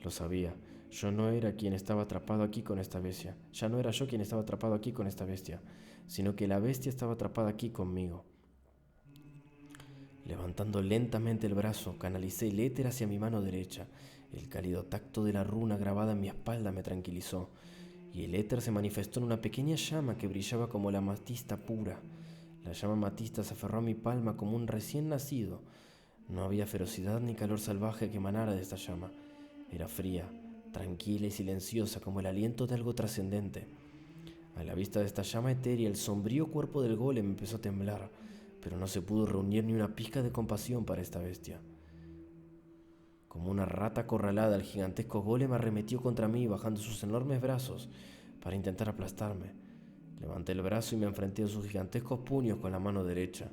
Lo sabía. Yo no era quien estaba atrapado aquí con esta bestia. Ya no era yo quien estaba atrapado aquí con esta bestia, sino que la bestia estaba atrapada aquí conmigo. Levantando lentamente el brazo, canalicé el éter hacia mi mano derecha. El cálido tacto de la runa grabada en mi espalda me tranquilizó, y el éter se manifestó en una pequeña llama que brillaba como la amatista pura. La llama amatista se aferró a mi palma como un recién nacido. No había ferocidad ni calor salvaje que emanara de esta llama. Era fría, tranquila y silenciosa como el aliento de algo trascendente. A la vista de esta llama etérea, el sombrío cuerpo del golem empezó a temblar, pero no se pudo reunir ni una pizca de compasión para esta bestia. Como una rata acorralada, el gigantesco golem arremetió contra mí, bajando sus enormes brazos para intentar aplastarme. Levanté el brazo y me enfrenté a sus gigantescos puños con la mano derecha.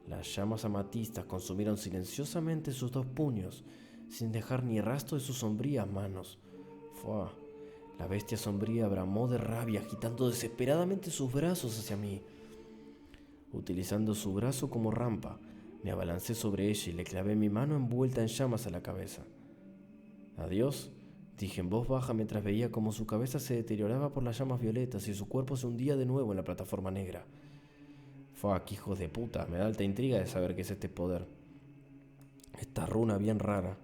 Las llamas amatistas consumieron silenciosamente sus dos puños, sin dejar ni rastro de sus sombrías manos. ¡Fua! La bestia sombría bramó de rabia, agitando desesperadamente sus brazos hacia mí. Utilizando su brazo como rampa, me abalancé sobre ella y le clavé mi mano envuelta en llamas a la cabeza. «Adiós», dije en voz baja mientras veía cómo su cabeza se deterioraba por las llamas violetas y su cuerpo se hundía de nuevo en la plataforma negra. «Fuck, hijos de puta, me da alta intriga de saber qué es este poder. Esta runa bien rara».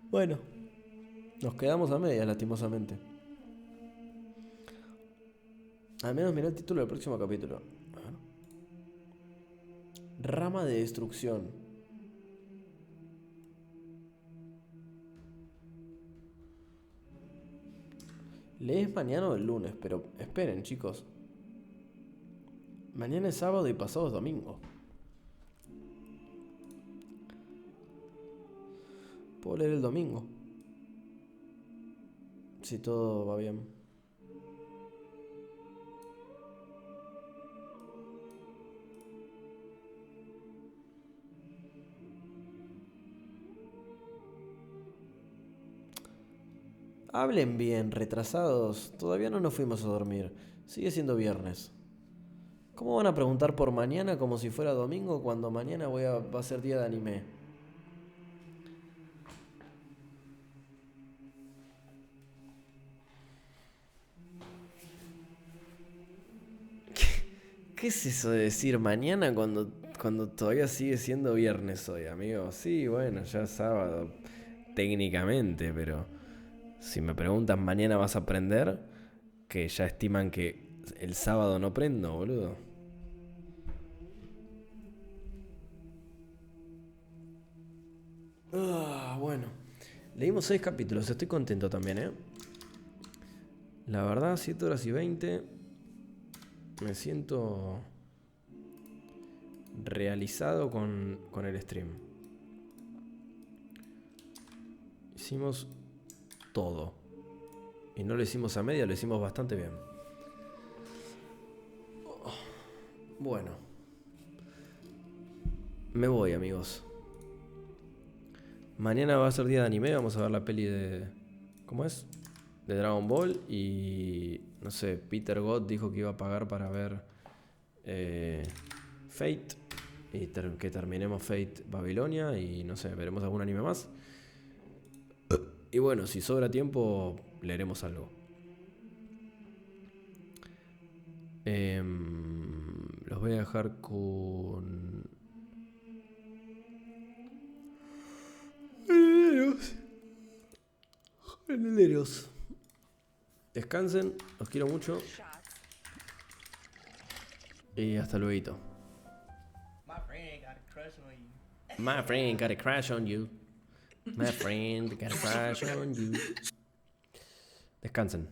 Bueno, nos quedamos a medias, lastimosamente. Al menos mirá el título del próximo capítulo. A ver. Rama de destrucción. Lees mañana o el lunes, pero esperen, chicos. Mañana es sábado y pasado es domingo. Puedo leer el domingo, si todo va bien. Hablen bien, retrasados. Todavía no nos fuimos a dormir. Sigue siendo viernes. ¿Cómo van a preguntar por mañana como si fuera domingo cuando mañana va a ser día de anime? ¿Qué es eso de decir mañana cuando todavía sigue siendo viernes hoy, amigo? Sí, bueno, ya es sábado, técnicamente, pero si me preguntan mañana vas a aprender, que ya estiman que el sábado no prendo, boludo. Bueno, leímos 6 capítulos, estoy contento también, ¿eh? La verdad, 7 horas y 20. Me siento realizado con el stream. Hicimos todo. Y no lo hicimos a media, lo hicimos bastante bien. Bueno. Me voy, amigos. Mañana va a ser día de anime, vamos a ver la peli de... ¿Cómo es? De Dragon Ball y... No sé, Peter God dijo que iba a pagar para ver Fate y que terminemos Fate Babilonia y no sé, veremos algún anime más. Y bueno, si sobra tiempo, leeremos algo. Los voy a dejar con... Herederos. Descansen, los quiero mucho. Y hasta luego. My friend got a crush on you. My friend got a crush on you. My friend got a crush on you. Descansen.